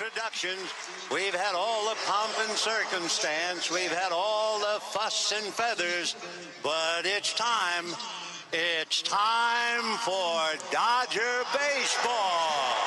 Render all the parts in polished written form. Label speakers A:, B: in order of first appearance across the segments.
A: introductions. We've had all the pomp and circumstance. We've had all the fuss and feathers. But it's time. It's time for Dodger baseball.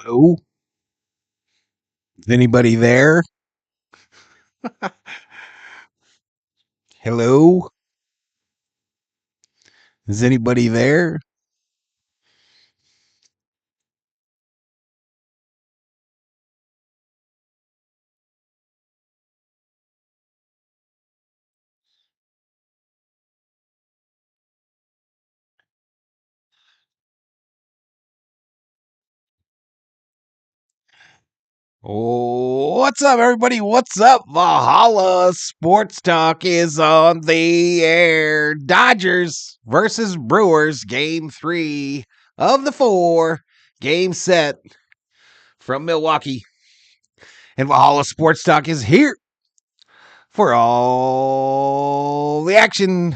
B: Hello? Is anybody there? Hello? Is anybody there? Oh, what's up, everybody? What's up? Valhalla Sports Talk is on the air. Dodgers versus Brewers, game 3 of the 4 game set from Milwaukee. And Valhalla Sports Talk is here for all the action.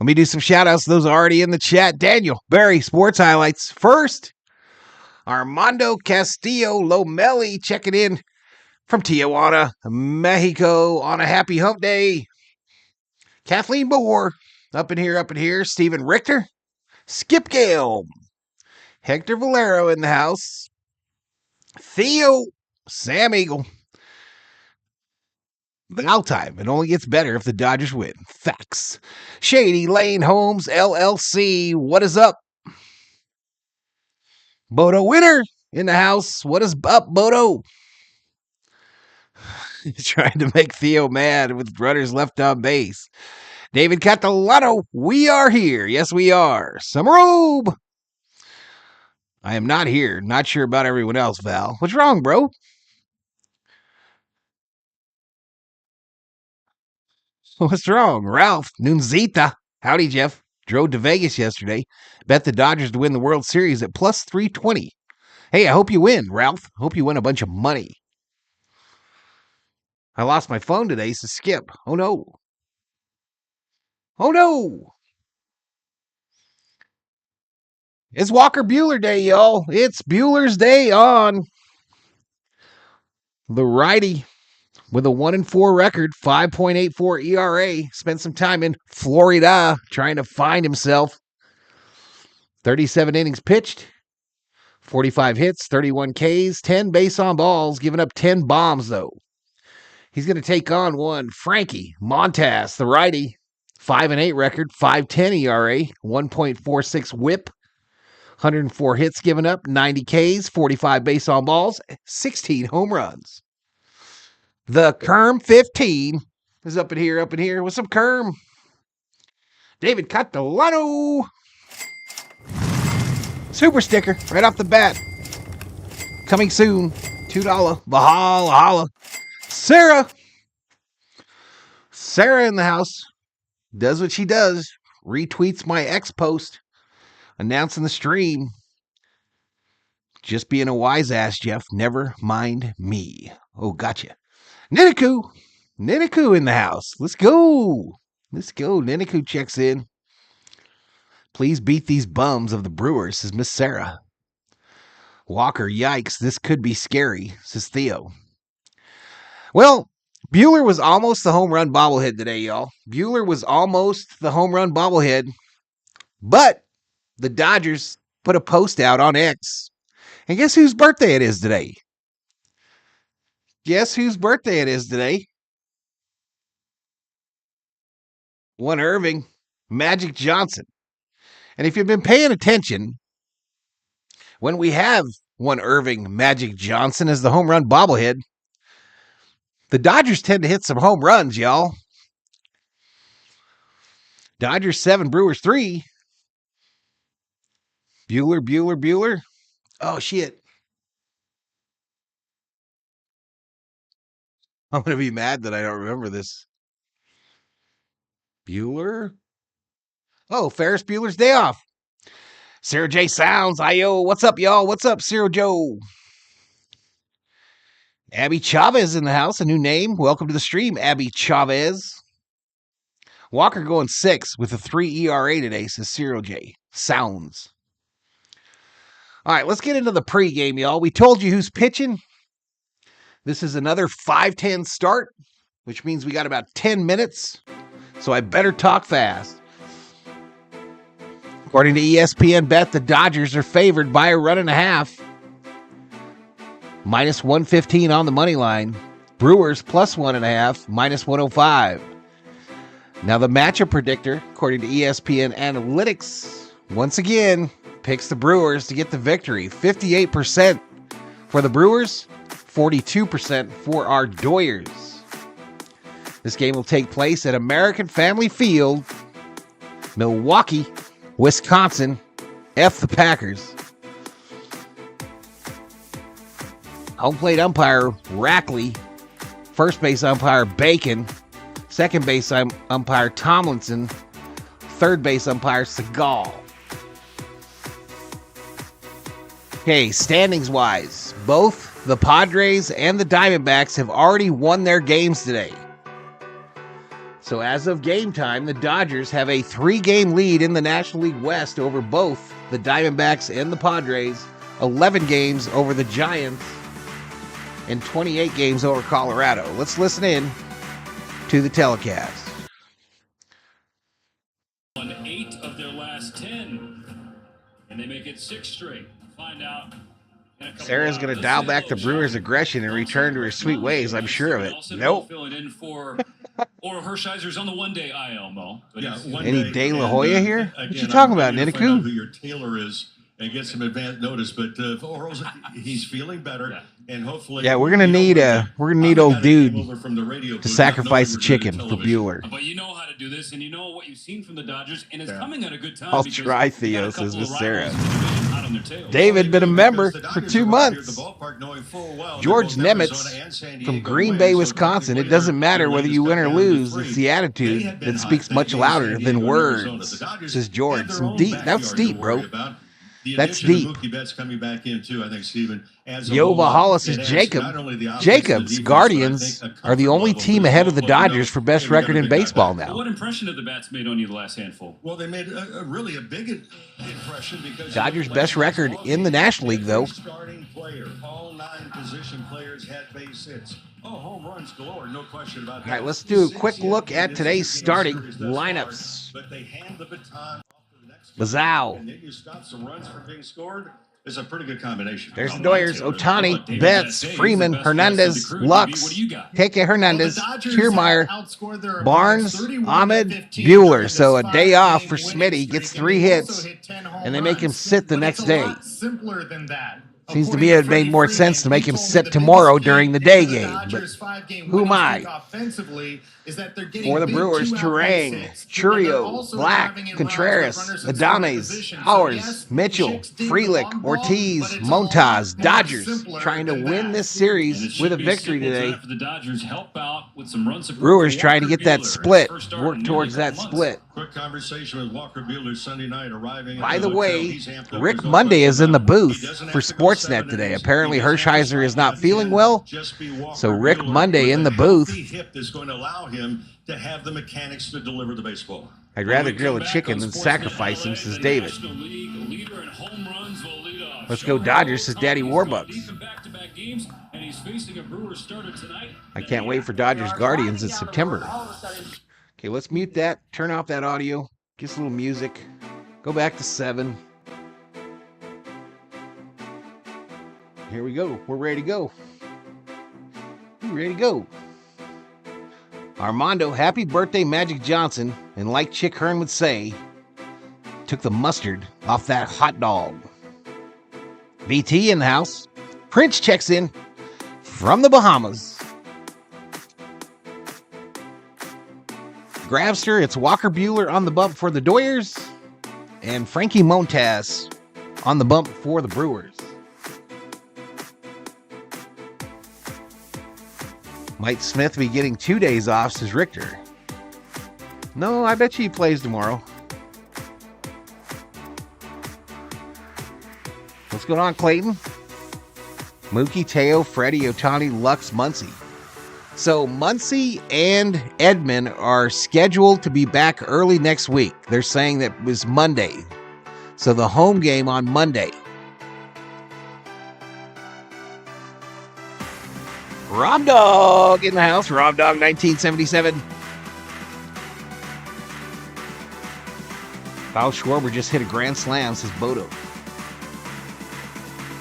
B: Let me do some shout outs. Those are already in the chat. Daniel, Barry, sports highlights. First, Armando Castillo Lomelli checking in from Tijuana, Mexico on a happy hump day. Kathleen Moore, up in here. Stephen Richter, Skip Gale, Hector Valero in the house. Theo, Sam Eagle. Now time. It only gets better if the Dodgers win. Facts. Shady Lane Homes LLC. What is up? Bodo Winner in the house. What is up, Bodo? Trying to make Theo mad with runners left on base. David Catalano, we are here. Yes, we are. Summerobe. I am not here. Not sure about everyone else, Val. What's wrong, bro? What's wrong? Ralph Nunzita. Howdy, Jeff. Drove to Vegas yesterday. Bet the Dodgers to win the World Series at plus 320. Hey, I hope you win, Ralph. Hope you win a bunch of money. I lost my phone today, so skip. Oh, no. Oh, no. It's Walker Buehler Day, y'all. It's Buehler's Day on the righty with a 1-4 record, 5.84 ERA. Spent some time in Florida trying to find himself. 37 innings pitched, 45 hits, 31 Ks, 10 base on balls, giving up 10 bombs, though. He's going to take on one Frankie Montas, the righty. 5-8 record, 5.10 ERA, 1.46 WHIP, 104 hits given up, 90 Ks, 45 base on balls, 16 home runs. The Kerm 15 is up in here. What's up, Kerm? David Catalano. Super sticker right off the bat. Coming soon. $2. Valhalla. Sarah in the house. Does what she does. Retweets my X post. Announcing the stream. Just being a wise ass, Jeff. Never mind me. Oh, gotcha. Niniku in the house. Let's go. Niniku checks in. Please beat these bums of the Brewers, says Miss Sarah. Walker, yikes, this could be scary, says Theo. Well, Buehler was almost the home run bobblehead today, y'all. Buehler was almost the home run bobblehead, but the Dodgers put a post out on X. And guess whose birthday it is today? One Irving, Magic Johnson. And if you've been paying attention, when we have one Irving Magic Johnson as the home run bobblehead, the Dodgers tend to hit some home runs, y'all. Dodgers 7, Brewers 3. Buehler. Oh, shit. I'm going to be mad that I don't remember this. Buehler? Oh, Ferris Bueller's Day Off. Sarah J. Sounds. Io. What's up, y'all? What's up, Sarah Joe? Abby Chavez in the house. A new name. Welcome to the stream, Abby Chavez. Walker going 6 with a 3 ERA today, says Cyril J. Sounds. All right, let's get into the pregame, y'all. We told you who's pitching. This is another 5:10 start, which means we got about 10 minutes, so I better talk fast. According to ESPN Bet, the Dodgers are favored by a 1.5. Minus 115 on the money line. Brewers plus 1.5, minus 105. Now the matchup predictor, according to ESPN Analytics, once again, picks the Brewers to get the victory. 58% for the Brewers, 42% for our Doyers. This game will take place at American Family Field, Milwaukee, Wisconsin. F the Packers. Home plate umpire, Rackley. First base umpire, Bacon. Second base umpire, Tomlinson. Third base umpire, Seagal. Okay, standings-wise, both the Padres and the Diamondbacks have already won their games today. So as of game time, the Dodgers have a 3-game lead in the National League West over both the Diamondbacks and the Padres, 11 games over the Giants, and 28 games over Colorado. Let's listen in to the telecast.
C: Won 8 of their last 10, and they make it 6 straight. Find out.
B: Sarah's going to dial back the Brewers' aggression and return to her sweet ways. I'm sure of it. Nope.
C: Filling in for Oral Hershiser's on the one-day IL, Mo.
B: Any De La Hoya here? What you talking about, Niniku?
D: Who your tailor is and get some advance notice, but Oral's he's feeling better, and hopefully,
B: yeah, we're gonna need old dude to sacrifice the chicken for Buehler.
C: But you know how to do this, and you know what you've seen from the Dodgers, and it's coming at a good time.
B: I'll try, Theo, says Miss Sarah. David been a member for 2 months. George Nemitz from Green Bay, Wisconsin. It doesn't matter whether you win or lose. It's the attitude that speaks much louder than words, says George. Some deep. That's deep, bro. That's deep.
D: Coming back in too, I think, Steven.
B: Yo, Valhalla says Jacobs Guardians are the only team ahead of the Dodgers for best record in baseball now.
C: What impression have the bats made on you the last handful?
D: Well, they made really a big impression because
B: Dodgers' best record in the National League, though.
D: Starting player, all 9 position players had base hits. Oh, home runs galore, no question about that.
B: All right, let's do a quick look at today's starting lineups.
D: But they hand the baton off to the next
B: Bazao.
D: and then you stop some runs from being scored. It's a pretty good combination.
B: There's the Doyers. Ohtani, Betts, Freeman, Hernandez, Lux, Keke Hernandez, Kiermaier, Barnes, Ahmed, Bueller. So a day off for Smitty, gets 3 hits, and they make him sit the next day. Seems to me it made more sense to make him sit tomorrow during the day game. But who am I? For the Brewers, Turang, Churio, Black, Contreras, Adames, Powers, Mitchell, Frelick, Ortiz, Montas, Dodgers trying to win this series with a victory today. Brewers trying to get that split, work towards that split.
D: Quick conversation with Walker Buehler Sunday night arriving.
B: By the way, Rick Monday is in the booth for Sportsnet today. Apparently Hershiser is not feeling well, so Rick Monday in the booth.
D: Is going to allow him to have the mechanics to deliver the baseball.
B: I'd rather grill a chicken than sacrifice him, says David. Let's go Dodgers, says Daddy Warbucks. I can't wait for Dodgers Guardians in September. Okay, let's mute that, turn off that audio, get some little music, go back to 7. Here we go. We're ready to go. We're ready to go. Armando, happy birthday, Magic Johnson, and like Chick Hearn would say, took the mustard off that hot dog. VT in the house. Prince checks in from the Bahamas. Gravster, it's Walker Buehler on the bump for the Doyers, and Frankie Montas on the bump for the Brewers. Might Smith be getting 2 days off, says Richter. No, I bet you he plays tomorrow. What's going on, Clayton? Mookie, Teo, Freddy, Ohtani, Lux, Muncy. So Muncy and Edman are scheduled to be back early next week. They're saying that it was Monday. So the home game on Monday. Rob Dog in the house. Rob Dog 1977. Kyle Schwarber just hit a grand slam, says Bodo.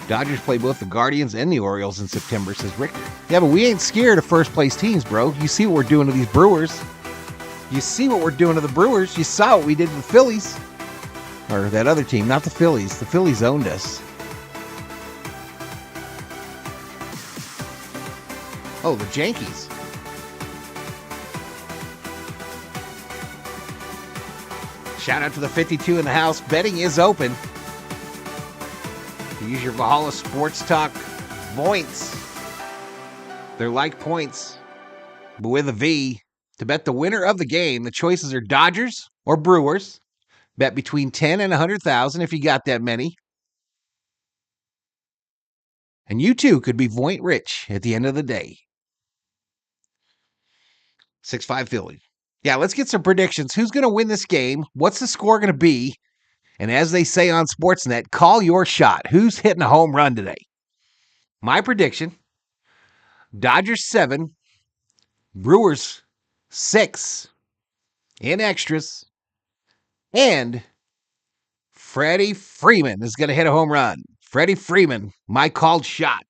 B: Dodgers play both the Guardians and the Orioles in September, says Richter. Yeah, but we ain't scared of first place teams, bro. You see what we're doing to these Brewers. You see what we're doing to the Brewers. You saw what we did to the Phillies. Or that other team, not the Phillies. The Phillies owned us. Oh, the Yankees. Shout out to the 52 in the house. Betting is open. You use your Valhalla Sports Talk points. They're like points, but with a V. To bet the winner of the game, the choices are Dodgers or Brewers. Bet between 10 and 100,000 if you got that many. And you too could be Voint rich at the end of the day. 6-5 Philly. Yeah, let's get some predictions. Who's going to win this game? What's the score going to be? And as they say on Sportsnet, call your shot. Who's hitting a home run today? My prediction, Dodgers 7, Brewers 6 in extras, and Freddie Freeman is going to hit a home run. Freddie Freeman, my called shot.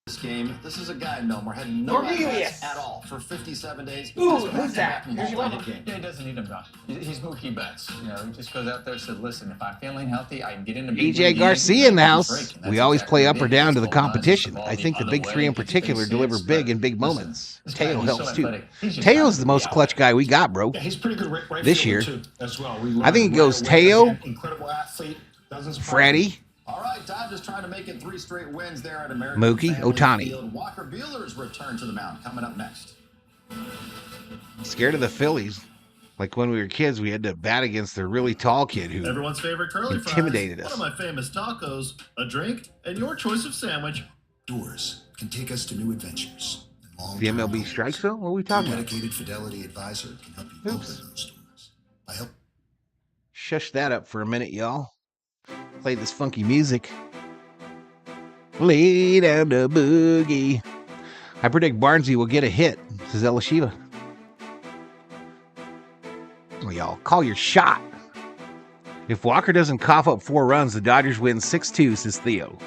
E: This game, this is a guy, Nomar, had no at all for 57 days. Ooh, who's that? Here's your game.
F: Yeah, he doesn't need him, John. He's Mookie Betts. You know, he just goes out there and says, listen, if I'm feeling healthy, I can get into
B: EJ Garcia in the house. We always play up or down to the competition. I think the big three in particular deliver big in big moments. Teo helps too. Teo's the most clutch guy we got, bro.
D: Yeah, he's pretty good right
B: this year.
D: too, as well.
B: I think it goes Teo,
D: incredible athlete,
B: Freddie,
E: All right, Dodgers trying to make it 3 straight wins there at American
B: Mookie,
E: Family
B: Ohtani.
E: Field. Walker Buehler's return to the mound coming up next.
B: Scared of the Phillies. Like when we were kids, we had to bat against the really tall kid who
G: Everyone's favorite curly
B: intimidated
G: fries,
B: us.
G: one of my famous tacos, a drink, and your choice of sandwich.
H: Doors can take us to new adventures. And
B: The MLB strike zone? What are we talking about?
H: dedicated fidelity advisor can help you open
B: Oops.
H: those doors. I help.
B: Shush that up for a minute, y'all. Play this funky music. Lay down the boogie. I predict Barnesy will get a hit, says Elishiva. Well, y'all, call your shot. If Walker doesn't cough up 4 runs, the Dodgers win 6-2, says Theo.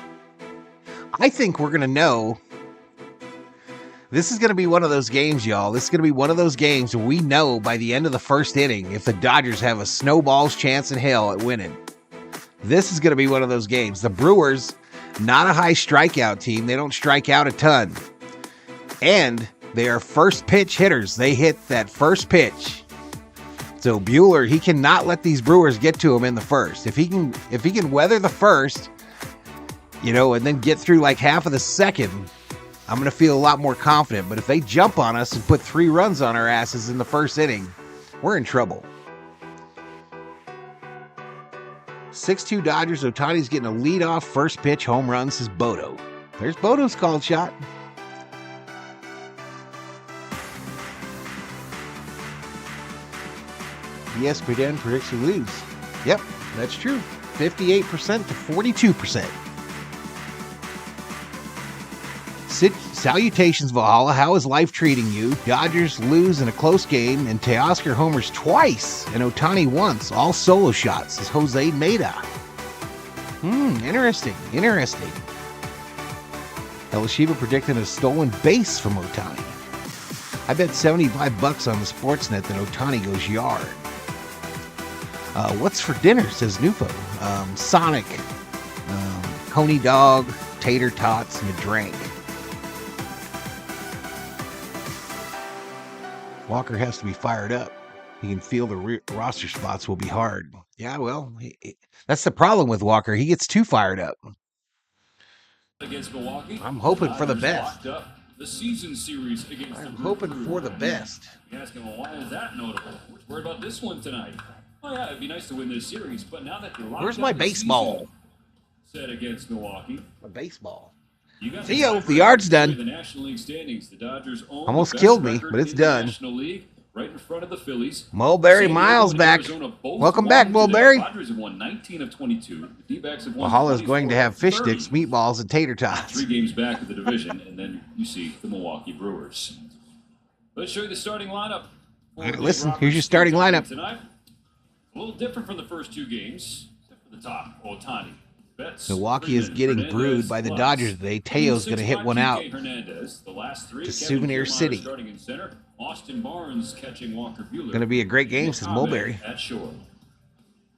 B: I think we're going to know. This is going to be one of those games, y'all. This is going to be one of those games where we know by the end of the first inning if the Dodgers have a snowball's chance in hell at winning. This is going to be one of those games. The Brewers, not a high strikeout team. They don't strike out a ton. And they are first pitch hitters. They hit that first pitch. So Buehler, he cannot let these Brewers get to him in the first. If he can weather the first, and then get through like half of the second, I'm going to feel a lot more confident. But if they jump on us and put 3 runs on our asses in the first inning, we're in trouble. 6-2 Dodgers. Ohtani's getting a leadoff first pitch home run, says Bodo. There's Bodo's called shot. ESPN predicts you lose. Yep, that's true. 58% to 42%. Salutations, Valhalla. How is life treating you? Dodgers lose in a close game, and Teoscar homers twice and Ohtani once. All solo shots, says Jose Meda. Interesting. Elishiba predicted a stolen base from Ohtani. I bet $75 on the Sportsnet that Ohtani goes yard. What's for dinner, says Nupo. Sonic, Coney dog, tater tots, and a drink. Walker has to be fired up. He can feel the roster spots will be hard. Yeah, well, that's the problem with Walker. He gets too fired up.
C: Against Milwaukee,
B: I'm hoping for the best.
C: The season series against
B: I'm hoping for the best.
C: You're asking, well, why is that notable? We're worried about this one tonight. Oh yeah, it'd be nice to win this series, but now that you're locked
B: Where's my baseball?
C: Set against Milwaukee.
B: My baseball.
C: Theo,
B: the yard's done.
C: The National League standings, the Dodgers own
B: Almost
C: the best
B: killed me,
C: record
B: but it's
C: in the
B: done.
C: National League, right in front of the Phillies.
B: Mulberry
C: San
B: Miles
C: Diego and
B: back.
C: Arizona both
B: Welcome
C: won
B: back,
C: today.
B: Mulberry.
C: The Padres have won 19 of 22. The D-backs have won
B: Valhalla's going to
C: 24
B: have fish
C: 30.
B: sticks, meatballs, and tater tots.
C: 3 games back of the division, and then you see the Milwaukee Brewers. Let's show you the starting lineup.
B: All right, listen, here's your starting lineup.
C: Tonight. A little different from the first 2 games. Except for the top, Ohtani. Betts,
B: Milwaukee is
C: Freeman,
B: getting
C: Hernandez,
B: brewed by the
C: plus.
B: Dodgers today. Teo's going to hit one out
C: Hernandez, the last 3,
B: to
C: Kevin
B: Souvenir
C: Kiermaier
B: City.
C: starting in center. Austin Barnes catching Walker Buehler.
B: Going to be a great game, says Mulberry.
C: At short.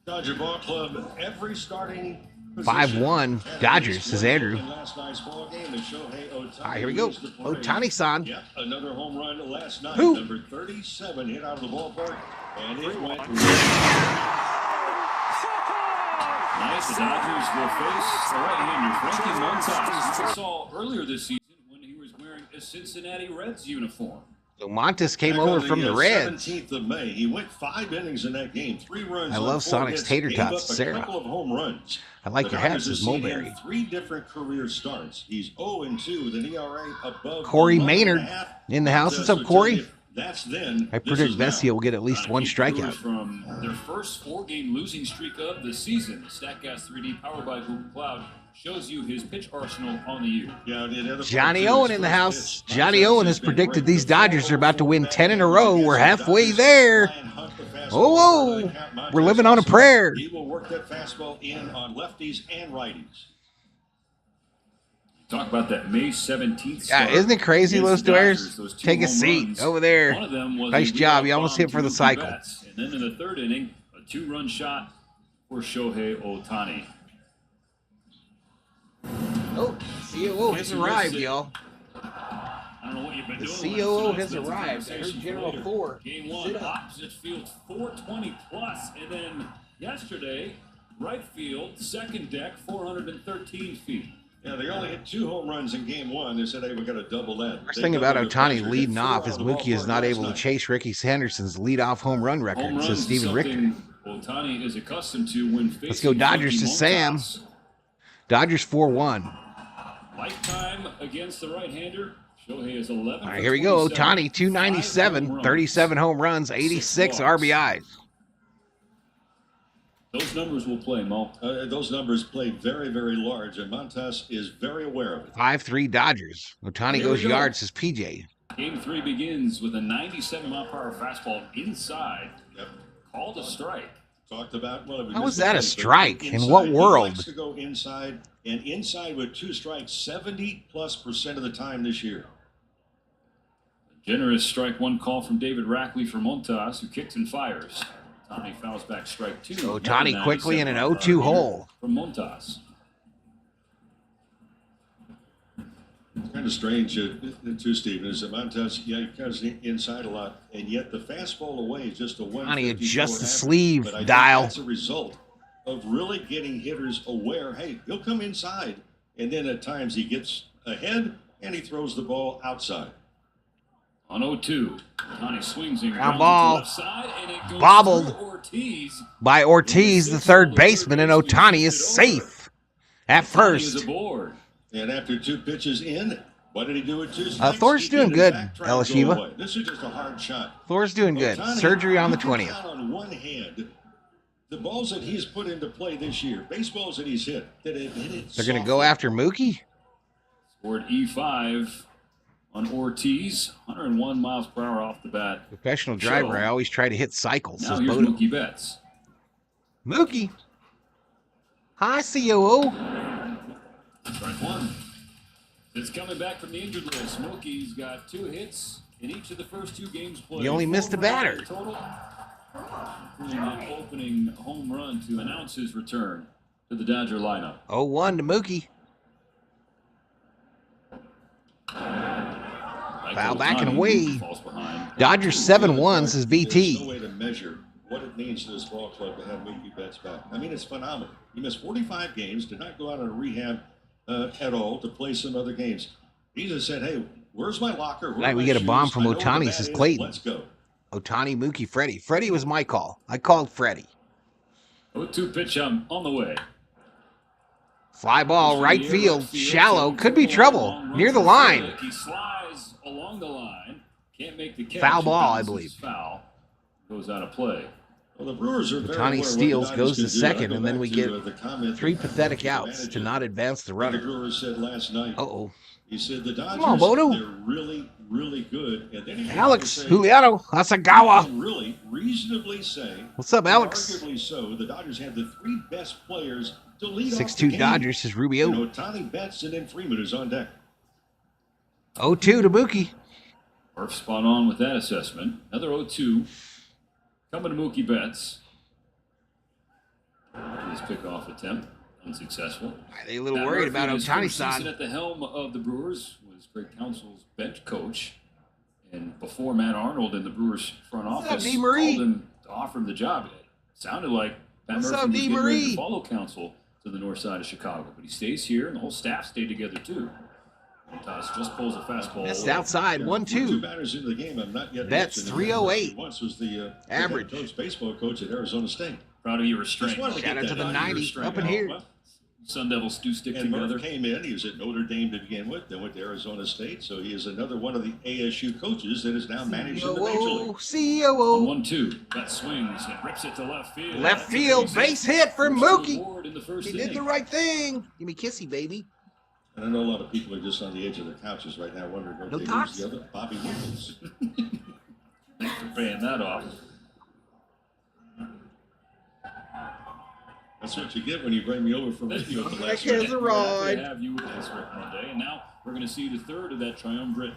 D: Dodger Ball Club, every starting
B: 5-1 Dodgers, says Andrew.
D: Last night's ball game, and Shohei Ohtani.
B: All right, here we go. Ohtani-san.
D: Yep, another home run last night.
B: Who?
D: Number 37 hit out of the ballpark, and it went.
C: Nice. The Dodgers will face the right-hander, Frankie Montas, we saw earlier this season when he was wearing a Cincinnati Reds uniform.
B: So Montes came over from the Reds.
D: 17th of May, he went 5 innings in that game, 3 runs.
B: I
D: on
B: love
D: 4
B: Sonic's
D: hits,
B: tater
D: gave
B: tots,
D: up
B: Sarah.
D: A couple of home runs.
B: I like
D: The
B: your hat,
D: Dodgers
B: says
D: have seen
B: Mulberry.
D: him 3 different career starts. He's 0-2 with an ERA above
B: Corey
D: 1.5.
B: Maynard in the house. What's up, Corey?
D: That's then.
B: I predict Vessia will get at least 1 strikeout.
C: From their first 4-game losing streak of the season, StatCast 3D powered by Google Cloud shows you his pitch arsenal on the year.
B: Johnny Owen in the house. Johnny Owen has predicted these Dodgers are about to win 10 in a row. We're halfway there. Oh, whoa. We're living on a prayer.
D: He will work that fastball in on lefties and righties.
C: Talk about that May 17th.
B: Yeah, isn't it crazy, Los Dwayers?
C: Those 2
B: Take a
C: home
B: seat
C: runs.
B: over there.
C: One of them was
B: Nice
C: a
B: job.
C: leadoff
B: You almost
C: bomb
B: hit for
C: to
B: the
C: Mookie
B: cycle.
C: Betts. And then in the 3rd inning, a 2-run shot for Shohei Ohtani.
B: Oh, COO has arrived, y'all.
C: I don't know what you've been
B: The
C: doing.
B: COO has arrived. I heard General 4.
C: Game 1, opposite field, 420 plus, and then yesterday, right field, second deck, 413 feet.
D: Yeah, they only hit 2 home runs in game 1. They said, hey, we got to double that.
B: First thing about Ohtani leading off is Mookie is not able to chase Ricky Sanderson's leadoff home run record, says Stephen Richter.
C: Ohtani is accustomed to when facing.
B: Let's go Dodgers to Sam. Dodgers 4-1.
C: Lifetime against the right-hander. Shohei is 11.
B: All right, here we go. Ohtani, 297, 37 home runs, 86 RBIs.
C: Those numbers will play, Mo.
D: Those numbers play very, very large, and Montas is very aware of it.
B: 5-3 Dodgers. Ohtani goes yards, says PJ.
C: Game 3 begins with a 97-mile-per-hour fastball inside.
D: Yep.
C: Called a strike.
D: Talked about, well,
B: How was that a strike? In what world?
D: He likes to go inside, and inside with 2 strikes 70+% of the time this year.
C: Generous strike one call from David Rackley for Montas, who kicks and fires. Ohtani fouls back strike 2.
B: Ohtani quickly in an 0-2 hole.
C: From Montas.
D: It's kind of strange, too, Stephen, is that Montas, he comes inside a lot, and yet the fastball away is just a 154
B: Ohtani adjusts the
D: average.
B: sleeve
D: But I
B: dial.
D: think that's a result of really getting hitters aware, hey, he'll come inside, and then at times he gets ahead, and he throws the ball outside.
C: On 0-2, Ohtani swings and
B: Ground
C: grounds
B: ball.
C: to left side, and it goes
B: Bobbled
C: through Ortiz.
B: By Ortiz, the third baseman, and Ohtani is safe at
C: Ohtani is
B: first.
C: aboard.
D: And after 2 pitches in, what did he do with 2 strikes?
B: Thor's
D: He
B: doing
D: did, in
B: good,
D: fact, try to go
B: Elishiva.
D: away. This is just a hard shot.
B: Thor's doing good.
D: Ohtani,
B: Surgery on the
D: you can
B: 20th.
D: count on one hand the balls that he's put into play this year, baseballs that he's hit, that have hit it
B: They're going to
D: softly.
B: go after Mookie?
C: Scored E5 on Ortiz. 101 miles per hour off the bat.
B: Professional driver, I always try to hit cycles,
C: Now
B: says
C: here's
B: Bodo.
C: Mookie Betts.
B: Mookie. Hi, COO.
C: Strike 1. It's coming back from the injured list. Mookie's got 2 hits in each of the first 2 games played.
B: You only missed a
C: 4
B: batter.
C: total, including an opening home run to announce his return to the Dodger lineup.
B: 0-1 to Mookie. Foul back and away.
C: Falls behind.
B: Dodgers 7-1, says
D: There's no
B: BT.
D: way to measure what it means to this ball club to have Mookie Betts back. I mean, it's phenomenal. He missed 45 games, did not go out on a rehab at all to play some other games. He just said, hey, where's my locker? Where are
B: Tonight we
D: my
B: get a bomb
D: shoes?
B: from
D: I know where the
B: Ohtani,
D: bat
B: says
D: is.
B: Clayton.
D: Let's go.
B: Ohtani, Mookie, Freddy. Freddy was my call. I called Freddy.
C: 0-2 pitch on the way.
B: Fly ball, right field, shallow. Could be trouble. Near the line.
C: He slides along the line. Can't make the catch.
B: Foul ball, I
C: Bounces
B: believe.
C: Foul. Goes out of play.
D: Well, the Brewers are very aware
B: Ohtani
D: of what
B: steals,
D: the
B: goes to
D: Dodgers can do. I
B: second,
D: go
B: and then
D: back
B: we
D: to,
B: get
D: the comment
B: 3
D: that
B: pathetic
D: the
B: outs to
D: manager,
B: not advance the
D: the
B: runner.
D: Brewers said last night.
B: Uh-oh.
D: He said the Dodgers,
B: on, Bodo.
D: they're really, really good. And then he
B: Alex,
D: say,
B: Juliano,
D: "You
B: Asagawa.
D: can really reasonably say,
B: What's up, Alex?
D: arguably so, the Dodgers have the 3 best players to lead off the
B: 6-2
D: game.
B: Dodgers, says Rubio.
D: You know, Ohtani, Betts, and then Freeman is on deck.
B: 0-2 to Mookie.
C: Murph spot on with that assessment. Another 0-2. Coming to Mookie Betts. His pickoff attempt unsuccessful.
B: Are they a little
C: Matt
B: worried
C: Murphy,
B: about
C: in his first
B: Ohtani-san?
C: season at the helm of the Brewers was Greg Counsell's bench coach, and before Matt Arnold in the Brewers front
B: What's up,
C: office
B: D. Marie?
C: called him to offer him the job. It sounded like Matt
B: What's
C: Murphy
B: up,
C: was
B: D.
C: getting ready
B: Marie?
C: to follow Counsell to the north side of Chicago, but he stays here, and the whole staff stayed together too. Montas just pulls a fastball.
B: Missed
C: away.
B: outside,
D: Two
B: 1-2.
D: batters into the game. I'm not yet
B: Betts,
D: mentioned.
B: 308.
D: Once was the
B: Average.
D: head coach, baseball coach at Arizona State.
C: Proud of your restraint.
D: Just wanted to
B: Shout
D: get
B: out to
D: that
B: the
D: out.
B: 90,
D: Restraint.
B: up in here.
D: Well,
C: Sun Devils do stick
D: And
C: together.
D: Murph came in. He was at Notre Dame to begin with, then went to Arizona State. So he is another one of the ASU coaches that is now managed in the Major League.
B: COO.
C: 1-2. That swings and rips it to left field.
B: Left
C: That's a
B: field, base hit for
C: First to the
B: Mookie.
C: board in the first
B: He did
C: inning.
B: the right thing. Give me kissy, baby.
D: And I know a lot of people are just on the edge of their couches right now wondering,
B: No
D: okay,
B: tots?
D: who's the other? Bobby Wiggins.
C: Thanks for paying that off.
D: That's what you get when you bring me over from radio at the last
B: Heck,
D: minute.
B: has a
C: We're happy
B: ride.
C: to have you with us Rick, one day. And now we're going to see the third of that triumvirate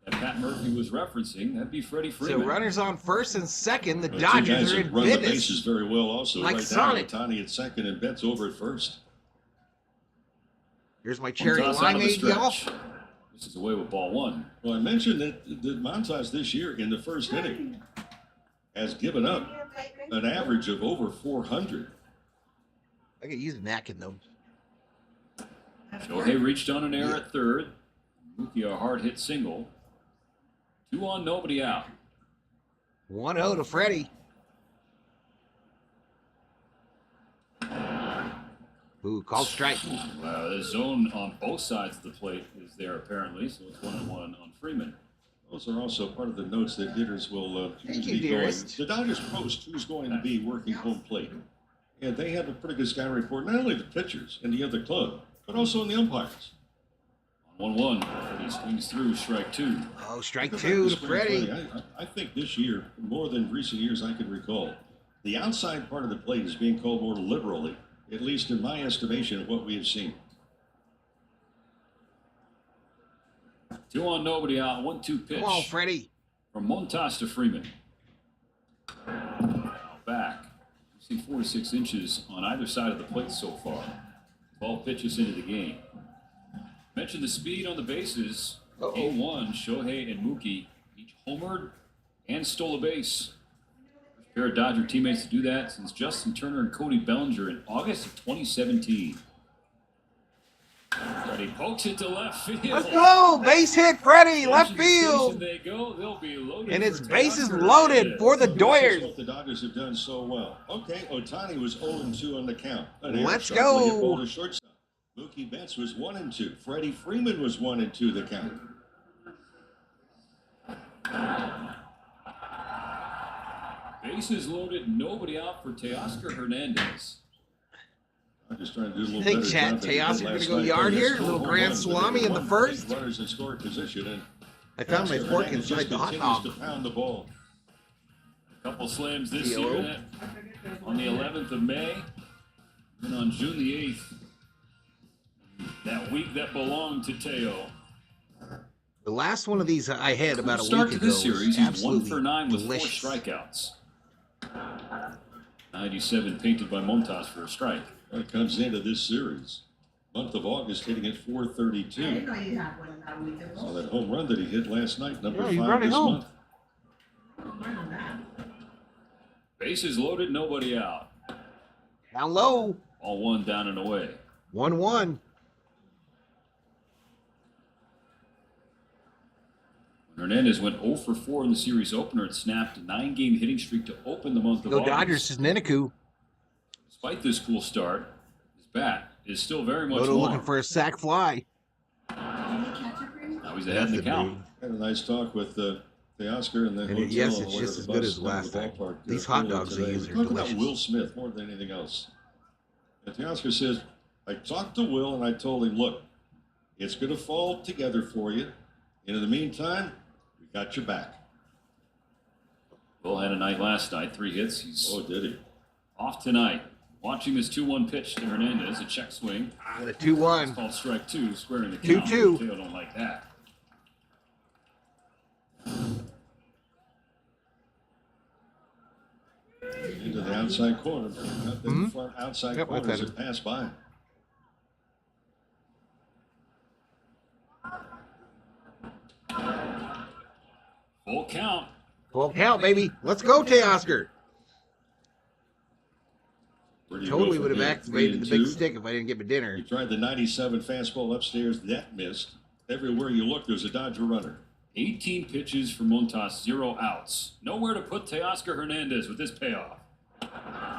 C: that Pat Murphy was referencing. That'd be Freddie
B: So
C: Freeman.
B: runners on first and second. The
D: But two guys
B: Dodgers are
D: that
B: in
D: run the bases
B: business.
D: very well also.
B: Like
D: right
B: Sonic.
D: now, Ohtani at second and Betts over at first.
B: Here's my cherry
C: Montas out of the
B: limeade, y'all.
C: stretch. This is away with ball 1.
D: Well, I mentioned that Montas this year in the first inning has given up an average of over 400.
B: I could use a napkin, though.
C: Shohei reached on an error at third. Mookie a hard hit single. 2 on, nobody out.
B: 1-0 to Freddy. Ooh, called strike.
C: The zone on both sides of the plate is there apparently, so it's 1-1 on Freeman.
D: Those are also part of the notes that hitters will
B: Thank
D: be
B: you,
D: going.
B: dearest.
D: The Dodgers post who's going to be working home plate. And they have a pretty good scouting report, not only the pitchers and the other club, but also in the umpires.
C: 1-1. He swings through strike 2.
B: Oh, strike
D: Go back
B: 2 to
D: spring
B: Freddy.
D: training. I think this year, more than recent years I can recall, the outside part of the plate is being called more liberally, at least in my estimation of what we have seen.
C: 2-on, nobody out. 1-2 pitch.
B: Come on, Freddy.
C: From Montas to Freeman. Now back. We've seen 4 to 6 inches on either side of the plate so far. 12 pitches into the game. Mentioned the speed on the bases. Game 1, Shohei and Mookie each homered and stole a base. First pair of Dodger teammates to do that since Justin Turner and Cody Bellinger in August of 2017. Freddy pokes it to left field.
B: Let's go. Base hit, Freddy. Left field.
C: They go. They'll be loaded.
B: And it's
C: for
B: bases
C: Teoscar
B: loaded
C: Hernandez.
B: for the
D: This is
B: Doyers.
D: what the Dodgers have done so well. Okay, Ohtani was 0-2 on the count. An error
B: Let's
D: sharply hit
B: go.
D: ball to shortstop. Mookie Betts was 1-2. Freddie Freeman was 1-2 the count.
C: Bases loaded. Nobody out for Teoscar Hernandez.
D: I'm just trying to do a little
B: Think
D: better
B: Chad
D: job than he did
B: Teoscar
D: last
B: gonna go
D: night.
B: yard
D: He has
B: here? A
D: 4
B: little
D: home
B: grand
D: runs, but
B: salami in the
D: one
B: first?
D: takes runners in scoring position, and
B: I found my
D: Teoscar
B: fork
D: Hernandez
B: inside
D: just
B: the hot
D: continues
B: dog.
D: to pound the ball.
C: Couple slams this
B: Hello.
C: year on the 11th of May. And on June the 8th, that week that belonged to Teo.
B: The last one of these I had about a
C: Start
B: week
C: to
B: ago.
C: this series,
B: was
C: he's 1
B: absolutely
C: for 9 with
B: delicious.
C: 4 strikeouts. 97 painted by Montas for a strike.
D: When it comes into this series, month of August hitting at 432. So that home run that he hit last night, number
B: Yeah, he's
D: 5
B: running
D: this
B: home.
D: month.
C: Bases loaded, nobody out.
B: Down low.
C: All 1 down and away.
B: 1-1.
C: Hernandez went 0 for 4 in the series opener and snapped a 9-game hitting streak to open the month of
B: Go
C: August.
B: Dodgers, says Niniku.
C: Despite this cool start, his bat is still very much
B: Moto
C: warm.
B: looking for a sack fly.
C: Now he's ahead in the count.
D: Had a nice talk with Teoscar and the
B: And
D: hotel.
B: yes,
D: on
B: it's
D: the way
B: just
D: to
B: as
D: the
B: good
D: bus
B: as
D: down to
B: last
D: the
B: time.
D: ballpark,
B: These hot
D: earlier
B: dogs they
D: today.
B: use
D: We
B: are
D: talked about
B: delicious.
D: Will Smith more than anything else. And Teoscar says, I talked to Will and I told him, look, it's going to fall together for you. And in the meantime, we got your back.
C: Will had a night last night, 3 hits. He's
D: Oh, did he?
C: off tonight. Watching this 2-1 pitch to Hernandez, a check swing.
B: And a 2-1.
C: Called strike 2, squaring the count.
B: 2-2.
C: Teo don't like that.
D: Into the outside corner. Not the front outside
B: Yep,
D: corner
B: I've
D: as
B: had
D: it passed by.
C: Full count.
B: Full count, baby. Let's go, Teoscar.
D: Where do you go
B: Totally
D: from
B: would have
D: here?
B: activated the
D: 3-2?
B: big stick if I didn't get my dinner.
D: He tried the 97 fastball upstairs. That missed. Everywhere you look, there's a Dodger runner.
C: 18 pitches for Montas, 0 outs. Nowhere to put Teoscar Hernandez with this payoff.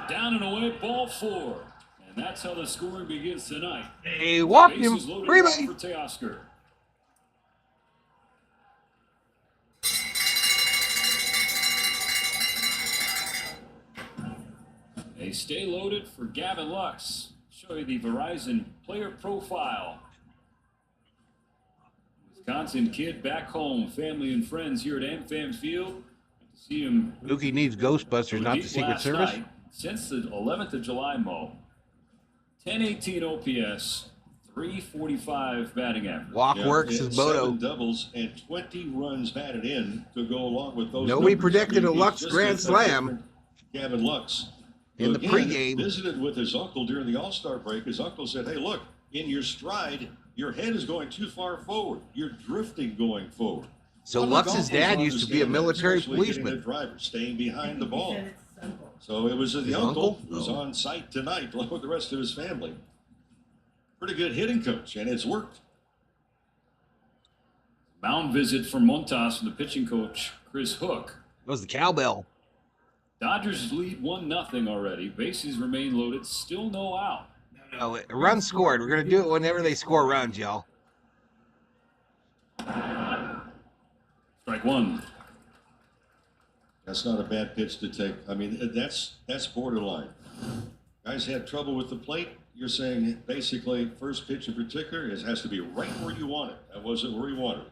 C: Down and away, ball 4. And that's how the scoring begins tonight.
B: They walked him.
C: Bases loaded
B: Freeman.
C: for Teoscar. They stay loaded for Gavin Lux. Show you the Verizon player profile. Wisconsin kid back home, family and friends here at AmFam Field. To see him
B: Mookie needs Ghostbusters, not the
C: deep
B: Secret
C: last
B: Service.
C: night, since the 11th of July, Mo. 1018 OPS, 345 batting average.
B: Walk
D: Yeah,
B: works,
D: and
B: says Bodo.
D: 7 doubles and 20 runs batted in to go along with those.
B: Nobody
D: numbers.
B: predicted a
D: he's
B: Lux
D: just
B: grand
D: a
B: slam.
D: different Gavin Lux.
B: In the
D: Again,
B: pregame.
D: Visited with his uncle during the All-Star break. His uncle said, hey, look, in your stride, your head is going too far forward. You're drifting going forward.
B: So
D: Other
B: Lux's
D: golfers
B: dad used to be a
D: understand that,
B: military
D: especially hitting
B: policeman.
D: the driver, staying behind the ball. So it was the
B: His
D: uncle
B: uncle?
D: who's
B: Oh.
D: on site tonight along with the rest of his family. Pretty good hitting coach, and it's worked.
C: Mound visit from Montas from the pitching coach, Chris Hook.
B: That was the cowbell.
C: Dodgers lead 1-0 already. Bases remain loaded. Still no out.
B: No, a run scored. We're going to do it whenever they score runs, y'all.
C: Strike 1.
D: That's not a bad pitch to take. I mean, that's borderline. Guys had trouble with the plate. You're saying basically first pitch in particular has to be right where you want it. That wasn't where you wanted it.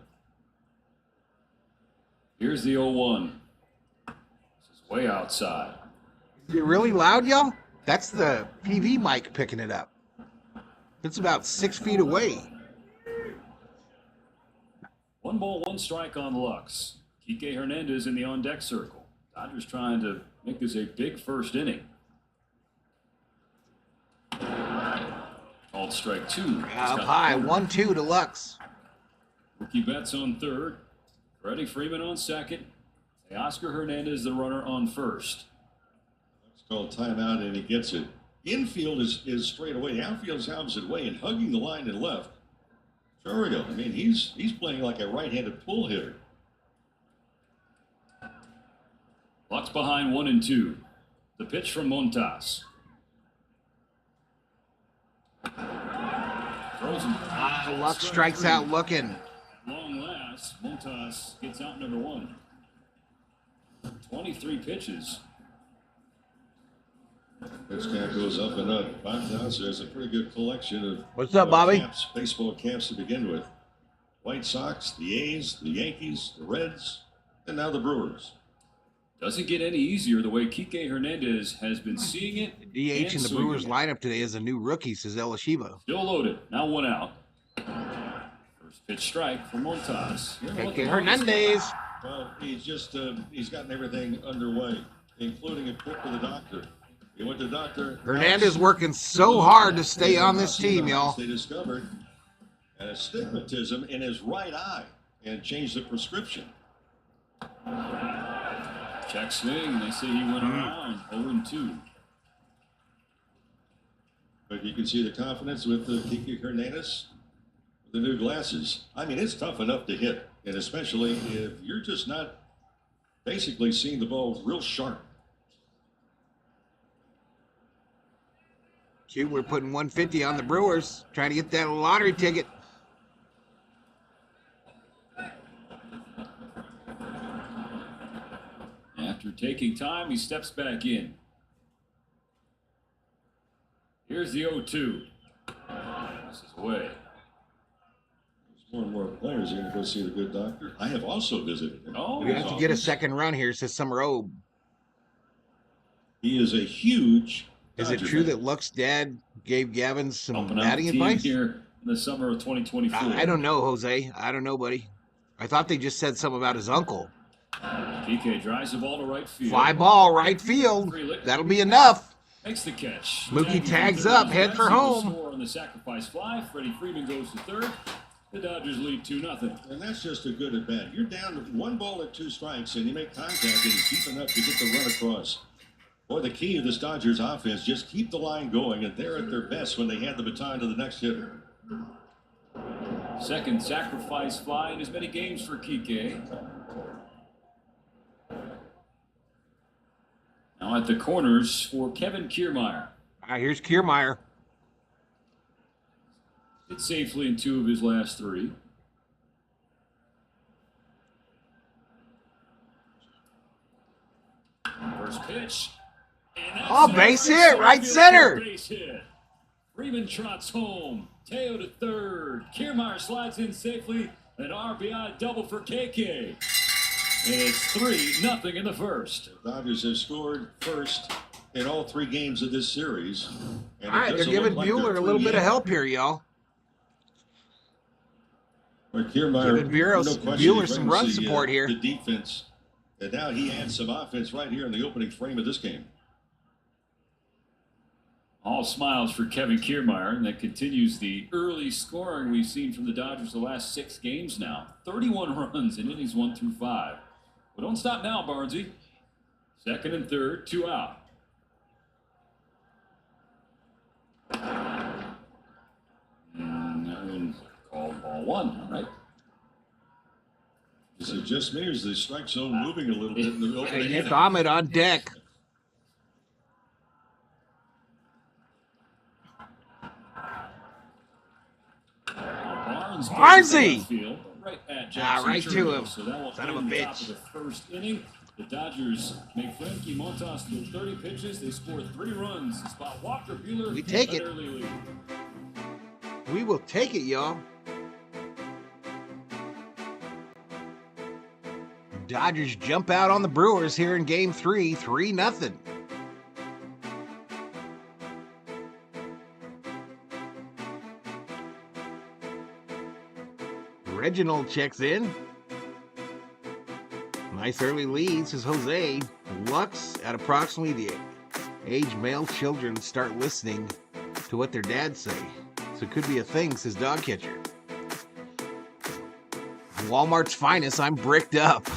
C: Here's the 0-1. This is way outside.
B: Is it really loud, y'all? That's the PV mic picking it up. It's about 6 feet away.
C: 1 ball, 1 strike on Lux. Kike Hernandez in the on-deck circle. Dodgers trying to make this a big first inning. Called strike 2.
B: Up high, 1-2 to Lux.
C: Mookie Betts on third. Freddy Freeman on second. Oscar Hernandez, the runner, on first.
D: It's called timeout, and he gets it. Infield is straight away. Outfield is opposite way, and hugging the line and left. Shohei, I mean, he's playing like a right-handed pull hitter.
C: Lux behind 1-2. The pitch from Montas. Throws him.
B: Lux strikes out looking.
C: At long last, Montas gets out number 1. 23 pitches.
D: This guy goes up and up. Bob Dowser has a pretty good collection of
B: What's up, Bobby?
D: Baseball caps to begin with. White Sox, the A's, the Yankees, the Reds, and now the Brewers.
C: Doesn't get any easier the way Kike Hernandez has been seeing it.
B: The DH in the Brewers lineup today is a new rookie, says Elishiva.
C: Still loaded. Now 1 out. First pitch strike for Montas.
B: Kike Hernandez.
D: Well, he's just he's gotten everything underway, including a trip to the doctor. He went to the doctor.
B: Hernandez working so hard to stay on this team, y'all.
D: They discovered an astigmatism in his right eye and changed the prescription.
C: Check swing. They say he went around 0-2.
D: But you can see the confidence with Kike Hernandez with the new glasses. I mean, it's tough enough to hit, and especially if you're just not basically seeing the ball real sharp.
B: Shoot, we're putting 150 on the Brewers, trying to get that lottery ticket.
C: After taking time, he steps back in. Here's the 0-2. This is away.
D: More and more players are going to go see the good doctor. I have also visited him.
C: Oh,
B: We have to get a second run here, says Summer O.
D: He is a huge.
B: Is it true that Luck's dad gave Gavin some
C: helping out
B: batting
C: the team
B: advice?
C: here in the summer of 2024.
B: I don't know, Jose. I don't know, buddy. I thought they just said something about his uncle.
C: PK drives the ball to right field.
B: Fly ball, right field. That'll be enough.
C: Makes the catch.
B: Mookie tags up, head for home.
C: Score on the sacrifice fly. Freddie Freeman goes to third. The Dodgers lead 2-0.
D: And that's just a good at bat. You're down to 1 ball and 2 strikes, and you make contact, and it's deep enough to get the run across. Boy, the key of this Dodgers offense, just keep the line going, and they're at their best when they hand the baton to the next hitter.
C: Second sacrifice fly in as many games for Kike. Now at the corners for Kevin Kiermaier.
B: Here's Kiermaier.
C: Hit safely in 2 of his last 3. First pitch.
B: Oh, base hit, right center.
C: Base hit. Freeman trots home. Teo to third. Kiermaier slides in safely. An RBI double for KK. And it's 3-0 in the first.
D: The Dodgers have scored first in all 3 games of this series.
B: All right, they're giving Buehler a little bit of help here, y'all.
D: Kiermaier,
B: Giving Buehler some run support here.
D: The defense. And now he adds some offense right here in the opening frame of this game.
C: All smiles for Kevin Kiermaier, and that continues the early scoring we've seen from the Dodgers the last 6 games now. 31 runs in innings 1 through 5. But don't stop now, Barnesy. Second and third, 2 out. And that one called ball 1, all right.
D: Is it just me, or is the strike zone moving a little bit in the opening inning?
B: Ahmed on deck.
C: Barnesy! Right at Jackson
B: right to him.
C: So that will
B: Son of a
C: end the
B: bitch.
C: top of the first inning. The Dodgers make Frankie Montas through 30 pitches. They score 3 runs. It's about Walker Buehler.
B: We take it.
C: Early lead.
B: We will take it, y'all. Dodgers jump out on the Brewers here in Game 3, 3-0. Reginald checks in. Nice early lead, says Jose. Lux at approximately the age male children start listening to what their dads say. So it could be a thing, says Dog Catcher. Walmart's finest, I'm bricked up.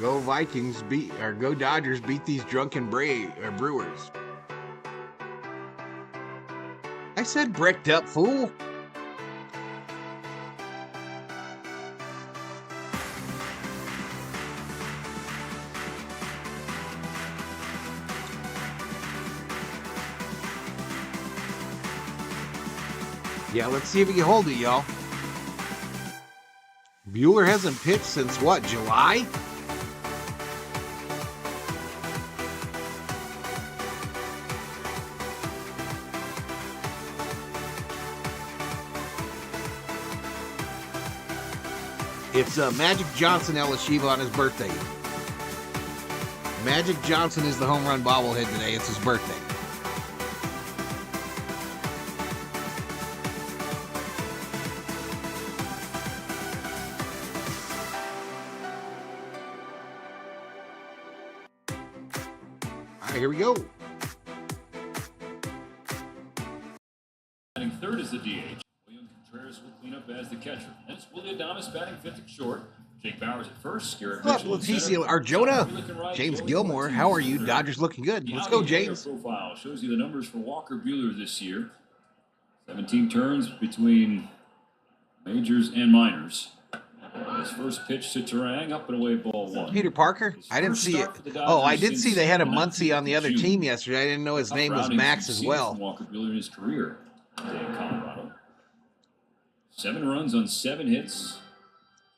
B: Go Vikings go Dodgers beat these drunken Brewers. I said bricked up, fool. Yeah, let's see if he can hold it, y'all. Bueller hasn't pitched since what, July? It's Magic Johnson El Shiva on his birthday. Magic Johnson is the home run bobblehead today. It's his birthday. All right, here we go.
C: Batting third is the DH. William Contreras will clean up as the catcher. And it's Willie Adames batting fifth and short. Jake Bowers at first. Garrett Mitchell at center.
B: Arjona. James Gilmore, how are you? Dodgers looking good. Let's go, James.
C: Profile shows you the numbers for Walker Bueller this year. 17 turns between majors and minors. His first pitch to Terang, up and away, ball one.
B: Peter Parker? I didn't see it. Oh, I did see they had a Muncie on the other team yesterday. I didn't know his name was Max as well.
C: Walker Bueller in his career in Colorado. 7 runs on 7 hits.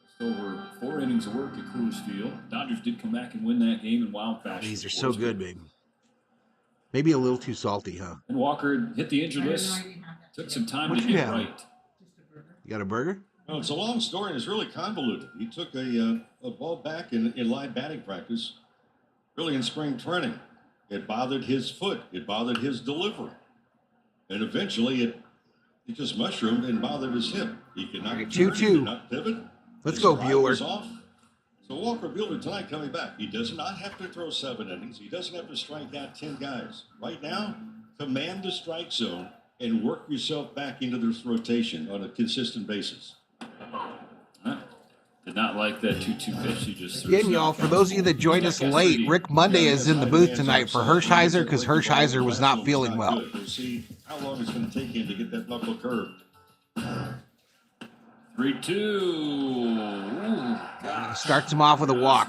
C: Just over 4 innings of work at Coors Field. Dodgers did come back and win that game in wild fashion.
B: These are so good, baby. Maybe a little too salty, huh?
C: And Walker hit the injured list. Took some time to get right.
B: You got a burger?
D: Well, it's a long story and it's really convoluted. He took a ball back in live batting practice, really in spring training. It bothered his foot. It bothered his delivery. And eventually it just mushroomed and bothered his hip. He could not turn, he could not pivot.
B: Let's go, Bueller.
D: Off. So Walker Bueller tonight coming back. He does not have to throw 7 innings. He doesn't have to strike out 10 guys. Right now, command the strike zone and work yourself back into this rotation on a consistent basis.
C: Did not like that 2-2 pitch he just threw.
B: Again, y'all, for those of you that joined us late, Rick Monday is in the booth tonight for Hershiser because Hershiser was not feeling well.
D: We'll see how long it's going to take him to get that knuckle curved.
C: 3-2.
B: Starts him off with a walk.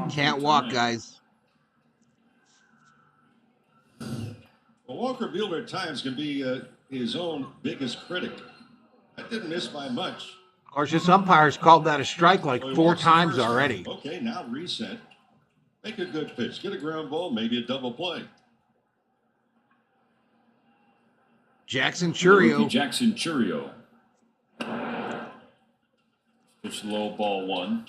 B: Can't walk, guys.
D: Well, Walker Bueller at times can be his own biggest critic. That didn't miss by much.
B: Of course, this umpire's called that a strike like 4 times already.
D: Okay, now reset. Make a good pitch. Get a ground ball, maybe a double play.
B: Jackson Churio.
C: Jackson Churio. Pitch low, ball 1.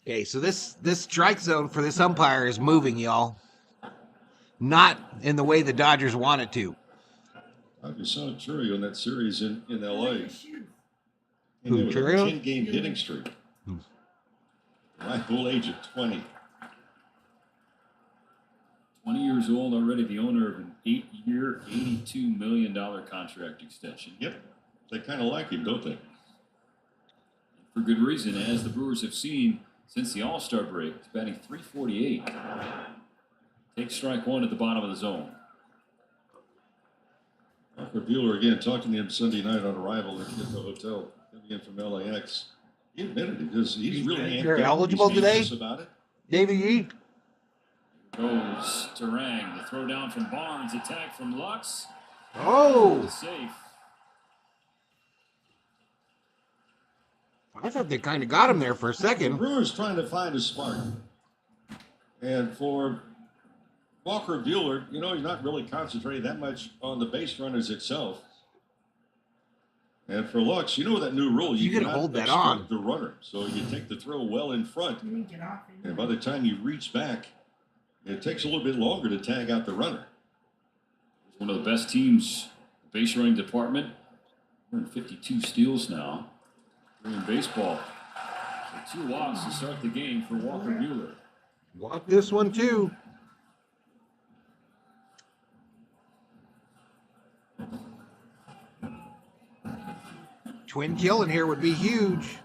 B: Okay, so this strike zone for this umpire is moving, y'all. Not in the way the Dodgers want it to.
D: I just saw Churio in that series in L.A.
B: Who, Churio?
D: 10-game hitting streak. Ripe old age of 20.
C: 20 years old already, the owner of an 8-year, $82 million contract extension.
D: Yep. They kind of like him, don't they?
C: For good reason, as the Brewers have seen since the All-Star break. He's batting .348. Takes strike 1 at the bottom of the zone.
D: Walker Bueller again talking to him Sunday night on arrival at the hotel. Coming in from LAX. He admitted it because he's really
B: eligible today.
D: About it.
B: David Yee.
C: Goes Terang. The throw down from Barnes. Attack from Lux.
B: Oh.
C: Safe.
B: I thought they kind of got him there for a second.
D: The Brewers trying to find a spark. And for Walker Bueller, you know, he's not really concentrating that much on the base runners itself. And for Lux, you know that new rule.
B: You can
D: cannot
B: hold that
D: obstruct
B: on.
D: the runner. So you take the throw well in front. And by the time you reach back, it takes a little bit longer to tag out the runner.
C: One of the best teams, base running department. 152 steals now. In baseball. So 2 walks to start the game for Walker Buehler.
B: Walk this one too. Twin kill in here would be huge.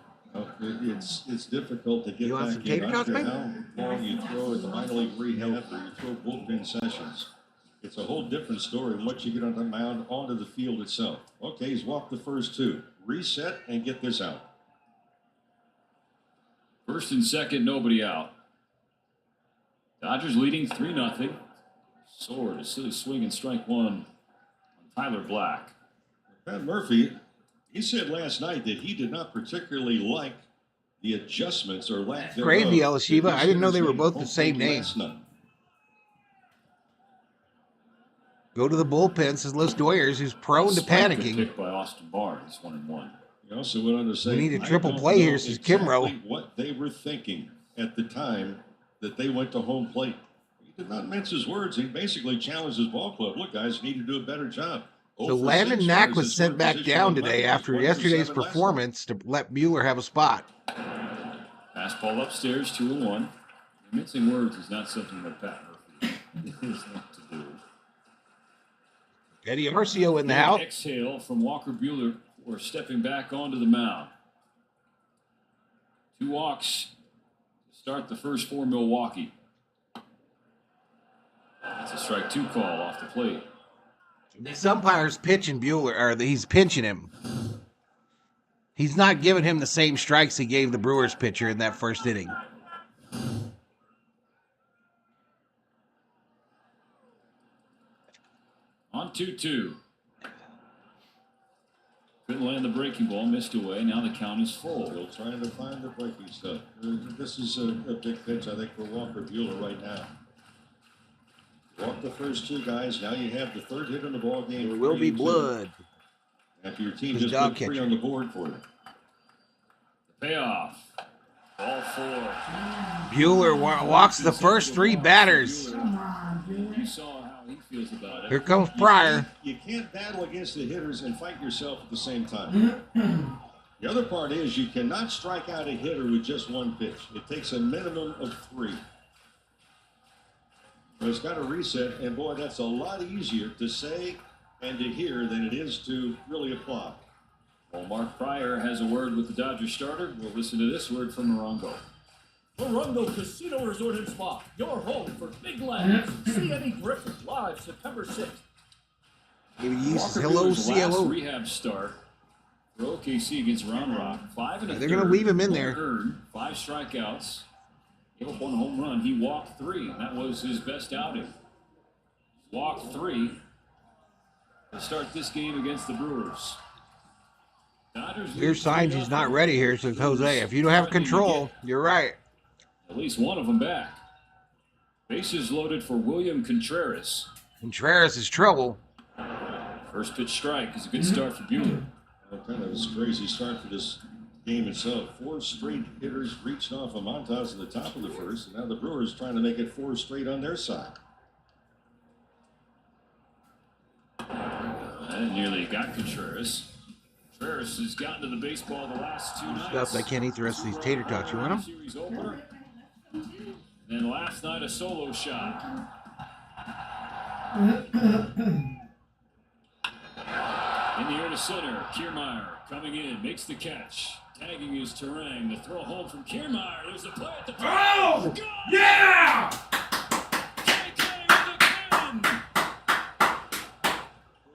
D: It's difficult to get
B: You want
D: back
B: some
D: in.
B: tater
D: I
B: tots,
D: don't care
B: man?
D: how long you throw at the minor league rehab or you throw bullpen sessions. It's a whole different story once you get on the mound onto the field itself. Okay, he's walked the first 2. Reset and get this out.
C: First and second, nobody out. Dodgers leading 3-0. Sword, a silly swing and strike 1 on Tyler Black.
D: Pat Murphy, he said last night that he did not particularly like the adjustments or lack thereof.
B: Gravy, Elishiva. I didn't know they were both the same name. Go to the bullpen, says Liz Doyers, who's prone to panicking.
C: Picked by Austin Barnes, 1-1.
D: He also went on to say,
B: we need a triple play here, says Kimro.
D: What they were thinking at the time that they went to home plate. He did not mince his words. He basically challenged his ball club. Look, guys, you need to do a better job.
B: So Landon Knack was sent back down today after yesterday's performance to let Buehler have a spot.
C: Fastball upstairs, 2-1. Mincing words is not something that Pat Murphy is not to do.
B: Eddie Arcio in the house.
C: Exhale from Walker Buehler for stepping back onto the mound. 2 walks to start the first for Milwaukee. That's a strike 2 call off the plate.
B: This umpire's pitching Buehler, or he's pinching him. He's not giving him the same strikes he gave the Brewers pitcher in that first inning.
C: On 2-2. Couldn't land the breaking ball, missed away. Now the count is full.
D: Still trying to find the breaking stuff. This is a big pitch, I think, for Walker Buehler right now. Walk the first 2 guys. Now you have the 3rd hit in the ball game.
B: There will be blood.
D: After your team just put 3 on the board for you.
C: Payoff. Ball 4.
B: Buehler walks the first 3 batters.
C: You saw how he feels about it.
B: Here comes Pryor.
D: You can't battle against the hitters and fight yourself at the same time. The other part is you cannot strike out a hitter with just 1 pitch. It takes a minimum of 3. But it's got to reset, and boy, that's a lot easier to say and to hear than it is to really apply.
C: Well, Mark Pryor has a word with the Dodgers starter. We'll listen to this word from Morongo.
I: Morongo Casino Resort and Spa, your home for big laughs. See Eddie Griffin live September 6th.
B: Maybe he uses
C: Walker
B: hello
C: Buehler's last
B: CLO.
C: rehab start for OKC against Round Rock. 5 1/3.
B: They're going to leave him in there.
C: Earned, 5 strikeouts. Gave up 1 home run. He walked 3. That was his best outing. Walked 3 to start this game against the Brewers.
B: Clear signs he's not ready here, says Jose. If you don't have control, you're right.
C: At least one of them back. Bases loaded for William Contreras.
B: Contreras is trouble.
C: First pitch strike is a good start for Buehler.
D: Kind of a crazy start for this game itself. 4 straight hitters reached off of Montas at the top of the first, and now the Brewers trying to make it 4 straight on their side.
C: And nearly got Contreras. Contreras has gotten to the baseball the last 2 nights.
B: Stuff I can't eat the rest of these tater tots. You want them?
C: Series opener. And last night a solo shot. In the air to center, Kiermaier coming in, makes the catch. Tagging is Terang. The throw home from Kiermaier. There's a play at the plate.
I: Oh! Yeah!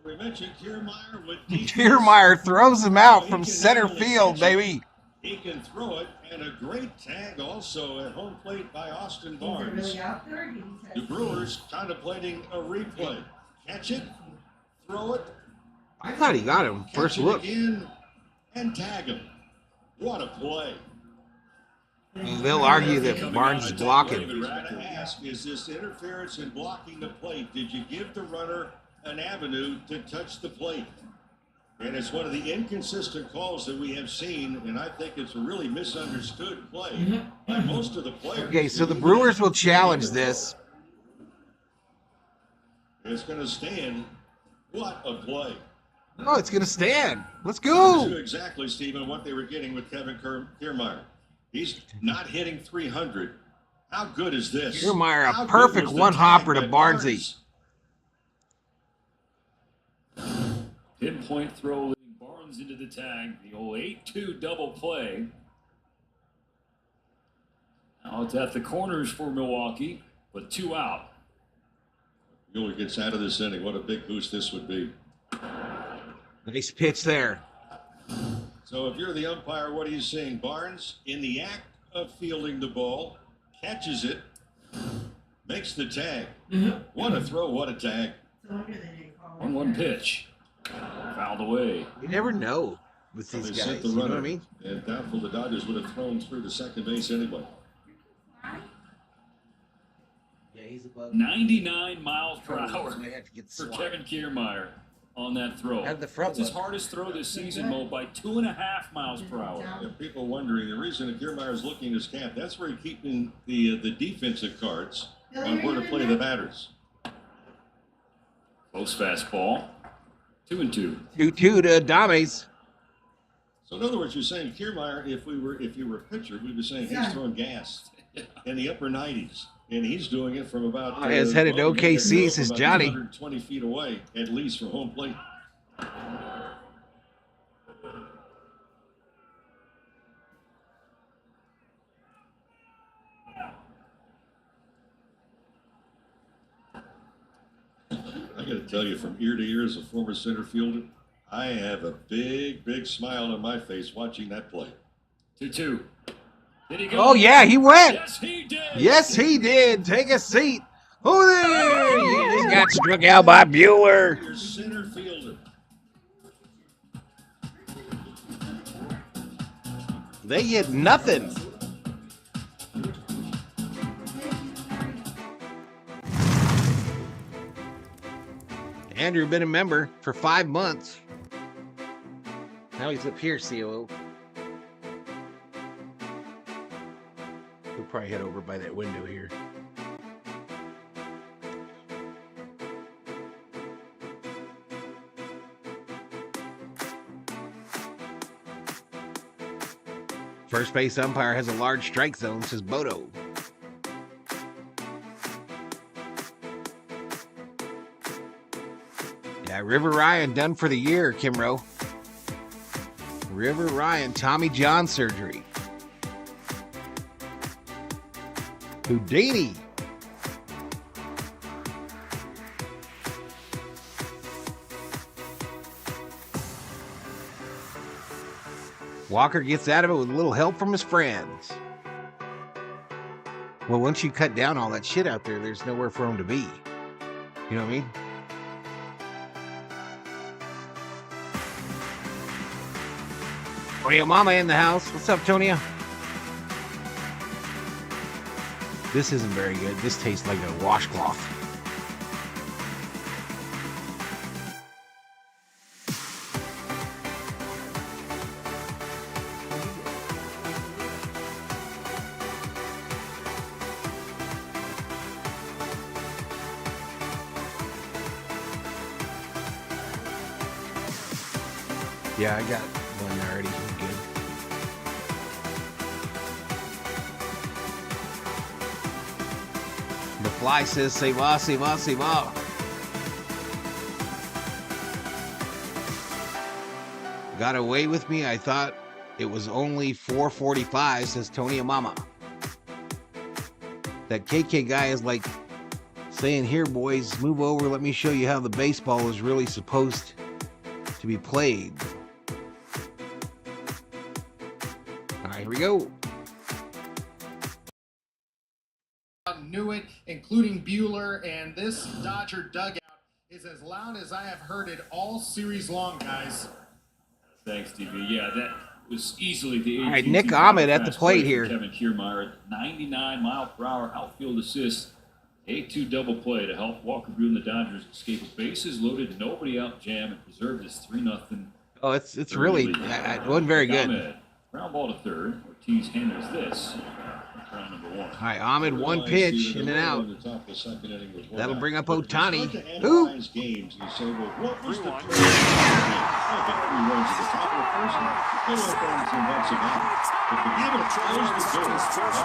D: We mentioned Kiermaier with
B: Kiermaier throws him out from center field, baby.
D: He can throw it, and a great tag also at home plate by Austin Barnes. The Brewers contemplating a replay. Catch it, throw it.
B: I thought he got him. First look.
D: Again, and tag him. What a play.
B: They'll argue that Barnes is blocking.
D: What he's going to ask is this interference in blocking the plate. Did you give the runner an avenue to touch the plate? And it's one of the inconsistent calls that we have seen, and I think it's a really misunderstood play by most of the players.
B: Okay, so the Brewers will challenge this.
D: It's going to stand. What a play.
B: Oh, it's going to stand. Let's
D: This
B: go.
D: is exactly, Stephen, what they were getting with Kevin Kiermaier. He's not hitting 300. How good is this?
B: Kiermaier,
D: How
B: a
D: good
B: perfect
D: was the
B: one-hopper
D: tag
B: to
D: by
B: Barnesy.
C: Pinpoint throw leading Barnes into the tag. The old 8-2 double play. Now it's at the corners for Milwaukee, but 2 out.
D: Mueller gets out of this inning. What a big boost this would be.
B: Nice pitch there.
D: So if you're the umpire, what are you seeing? Barnes in the act of fielding the ball, catches it, makes the tag. What a throw, what a tag.
C: 1-1 pitch. Fouled away.
B: You never know with these
D: They
B: guys.
D: sent the
B: You know
D: runner,
B: what I mean?
D: and doubtful the Dodgers would have thrown through to second base anyway.
B: Yeah, he's above
C: 99 miles per hour
B: I have to get
C: for
B: swat.
C: Kevin Kiermaier on that throw.
B: Out of the front
C: That's his
B: one.
C: hardest throw this season, Mo, by 2.5 miles per hour.
D: And people wondering the reason that Kiermaier is looking his cap, that's where he's keeping the defensive cards on where to play the batters.
C: Close fastball. 2-2.
B: 2-2 to Adames.
D: So in other words, you're saying Kiermaier, if you were a pitcher, we'd be saying he's throwing gas in the upper 90s. And he's doing it from about
B: Has headed to OKC, says Johnny.
D: 120 feet away, at least from home plate. I got to tell you, from ear to ear as a former center fielder, I have a big, big smile on my face watching that play.
C: 2-2. Did he go?
B: Oh, yeah, he went.
C: Yes, he did.
B: Yes, he did. Take a seat. Oh, there. He just got struck out by Bueller.
D: Your center fielder.
B: They get nothing. Andrew been a member for 5 months. Now he's up here, COO. He'll probably head over by that window here. First base umpire has a large strike zone, says Bodo. Yeah, River Ryan done for the year, Kimro. River Ryan, Tommy John surgery. Houdini. Walker gets out of it with a little help from his friends. Well, once you cut down all that shit out there, there's nowhere for him to be. You know what I mean? Tonya Mama in the house. What's up, Tonya? This isn't very good. This tastes like a washcloth. Yeah, I got one already. Good. The fly says, "Se va, se va, se va." Got away with me. I thought it was only 4:45, says Tony Mama. That KK guy is like saying, "Here, boys, move over. Let me show you how the baseball is really supposed to be played." All right, here we go.
J: Knew it, including Bueller, and this Dodger dugout is as loud as I have heard it all series long, guys.
C: Thanks, TV. Yeah, that was easily the
B: All right, Nick Ahmed at the plate here.
C: Kevin Kiermaier, 99-mile-per-hour outfield assist, 8-2 double play to help Walker Bueller and the Dodgers escape a bases loaded, nobody out jam, and preserve this 3-0
B: Oh, it's really it wasn't very good.
C: Pregame. Ground ball to third. Ortiz handles this. Round number 1.
B: All right, Ahmed, one pitch, in and out. That'll bring up Ohtani.
D: Who? Games, you say, well, what was the 3 runs at the top of the first inning.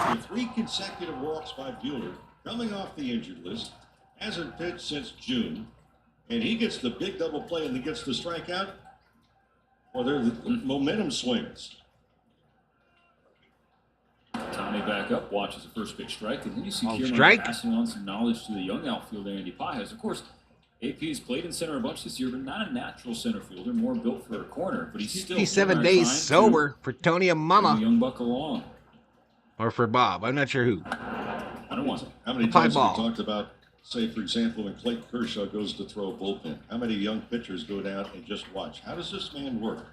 D: After 3 consecutive walks by Buehler, coming off the injured list, hasn't pitched since June, and he gets the big double play and he gets the strikeout. Well, there's the momentum swings.
C: Tommy back up, watches the first pitch strike, and then you see Kiermaier
B: strike.
C: passing on some knowledge to the young outfielder, Andy Pages. Of course, AP has played in center a bunch this year, but not a natural center fielder, more built for a corner. But he's still
B: 57 days sober for Tony Mama.
C: Young buck along.
B: Or for Bob. I'm not sure who.
C: I don't want to.
D: How many times have we talked about, say, for example, when Clayton Kershaw goes to throw a bullpen, how many young pitchers go down and just watch? How does this man work?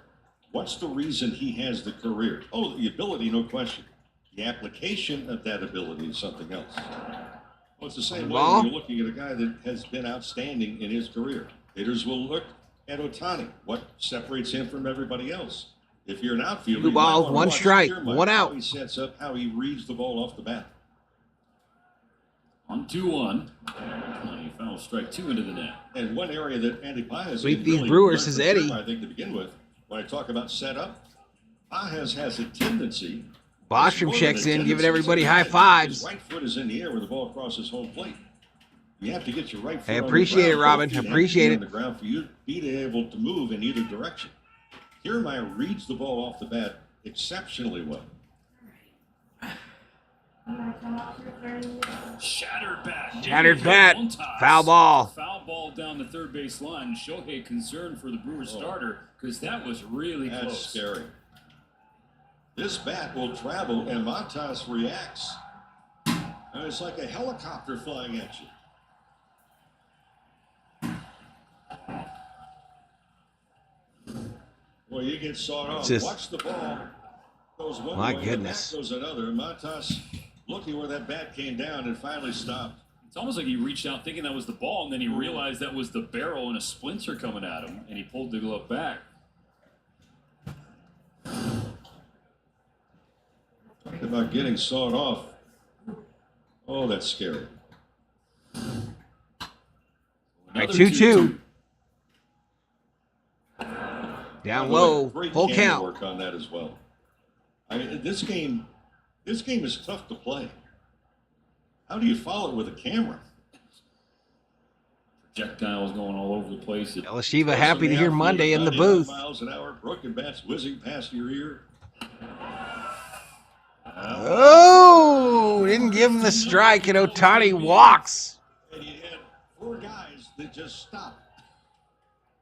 D: What's the reason he has the career? Oh, the ability, no question. The application of that ability is something else. Well, it's the same way when you're looking at a guy that has been outstanding in his career. Hitters will look at Ohtani. What separates him from everybody else? If you're an outfielder,
B: Blue ball, one strike, one out.
D: How he sets up, how he reads the ball off the bat.
C: On 2-1. Final strike 2 into the net.
D: And one area that Andy Pages
B: sweep these Brewers is Eddie.
D: I think to begin with, when I talk about setup, Pages has a tendency.
B: Bostrom checks in, giving everybody high fives.
D: His right foot is in the air when the ball crosses home plate. You have to get your right foot.
B: I appreciate it, Robin. Appreciate it.
D: On the ground for you to be able to move in either direction. Kiermaier reads the ball off the bat exceptionally well.
C: Shattered bat.
B: Shattered bat. Foul ball.
C: Foul ball down the third base line. Shohei concerned for the Brewers starter because that was really close.
D: That's scary. This bat will travel, and Montas reacts. And it's like a helicopter flying at you. Well, you get sawed off. Watch the ball. Goes one way,
B: goodness.
D: The bat goes another. Montas looking where that bat came down and finally stopped.
C: It's almost like he reached out thinking that was the ball, and then he realized that was the barrel and a splinter coming at him, and he pulled the glove back.
D: Talking about getting sawed off. Oh, that's scary.
B: All right, 2-2. Down low, full count.
D: Work on that as well. I mean, this game is tough to play. How do you follow it with a camera?
C: Projectiles going all over the place.
B: Elishiva happy to hear Monday in the booth.
D: Miles an hour, broken bats whizzing past your ear.
B: Oh, didn't give him the strike, and Ohtani walks.
D: And you had 4 guys that just stopped.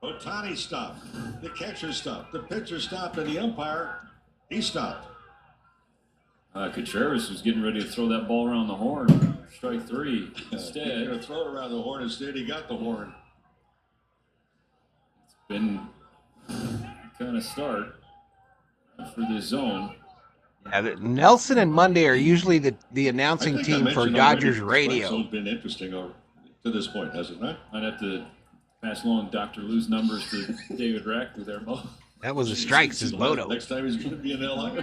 D: Ohtani stopped. The catcher stopped. The pitcher stopped, and the umpire, he stopped.
C: Contreras was getting ready to throw that ball around the horn. Strike 3 instead.
D: He's going to throw it around the horn. Instead, he got the horn.
C: It's been kind of start for this zone.
B: Yeah, Nelson and Monday are usually the announcing team for Dodgers radio.
D: It's been interesting to this point, has it not?
C: I'd have to pass along Dr. Lou's numbers to David Rackler there, Mo.
B: That was a strike, says Moto.
D: Next time he's going to be in LA.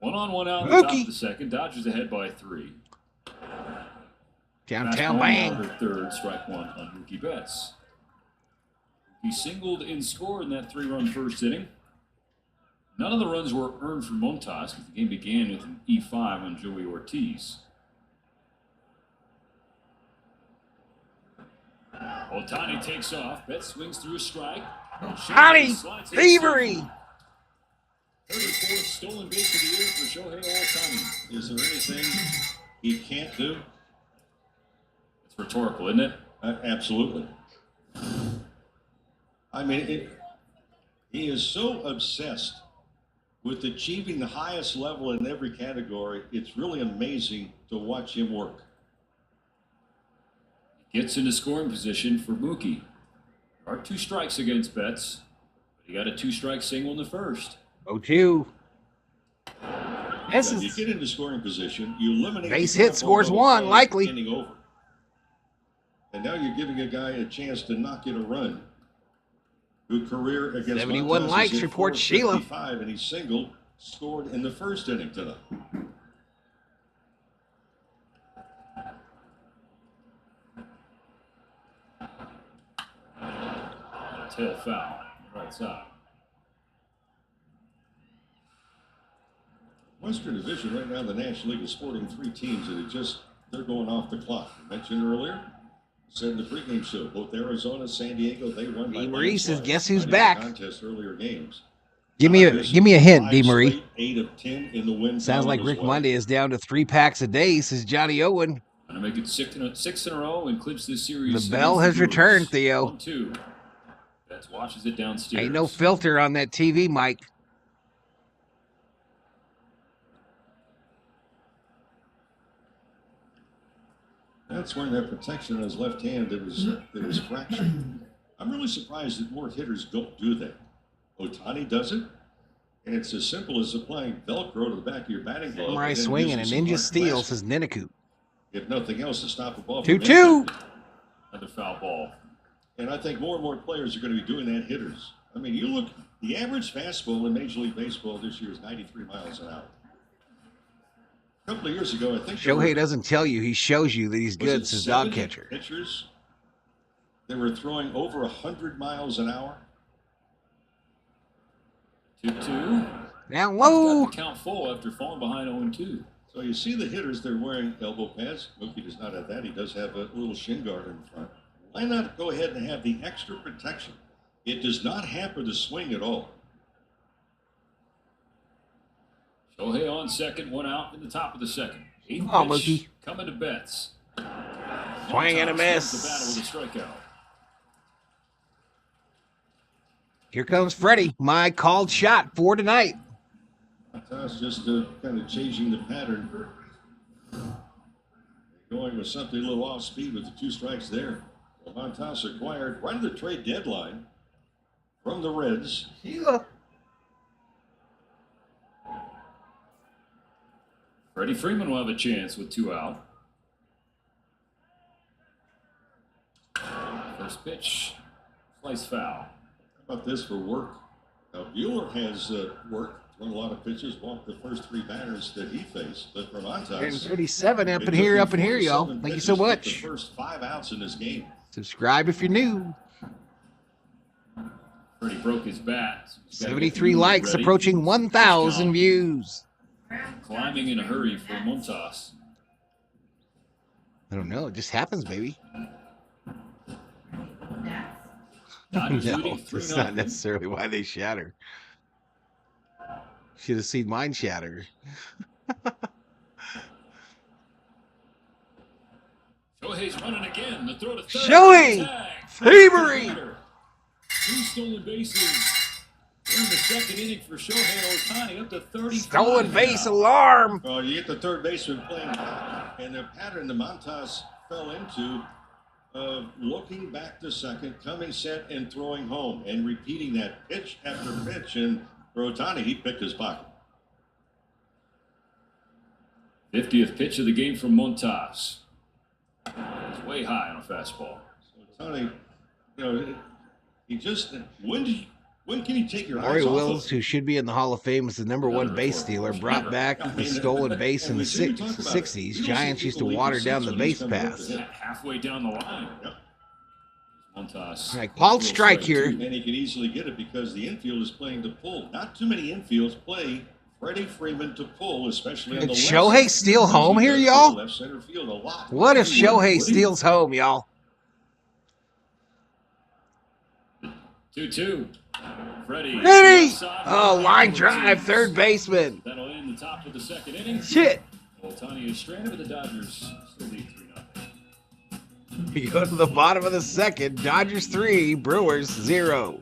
C: 1-on-1 out in the top of the second. Dodgers ahead by 3.
B: Downtown bang.
C: Third, strike 1 on Mookie Betts. He singled and scored in that 3-run first inning. None of the runs were earned for Montas, because the game began with an E5 on Joey Ortiz. Ohtani takes off. Betts swings through a strike.
B: Ohtani, thievery.
C: 34th stolen base of the year for Shohei Ohtani.
D: Is there anything he can't do?
C: It's rhetorical, isn't it?
D: Absolutely. I mean, he is so obsessed with achieving the highest level in every category. It's really amazing to watch him work.
C: Gets into scoring position for Mookie. There are 2 strikes against Betts, but he got a 2-strike single in the first.
B: 0-2.
D: You get into scoring position, you eliminate
B: base hit, scores 1, likely.
D: Inning over. And now you're giving a guy a chance to not get a run. who career against
B: 71
D: Montas
B: likes,
D: is
B: reports Sheila.
D: 455, and he singled, scored in the first inning tonight.
C: Tail foul, right side.
D: Western Division right now, the National League is sporting 3 teams, and they're going off the clock. I mentioned earlier, said in the pregame show, both Arizona, San Diego, they won by
B: Maurice says,
D: landslide.
B: guess who's
D: Fighting
B: back?
D: Contest earlier games.
B: Give me a hint, D. Marie.
D: 8 of 10 in the win.
B: Sounds like Rick Monday is down to 3 packs a day, says Johnny Owen.
C: Trying to make it six in a row and clinch this series.
B: The bell has returned, Theo.
C: 1-2. Betts watches it downstairs.
B: Ain't no filter on that TV mic.
D: That's when that protection on his left hand that was fractured. I'm really surprised that more hitters don't do that. Ohtani does it, and it's as simple as applying Velcro to the back of your batting glove.
B: Samurai swing and a ninja steal, says Ninaku.
D: If nothing else, to stop a ball.
B: 2-2.
C: Another foul ball.
D: And I think more and more players are going to be doing that, hitters. I mean, you look, the average fastball in Major League Baseball this year is 93 miles an hour. A couple of years ago, I think
B: Shohei doesn't tell you, he shows you that he's good, says dog catcher.
D: Pitchers, they were throwing over 100 miles an hour.
C: 2-2.
B: Now low.
C: Got the count full after falling behind 0-2.
D: So you see the hitters, they're wearing elbow pads. Mookie does not have that. He does have a little shin guard in front. Why not go ahead and have the extra protection? It does not hamper the swing at all.
C: Shohei on second, 1 out in the top of the second. 8th
B: Oh,
C: pitch
B: Mookie.
C: coming to Betts.
B: Swing and a miss.
C: The battle with a strikeout.
B: Here comes Freddy, my called shot for tonight.
D: That's just kind of changing the pattern. Going with something a little off speed with the 2 strikes there. Montas acquired right at the trade deadline from the Reds.
C: Freddie Freeman will have a chance with 2 out. First pitch, slice foul.
D: How about this for work? Now, Buehler has worked, thrown a lot of pitches, walked the first 3 batters that he faced. But for Montas,
B: 37 up in here, y'all. Thank you so much.
D: The first 5 outs in this game.
B: Subscribe if you're new.
C: Freddie broke his bat.
B: 73 likes, approaching 1,000 views.
C: Climbing in a hurry for Montas.
B: I don't know. It just happens, baby.
C: Dodgers
B: No,
C: leading
B: that's
C: 3-0.
B: not necessarily why they shatter. Should have seen mine shatter.
C: Shohei's running again. The throw to third.
B: Shohei! Thievery!
C: 2 stolen bases. In the second inning for Shohei Ohtani, up to 35.
B: Stolen base alarm.
D: Oh, you get the third baseman playing, and the pattern the Montas fell into of looking back to second, coming set, and throwing home, and repeating that pitch after pitch. And for Ohtani, he picked his pocket.
C: 50th pitch of the game from Montas. It's way high on a fastball.
D: So Ohtani, you know, he just when can you take your eyes
B: Mario
D: off
B: Wills,
D: of?
B: who should be in the Hall of Fame as the #1 base stealer, brought back the stolen base in the 60s. Giants used to water down the base paths.
C: Halfway down the line. Montas.
B: All right, called strike here.
D: And he can easily get it because the infield is playing to pull. Not too many infields play Freddie Freeman to pull, especially on
B: Did
D: the left
B: Shohei
D: side.
B: steal home here,
D: He does
B: y'all?
D: Left center field a lot.
B: What if Shohei steals home, y'all?
C: 2-2. Freddie.
B: Freddy! Oh, line drive, third baseman.
C: That'll end the top of the second inning.
B: Shit.
C: Ohtani is stranded, but the Dodgers still lead 3-0.
B: We go to the bottom of the second. Dodgers 3, Brewers 0.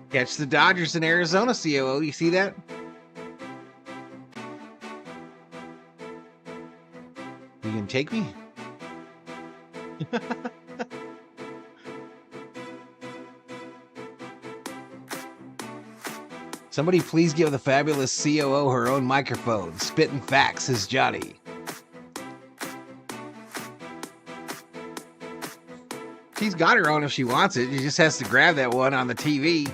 B: Catch the Dodgers in Arizona, COO. You see that? You can take me? Somebody please give the fabulous COO her own microphone. Spitting facts is Johnny. she's got her own if she wants it. She just has to grab that one on the TV.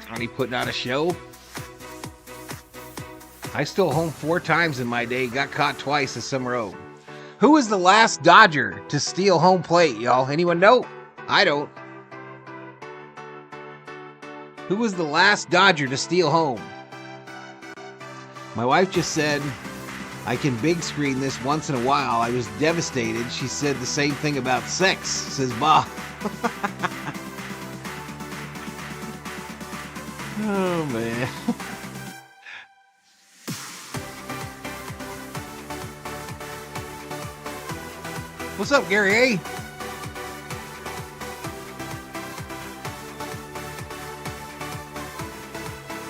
B: Tony putting on a show. I stole home 4 times in my day, got caught twice at some road. Who was the last Dodger to steal home plate, y'all? Anyone know? I don't. Who was the last Dodger to steal home? My wife just said, I can big screen this once in a while. I was devastated. She said the same thing about sex, says Bob. Oh, man. What's up, Gary A?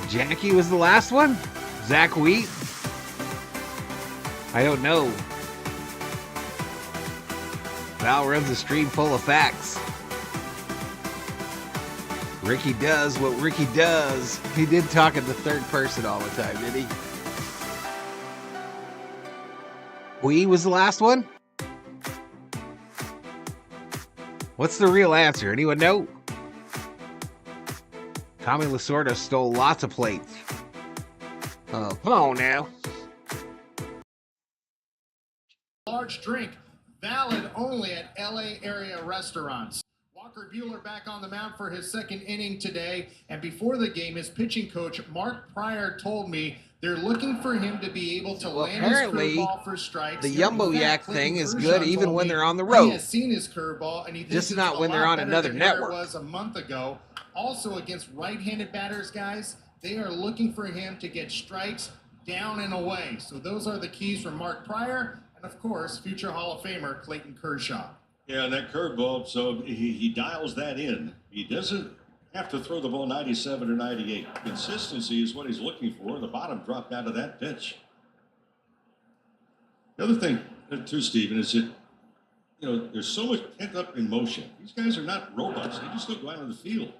B: Jackie was the last one? Zach Wheat? I don't know. Val runs a stream full of facts. Ricky does what Ricky does. He did talk in the third person all the time, did he? Wee was the last one? What's the real answer? Anyone know? Tommy Lasorda stole lots of plates. Oh, come on now.
J: Large drink, valid only at LA area restaurants. Walker Buehler back on the mound for his second inning today. And before the game, his pitching coach, Mark Pryor, told me they're looking for him to be able to land his curveball for strikes.
B: The Yumbo Yak thing is good even when they're on the road.
J: He has seen his curveball, and he thinks
B: just not when they're on another network.
J: It was a month ago. Also against right-handed batters, guys, they are looking for him to get strikes down and away. So those are the keys from Mark Pryor, and of course, future Hall of Famer Clayton Kershaw.
D: Yeah, that curveball, so he dials that in. He doesn't have to throw the ball 97 or 98. Consistency is what he's looking for. The bottom dropped out of that pitch. The other thing, too, Steven, is that, you know, there's so much pent-up emotion. These guys are not robots. They just go out on the field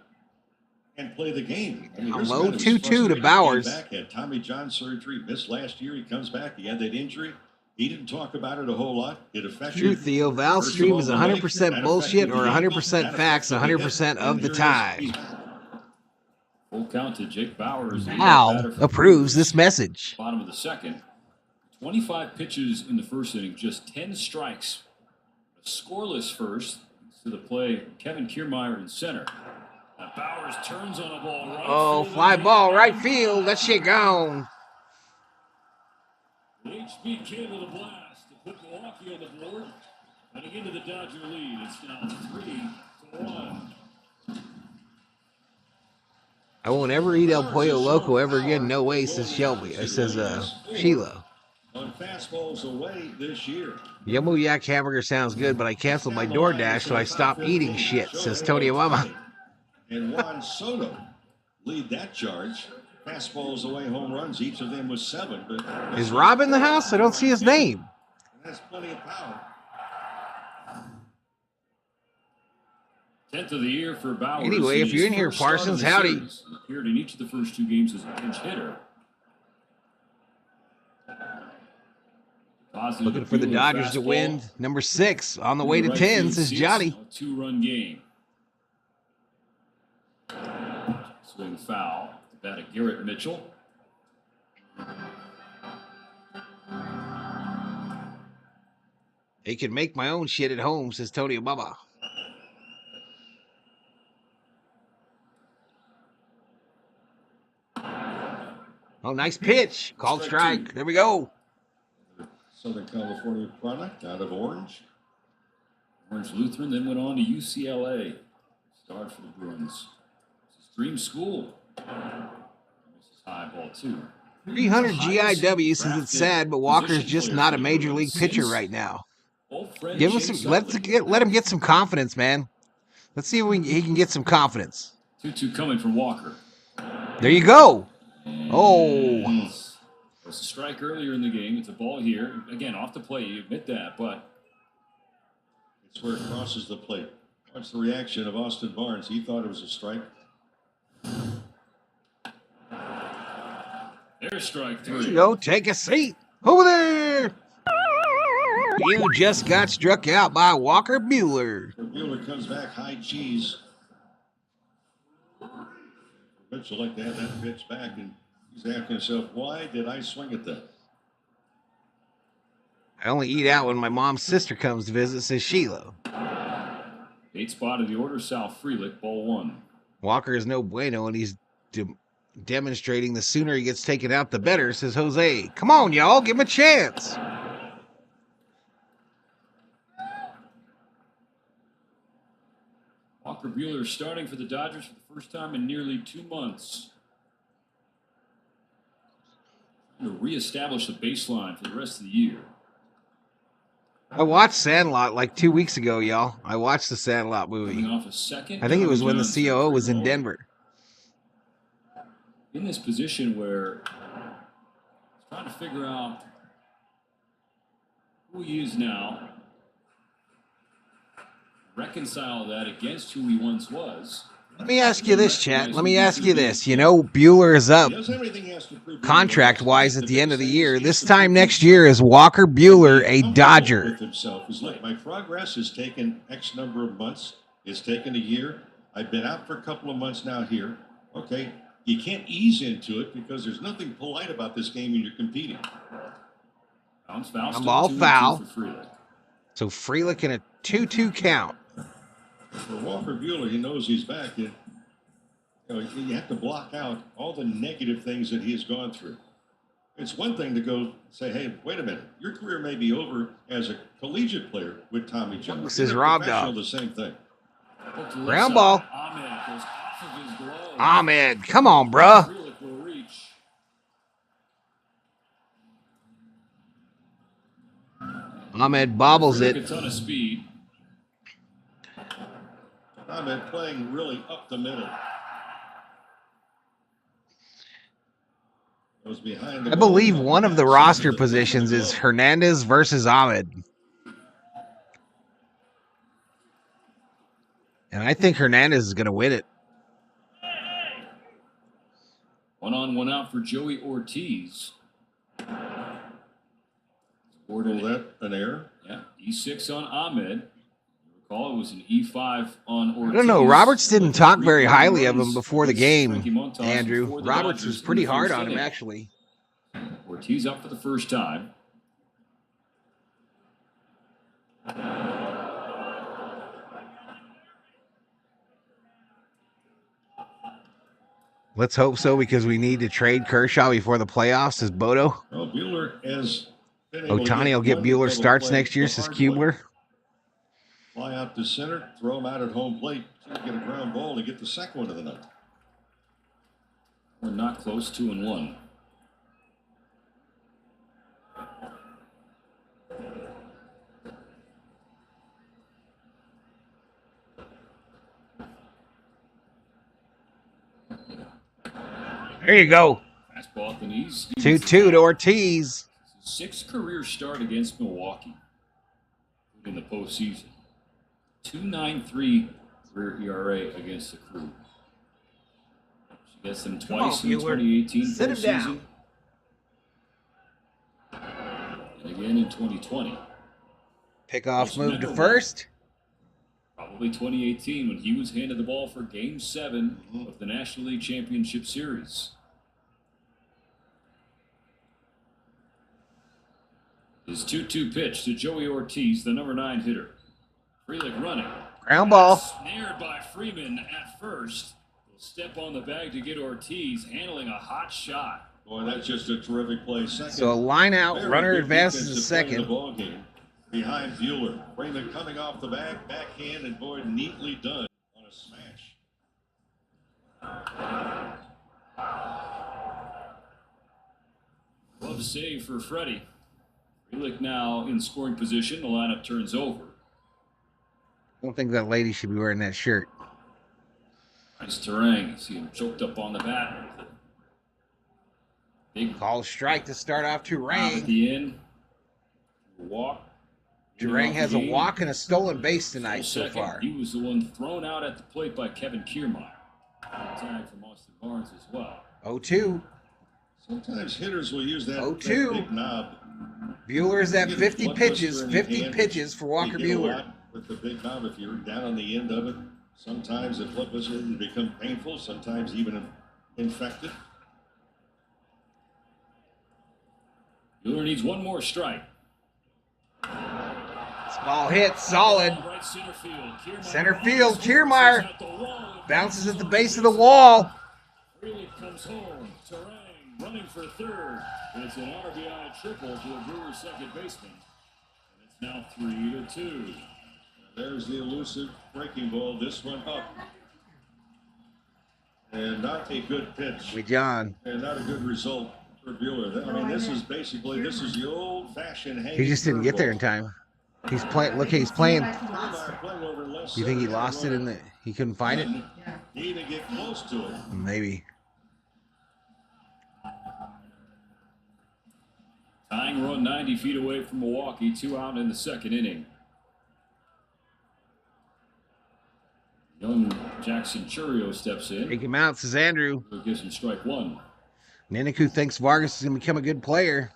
D: and play the game. I mean,
B: low 2-2 to Bowers.
D: Back, had Tommy John surgery, missed last year. He comes back. He had that injury. He didn't talk about it a whole lot. It affected.
B: True, Theo. Val's stream is 100% bullshit or 100% facts 100% of the time.
C: Full count to Jake Bowers.
B: Val approves this message.
C: Bottom of the second. 25 pitches in the first inning, just 10 strikes. A scoreless first. To the play, Kevin Kiermaier in center. Now Bowers turns on a ball right.
B: Oh, fly ball right field. That shit gone.
I: The HB came with a blast to put Milwaukee on the board. Heading into the Dodger lead, it's now 3-1.
B: I won't ever eat El Pollo Loco ever again. No way, says Shelby. It says Sheila.
D: On fastballs away this year.
B: Yumbo Yak hamburger sounds good, but I canceled my DoorDash, so I stopped eating shit, says Tony Mama.
D: And Juan Soto lead that charge. Fastballs away, home runs. Each of them was 7. But
B: is Rob in the house? I don't see his name.
D: That's plenty of power.
C: 10th of the year for Bowers.
B: Anyway, if you're in here, Parsons, howdy.
C: Appeared in each of the first 2 games as a pinch hitter.
B: Looking for the Dodgers to win. Number 6 on the way to 10, says Johnny.
C: 2-run game. Swing foul. Bat of Garrett Mitchell.
B: They can make my own shit at home, says Tony Obama. Oh, nice pitch. Called strike. There we go.
D: Southern California product out of Orange.
C: Orange Lutheran then went on to UCLA. Starred for the Bruins. This is Dream School. This is high ball, too.
B: 300 GIW says it's sad, but Walker's just not a major league pitcher right now. Give him some. Let him get some confidence, man. Let's see if he can get some confidence.
C: 2-2 coming from Walker.
B: There you go. Oh.
C: It's a strike earlier in the game. It's a ball here. Again, off the plate. You admit that, but
D: it's where it crosses the plate. Watch the reaction of Austin Barnes. He thought it was a strike.
C: There's strike
B: There you
C: 3.
B: go. Take a seat. Over there. You just got struck out by Walker Buehler.
D: Buehler comes back high cheese. Pitch would like to have that pitch back, and he's asking himself, why did I swing at that?
B: I only eat out when my mom's sister comes to visit, says Sheila.
C: 8th spot of the order, Sal Frelick, ball 1.
B: Walker is no bueno, and he's demonstrating the sooner he gets taken out, the better, says Jose. Come on, y'all. Give him a chance.
C: Walker Buehler starting for the Dodgers for the first time in nearly 2 months. To reestablish the baseline for the rest of the year.
B: I watched Sandlot like 2 weeks ago, y'all. I watched the Sandlot movie.
C: Coming off a second.
B: I think it was when the COO was in Denver.
C: In this position where he's trying to figure out who he is now, reconcile that against who he once was.
B: Let me ask you this, chat. Let me ask you this. You know, Buehler is up contract-wise at the end of the year. This time next year, is Walker Buehler a Dodger?
D: He's like, my progress has taken X number of months. It's taken a year. I've been out for a couple of months now here. Okay, you can't ease into it because there's nothing polite about this game when you're competing.
B: Ball foul. So Frelick in a 2-2 count.
D: For Walker Buehler, he knows he's back. You have to block out all the negative things that he has gone through. It's one thing to go say, hey, wait a minute. Your career may be over as a collegiate player with Tommy John.
B: This is Rob Dog.
D: The same thing.
B: Ground ball. Ahmed, come on, bruh. Ahmed bobbles it.
C: A ton of speed.
D: Ahmed playing really up the middle. Goes behind the
B: I believe one of the roster positions is Hernandez versus Ahmed. And I think Hernandez is going to win it.
C: 1 on, 1 out for Joey Ortiz.
D: Ordered that an error?
C: Yeah, E6 on Ahmed. Recall it was an E5 on Ortiz.
B: I don't know. Roberts didn't talk very highly of him before the game, Andrew. Roberts was pretty hard on him, actually.
C: Ortiz up for the first time.
B: Let's hope so, because we need to trade Kershaw before the playoffs, says Bodo.
D: Well, Buehler has been
B: Ohtani will get Buehler starts next year, says Kubler.
D: Fly out to center, throw him out at home plate, get a ground ball to get the second one of the night.
C: We're not close, 2-1.
B: There you go.
C: Fastball at the knees.
B: 2-2 to Ortiz.
C: 6th career start against Milwaukee in the postseason. 2.93 career ERA against the Crew. She gets them twice in the 2018
B: Sit him
C: postseason.
B: down.
C: And again in 2020.
B: Pickoff move to first.
C: Probably 2018 when he was handed the ball for Game 7 of the National League Championship Series. His 2-2 pitch to Joey Ortiz, the number 9 hitter. Frelick running.
B: Ground ball.
C: Snared by Freeman at first. Will step on the bag to get Ortiz, handling a hot shot.
D: Boy, that's just a terrific play. Second.
B: So a line out, runner advances to second.
D: Behind Buehler. Freeman coming off the back, backhand, and boy, neatly done on a smash.
C: Glove save for Freddy. Frelick now in scoring position. The lineup turns over.
B: I don't think that lady should be wearing that shirt.
C: Nice terrain. See him choked up on the bat. Big
B: Call strike to start off
C: at
B: Turang.
C: the end. Walk.
B: Turang has a walk and a stolen base tonight so
C: Second.
B: far.
C: He was the one thrown out at the plate by Kevin Kiermaier. Tag from Austin Barnes as well.
B: 0-2.
D: Sometimes hitters will use that,
B: 0-2.
D: that big knob.
B: Bueller's at
D: You get
B: 50
D: blood
B: pitches.
D: blister in your
B: 50
D: hand,
B: pitches for Walker
D: you get a
B: Buehler.
D: lot with the big knob, if you're down on the end of it, sometimes the blood blister can become painful, sometimes even infected.
C: Buehler needs one more strike.
B: Ball hit, solid.
C: Right center field.
B: Center field, Kiermaier bounces at the base of the wall.
I: Freeman comes home. Terang running for third. It's an RBI triple to the Brewers' second baseman. And it's now 3-2.
D: There's the elusive breaking ball. This one up. And not a good pitch.
B: Hey, John.
D: And not a good result for Buehler. I mean, this is the old-fashioned hanging
B: He just didn't get there in
D: curveball.
B: time. He's playing. Look, he's playing.
D: Playing over left
B: You think he
D: center.
B: lost it in the? He couldn't find it?
D: Didn't even get close to it.
B: Maybe.
C: Tying run 90 feet away from Milwaukee. 2 out in the second inning. Young Jackson Churio steps in.
B: Take him out, says Andrew.
C: Gives him strike one.
B: Niniku thinks Vargas is going to become a good player.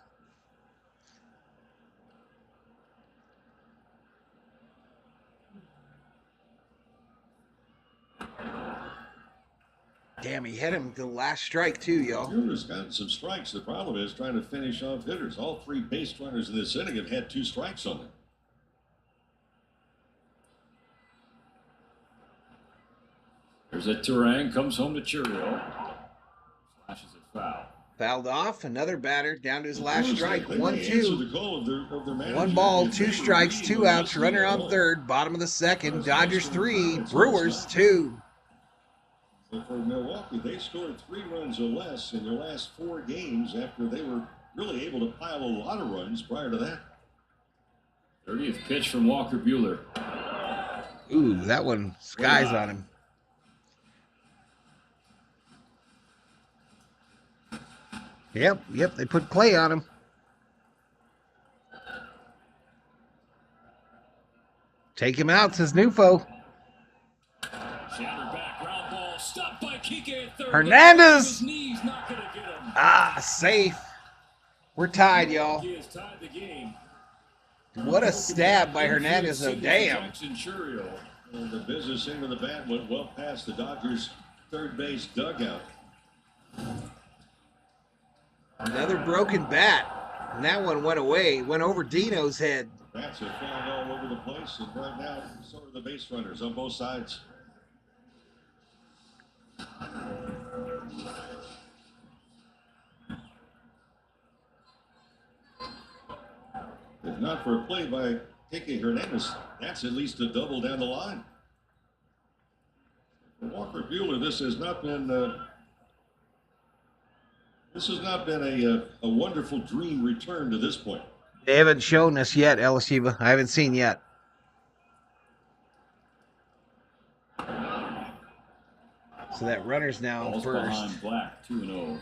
B: Damn, he hit him the last strike too, yo.
D: Buehler's gotten some strikes. The problem is trying to finish off hitters. All 3 base runners in this inning have had 2 strikes on them.
C: There's a Terang. Comes home to Churio. Slashes it foul.
B: Fouled off. Another batter down to his last strike.
D: They
B: 1-2.
D: the call of their manager.
B: 1 ball,
D: If
B: 2
D: they
B: strikes,
D: lead
B: 2
D: when
B: outs.
D: they
B: Runner
D: lead
B: on
D: all.
B: third. Bottom of the second. Dodgers 3. Brewers 2.
D: So for Milwaukee, they scored 3 runs or less in their last 4 games after they were really able to pile a lot of runs prior to that.
C: 30th pitch from Walker Buehler.
B: Ooh, that one skies on him. Yep, they put clay on him. Take him out, says Nufo.
I: Shattered back, ground ball, stopped by Kike at third.
B: Hernandez!
I: His knees not gonna get him.
B: Safe. We're tied, y'all.
I: He has tied the game.
B: What a stab by Hernandez, though. Damn.
C: Jackson Churio.
D: And the business end of the bat went well past the Dodgers' third base dugout.
B: Another broken bat. And that one went away. Went over Dino's head.
D: Bats are flying all over the place, and right now, so are the base runners on both sides. If not for a play by Kike Hernandez, that's at least a double down the line. For Walker Buehler, this has not been a wonderful dream return to this point.
B: They haven't shown us yet, Elishiva. I haven't seen yet. So that runner's now on
C: Balls
B: first.
C: behind Black. 2-0.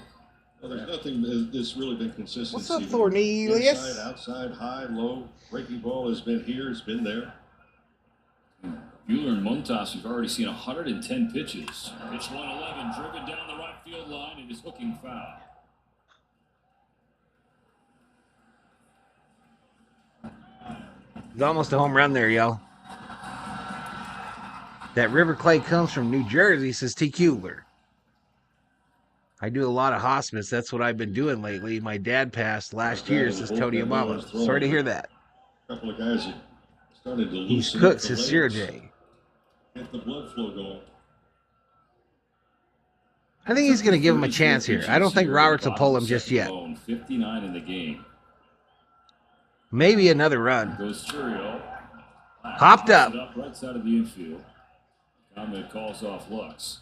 D: Well, there's nothing that's really been consistent.
B: What's up, Thornelius?
D: Inside, outside, high, low. Breaking ball has been here. It's been there.
C: Buehler and Montas, we've already seen 110 pitches. Pitch 111, driven down the right field line, and is hooking foul.
B: It's almost a home run there, yo. That river clay comes from New Jersey, says T. Kubler. I do a lot of hospice. That's what I've been doing lately. My dad passed last year, says Tony Obama. Sorry to hear that.
D: A couple of guys that started to
B: He's
D: loosen
B: cooked,
D: up the
B: says
D: legs,
B: Sierra J.
D: get the blood flow going.
B: I think he's going to give him a chance here. I don't think Roberts will pull him just yet.
C: 59 in the game.
B: Maybe another run.
C: Goes Churio.
B: Hopped up.
C: Right side of the infield. Comment calls off Lux.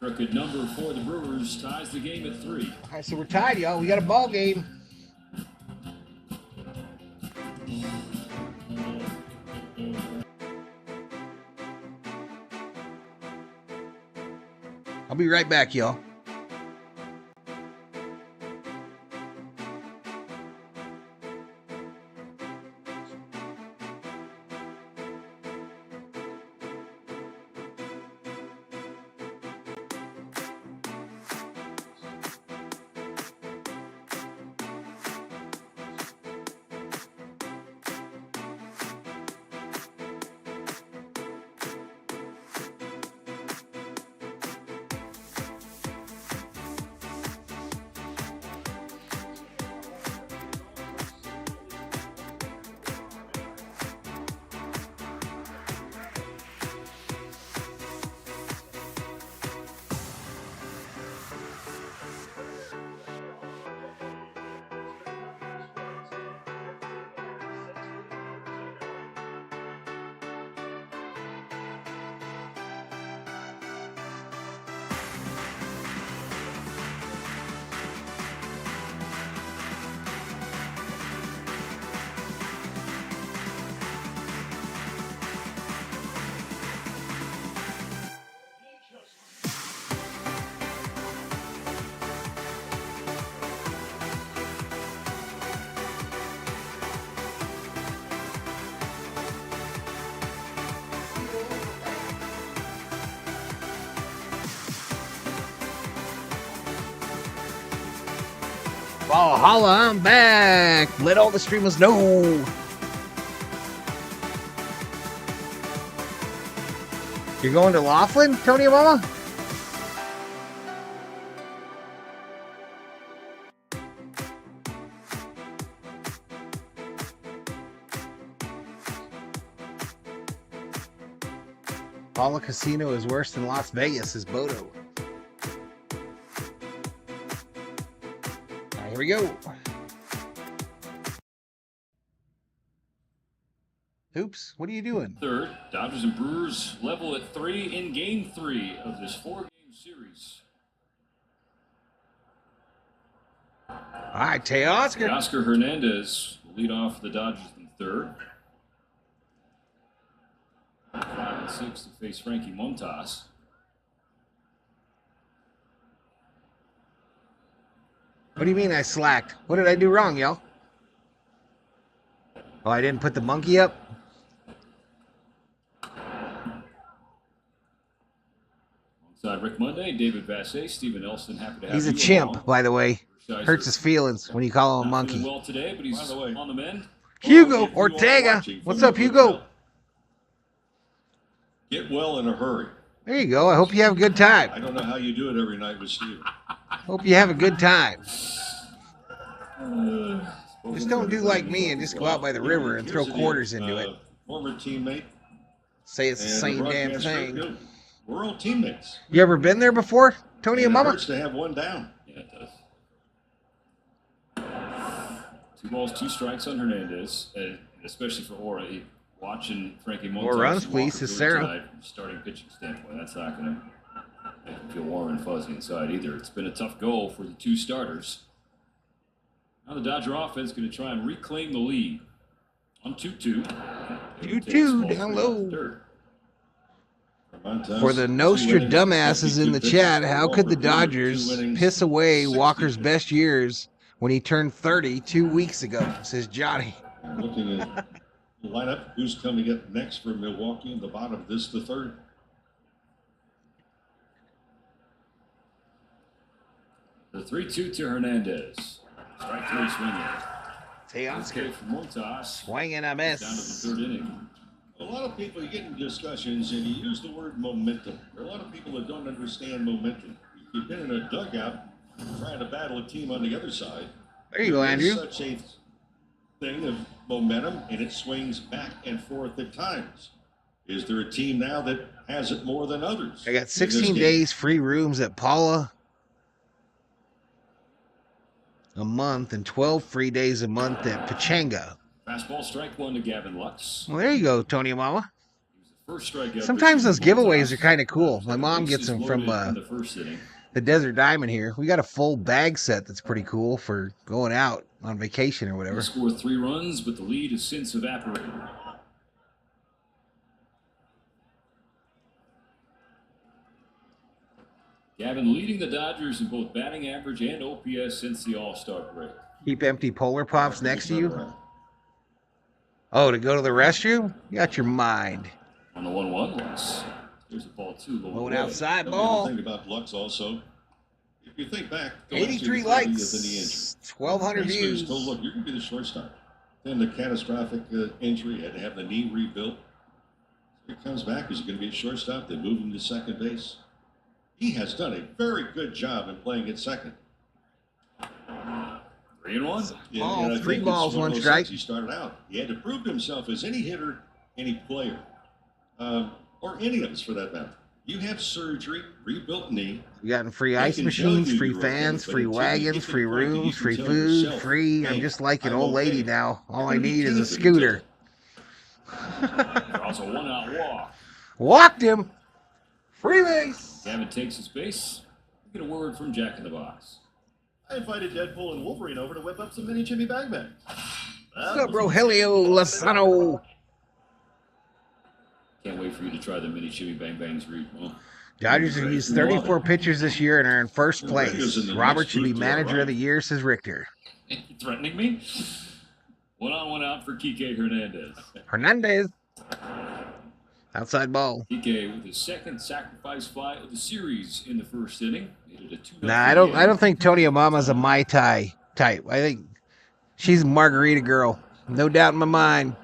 C: Crooked number for the Brewers ties the game at 3.
B: All right, so we're tied, y'all. We got a ball game. I'll be right back, y'all. Valhalla, I'm back. Let all the streamers know. You're going to Laughlin, Tony Mama? Valhalla Casino is worse than Las Vegas, says Bodo. All right, here we go. Oops, what are you doing?
C: Third, Dodgers and Brewers level at 3 in Game 3 of this 4-game series.
B: All right, Teoscar.
C: Oscar Hernandez will lead off the Dodgers in third. 5 and 6 to face Frankie Montas.
B: What do you mean I slacked? What did I do wrong, y'all? Oh, I didn't put the monkey up?
C: Alongside Rick Monday, David Vassay, Steven Nelson, happy to have
B: He's a
C: you
B: chimp,
C: along.
B: by the way. Hurts his feelings when you call him a
C: Not feeling
B: monkey.
C: well today, but he's on the mend.
B: Hugo Ortega. What's up, Hugo?
D: Get well in a hurry.
B: There you go. I hope you have a good time.
D: I don't know how you do it every night with Steve.
B: Hope you have a good time. Just don't do like me and just go out by the river and throw quarters into it.
D: Former teammate.
B: Say it's the same damn thing.
D: We're all teammates.
B: You ever been there before, Tony and Mama?
D: It hurts to have one down.
C: Yeah, it does. 2 balls, 2 strikes on Hernandez, especially for Aura. Watching Frankie Montas.
B: More runs, please, says Sarah.
C: Tonight, from a starting pitching standpoint, that's not going to make him feel warm and fuzzy inside either. It's been a tough goal for the 2 starters. Now the Dodger offense is going to try and reclaim the lead on 2-2.
B: 2-2 down low.
C: Third.
B: For the Nostra dumbasses in the chat, how could the Dodgers piss away Walker's best years when he turned 30 2 weeks ago, says Johnny.
D: Looking at the lineup, who's coming up next for Milwaukee in the bottom of this, the third.
C: The 3-2 to Hernandez. Strike 3 swinging.
B: Teoscar
C: For Montas.
B: swinging a
C: Down to the
B: miss.
C: 3rd inning.
D: A lot of people, you get in discussions and you use the word momentum. There are a lot of people that don't understand momentum. If you've been in a dugout trying to battle a team on the other side,
B: There you go, Andrew.
D: there's such a thing of momentum, and it swings back and forth at times. Is there a team now that has it more than others?
B: I got 16 days free rooms at Paula a month and 12 free days a month at Pachanga.
C: Fastball strike 1 to Gavin Lux.
B: Well, there you go, Tony and Mama.
C: First strikeout.
B: Sometimes those giveaways are kind of cool. My mom gets them from
C: the first inning.
B: the Desert Diamond here. We got a full bag set that's pretty cool for going out on vacation or whatever.
C: Score 3 runs, but the lead has since evaporated. Gavin leading the Dodgers in both batting average and OPS since the All-Star break.
B: Keep empty Polar Pops next to you. Oh, to go to the restroom? You got your mind.
C: On the 1-1, Lux. There's a ball 2.
B: Going outside
D: The
B: ball.
D: thing about Lux also, if you think back, the
B: 83
D: last year, 30 of the knee
B: likes,
D: injury.
B: 1,200
D: Basically,
B: views.
D: was told, look, you're going to be the shortstop. Then the catastrophic injury, had to have the knee rebuilt. So he comes back, he's going to be a shortstop. They move him to second base. He has done a very good job in playing at second.
C: 3-1.
B: Oh,
D: and I
B: 3
D: think
B: balls,
D: it's one
B: 1
D: of those
B: strike.
D: things. He started out. He had to prove to himself as any hitter, any player, or any of us for that matter. You have surgery, rebuilt knee.
B: We got free
D: I
B: ice
D: can
B: machines,
D: tell you
B: free
D: you're
B: fans,
D: okay, but
B: free
D: until you
B: wagons,
D: get to
B: free
D: the point that you
B: rooms,
D: can
B: free
D: tell
B: food,
D: yourself,
B: free. I'm
D: hey,
B: just like an
D: I'm
B: old lady
D: okay.
B: now. All
D: You're
B: I
D: gonna be
B: need is a
D: tennis
B: scooter.
C: Draws a 1-out walk.
B: Walked him. Free base.
C: Gavin takes his base. We get a word from Jack in the Box.
G: I invited Deadpool and Wolverine over to whip up some mini Jimmy Bang Bang.
B: What's up, Rogelio Lozano?
C: Can't wait for you to try the mini Chimmy Bang Bangs, Reed. Well,
B: Dodgers have used 34 pitchers this year and are in first place. Robert should be manager of the year, says Richter.
C: you threatening me? 1 on, 1 out for Kike Hernandez.
B: Hernandez. Outside ball.
C: Kike with his second sacrifice fly of the series in the first inning. Made it a 2-0
B: Nah, I don't think Tony Amama's a Mai Tai type. I think she's a margarita girl. No doubt in my mind.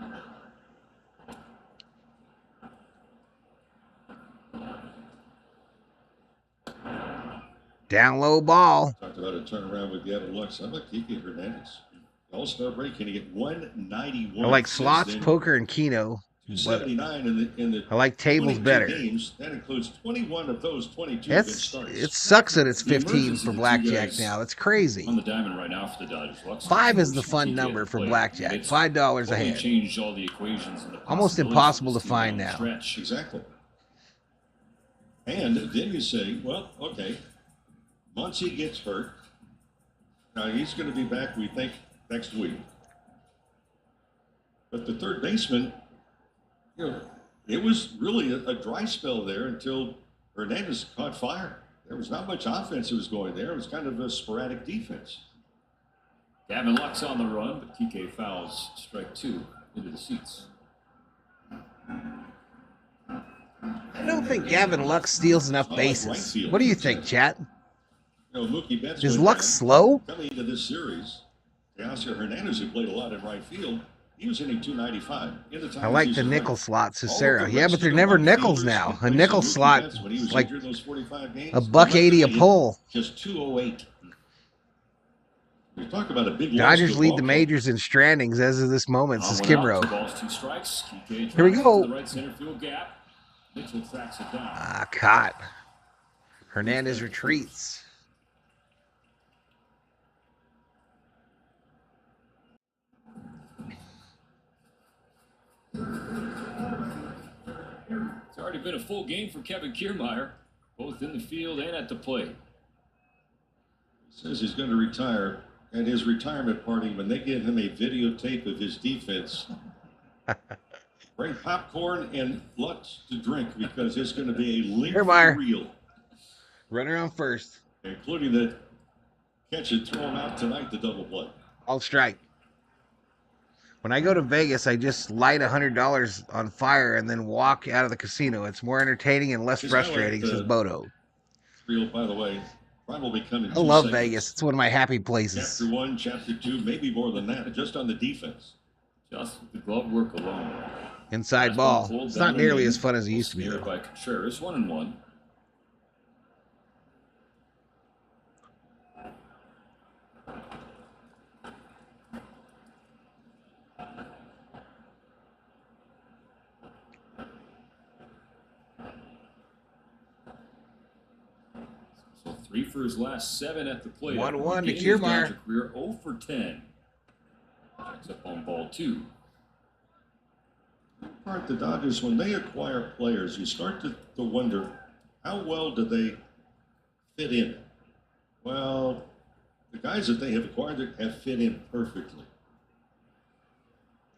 B: Down low ball.
D: Talked about a turnaround with Gavin Lux. How about Kike Hernandez? All-Star break, can he get 191?
B: I like slots, poker, and Keno.
D: 279 in the
B: I like tables better.
D: Games. That includes 21 of those 22 starts.
B: It sucks that it's 15 for blackjack now. It's crazy.
C: On the diamond right now for the Dodgers.
B: 5 is the fun number for blackjack. $5 a hand.
C: Changed all the equations and the
B: almost impossible to find now.
C: Stretch.
D: Exactly. And then you say, well, okay, Muncy gets hurt. Now he's going to be back, we think, next week. But the third baseman, you know, it was really a dry spell there until Hernandez caught fire. There was not much offense that was going there. It was kind of a sporadic defense.
C: Gavin Lux on the run, but Kike fouls strike 2 into the seats.
B: I don't think Gavin Lux steals enough bases. What do you think, chat?
D: You know, Mookie Betts
B: is Lux slow?
D: Coming into this series, Teoscar Hernandez, who played a lot in right field, he was hitting 295.
B: I like the nickel slot, Cicero. Yeah, but they're never nickels now. A nickel slot is like $1.80 a pull.
D: Just 208. We talk about a big
B: Dodgers lead the majors in strandings as of this moment, says Kimro. Here we go. Caught. Hernandez retreats.
C: It's already been a full game for Kevin Kiermaier, both in the field and at the plate.
D: Says he's going to retire. At his retirement party, when they give him a videotape of his defense, bring popcorn and Lux to drink because it's going to be a lengthy reel.
B: Runner on first.
D: Including the catch and throw him out tonight, the double play.
B: All strike. When I go to Vegas, I just light $100 on fire and then walk out of the casino. It's more entertaining and less frustrating, says Bodo.
D: Reel, by the way, probably coming.
B: I love Vegas. It's one of my happy places.
D: Chapter 1, Chapter 2, maybe more than that, just on the defense.
C: Just the glove work alone.
B: Inside ball. It's not nearly as fun as it used to be, though.
C: By Contreras, 1-1. So 3 for his last 7 at the plate.
B: 1-1 to Kiermaier.
C: Career 0 for 10. Checks up on ball 2.
D: Part the Dodgers, when they acquire players, you start to wonder, how well do they fit in? Well, the guys that they have acquired have fit in perfectly.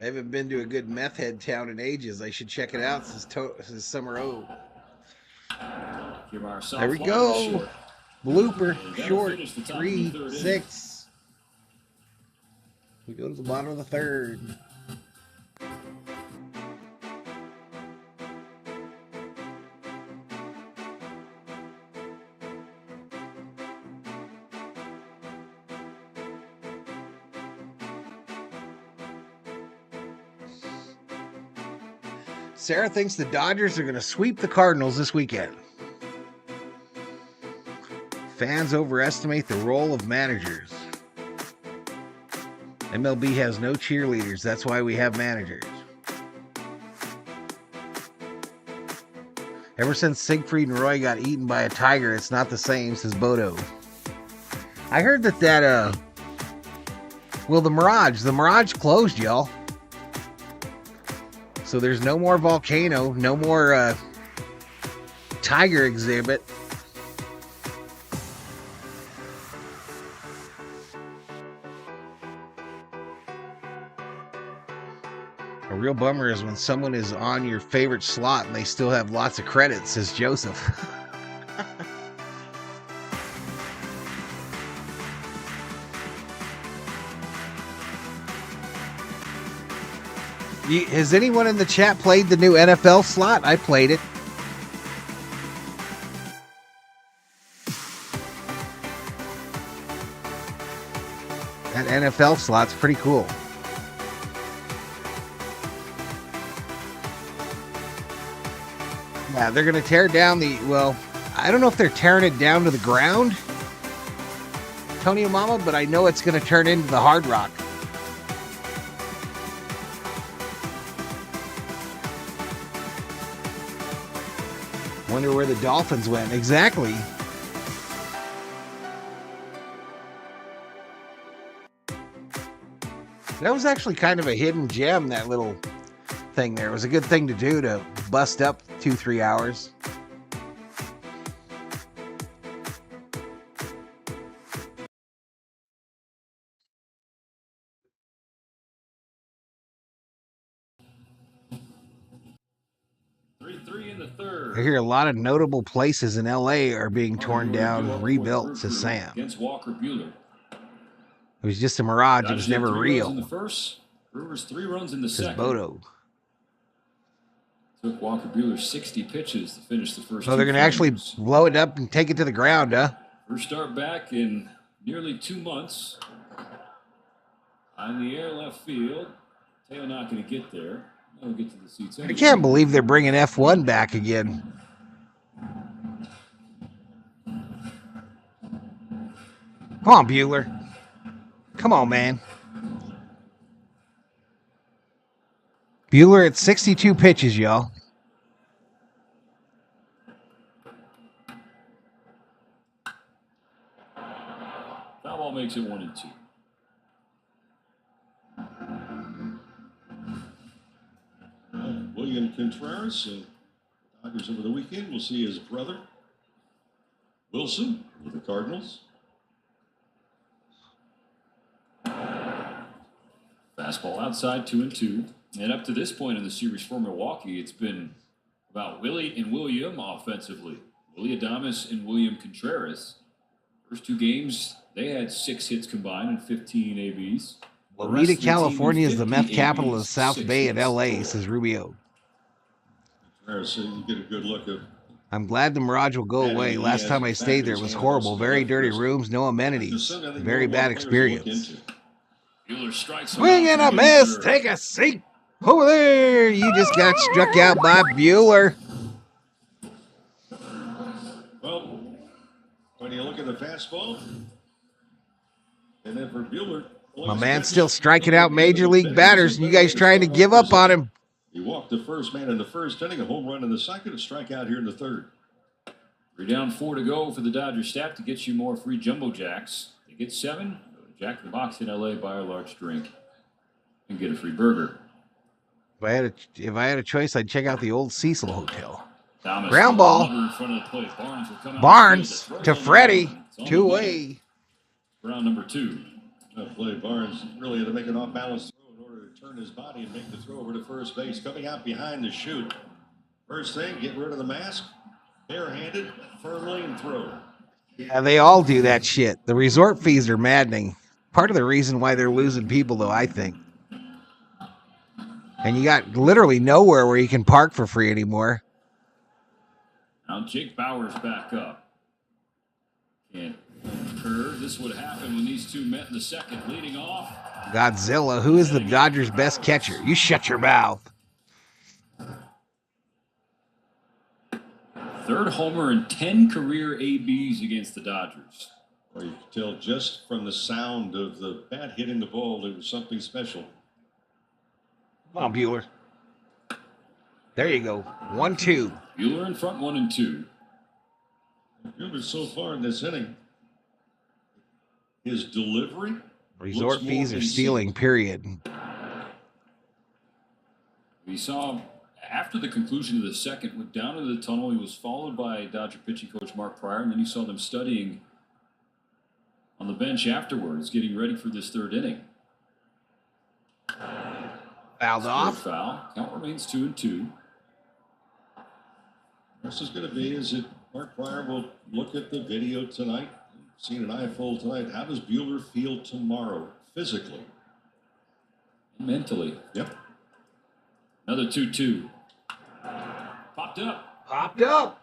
B: I haven't been to a good meth head town in ages. I should check it out since summer O. There we go. Blooper, short, 3-6. We go to the bottom of the third. Sarah thinks the Dodgers are going to sweep the Cardinals this weekend. Fans overestimate the role of managers. MLB has no cheerleaders. That's why we have managers. Ever since Siegfried and Roy got eaten by a tiger, it's not the same, says Bodo. I heard that the Mirage closed, y'all. So there's no more volcano, no more tiger exhibit. A real bummer is when someone is on your favorite slot and they still have lots of credits, says Joseph. Has anyone in the chat played the new NFL slot? I played it. NFL slots. Pretty cool. Yeah, they're going to tear down well, I don't know if they're tearing it down to the ground, Tony Mama, but I know it's going to turn into the Hard Rock. Wonder where the Dolphins went. Exactly. That was actually kind of a hidden gem, that little thing there. It was a good thing to do to bust up 2-3 hours. I hear a lot of notable places in LA are being torn down, rebuilt, says Sam.
C: Against Walker Buehler.
B: It was just a mirage.
C: Dodgers
B: it was never real.
C: In the first, Brewers 3 runs in the
B: says
C: second.
B: Bodo.
C: Took Walker Buehler 60 pitches to finish the first.
B: So they're going to actually blow it up and take it to the ground, huh?
C: First start back in nearly 2 months. On the air left field. Taylor not going to get there. He'll get to the seats anyway.
B: I can't believe they're bringing F1 back again. Come on, Buehler. Come on, man. Buehler at 62 pitches, y'all.
C: Foul ball makes it 1-2.
D: William Contreras, Dodgers over the weekend. We'll see his brother, Wilson, with the Cardinals.
C: Fastball outside, 2-2. And up to this point in the series for Milwaukee, it's been about Willie and William offensively. Willie Adames and William Contreras. First 2 games, they had 6 hits combined and 15 ABs.
B: Lolita, California is the meth capital of the South Bay at LA, says Rubio.
D: So you get a good look at.
B: I'm glad the mirage will go away. Last time I stayed there, it was horrible. Very dirty rooms, no amenities. Very bad experience. Swing and a miss. Take a seat. Over there. You just got struck out by Buehler.
D: Well, when you look at the fastball, and then for Buehler.
B: My man's still striking out major league batters, and you guys trying to give up on him.
D: He walked the first man in the first inning, a home run in the second, a strikeout here in the third.
C: 3 down, 4 to go for the Dodgers staff to get you more free Jumbo Jacks. They get 7. Go to Jack in the Box in LA, buy a large drink, and get a free burger.
B: If I had a choice, I'd check out the old Cecil Hotel.
C: Thomas
B: Ground ball.
C: In front of the plate.
B: Barnes to Freddy. 2-way.
C: Round number 2.
D: Play Barnes really had to make an off-balance throw in order to turn his body and make the throw over to first base. Coming out behind the chute. First thing, get rid of the mask. Barehanded, firmly and throw.
B: Yeah, they all do that shit. The resort fees are maddening. Part of the reason why they're losing people, though, I think. And you got literally nowhere where you can park for free anymore.
C: Now Jake Bauer's back up. Can't curve. This would happen when these 2 met in the second, leading off.
B: Godzilla, who is the Dodgers' best catcher? You shut your mouth.
C: 3rd homer and 10 career ABs against the Dodgers.
D: Well, you can tell just from the sound of the bat hitting the ball, it was something special.
B: Come on, Buehler. There you go. 1-2.
C: Buehler in front, 1-2.
D: Buehler so far in this inning, his delivery.
B: Resort fees are stealing, period.
C: We saw after the conclusion of the second, went down into the tunnel. He was followed by Dodger pitching coach Mark Pryor, and then you saw them studying on the bench afterwards, getting ready for this 3rd inning.
B: Fouled off.
C: Foul. Count remains 2-2.
D: This is going to be is that Mark Pryor will look at the video tonight. Seen an eyeful tonight. How does Buehler feel tomorrow physically?
C: Mentally.
D: Yep.
C: Another 2-2. Popped up.
B: Popped up.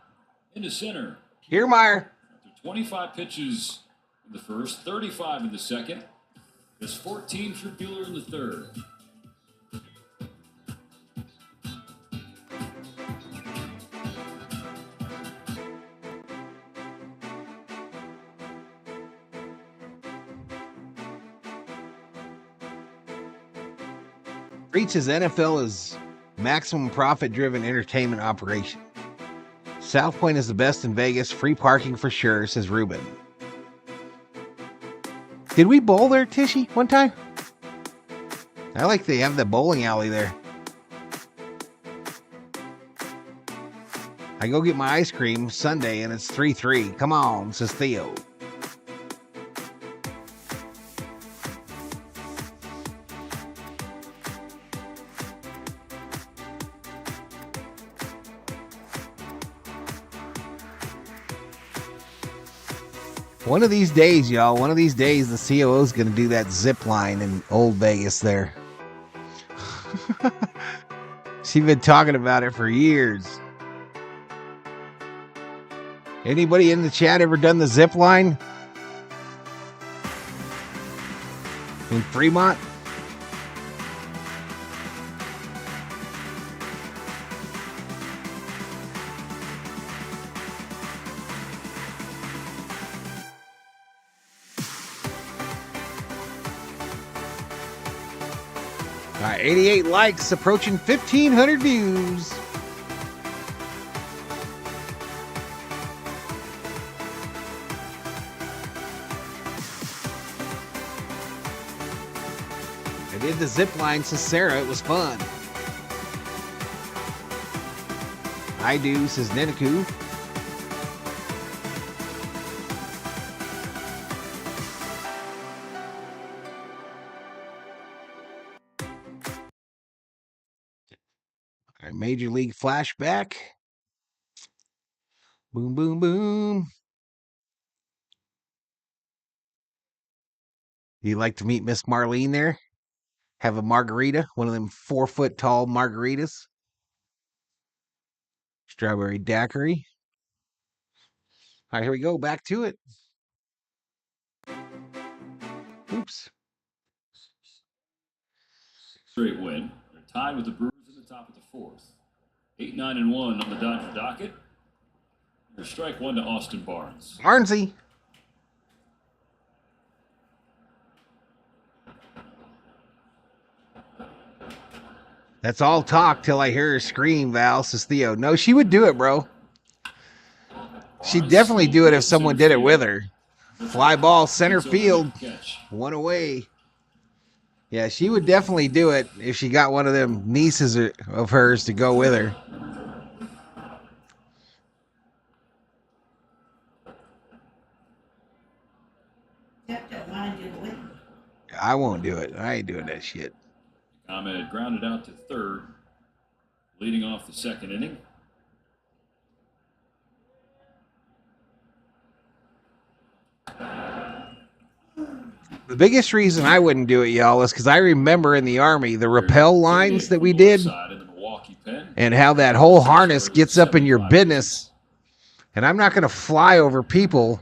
C: Into center.
B: Kiermaier.
C: After 25 pitches in the first, 35 in the second.
I: There's 14 for Buehler in the third.
B: Reaches NFL is maximum profit-driven entertainment operation. South Point is the best in Vegas. Free parking for sure, says Ruben. Did we bowl there, Tishy, one time? I like they have the bowling alley there. I go get my ice cream Sunday and it's 3-3. Come on, says Theo. One of these days, y'all, one of these days, the COO is going to do that zip line in Old Vegas there. She's been talking about it for years. Anybody in the chat ever done the zip line in Fremont? All right, 88 likes, approaching 1,500 views. I did the zip line, says Sarah. It was fun. I do, says Ninaku. All right, Major League flashback. Boom, boom, boom. You like to meet Miss Marlene there? Have a margarita, one of them 4-foot tall margaritas. Strawberry daiquiri. All right, here we go. Back to it. Oops.
C: Straight win. They're tied with the Brewers at the top of the fourth. 8-9-1 on the Dodger docket. There's strike one to Austin Barnes.
B: Barnesy. That's all talk till I hear her scream, Val, says Theo. No, she would do it, bro. She'd definitely do it if someone did it with her. Fly ball, center field. One away. Yeah, she would definitely do it if she got one of them nieces of hers to go with her. I won't do it. I ain't doing that shit.
C: Ahmed grounded out to third, leading off the second inning.
B: The biggest reason I wouldn't do it, y'all, is because I remember in the Army the rappel lines that we did and how that whole harness gets up in your business. And I'm not going to fly over people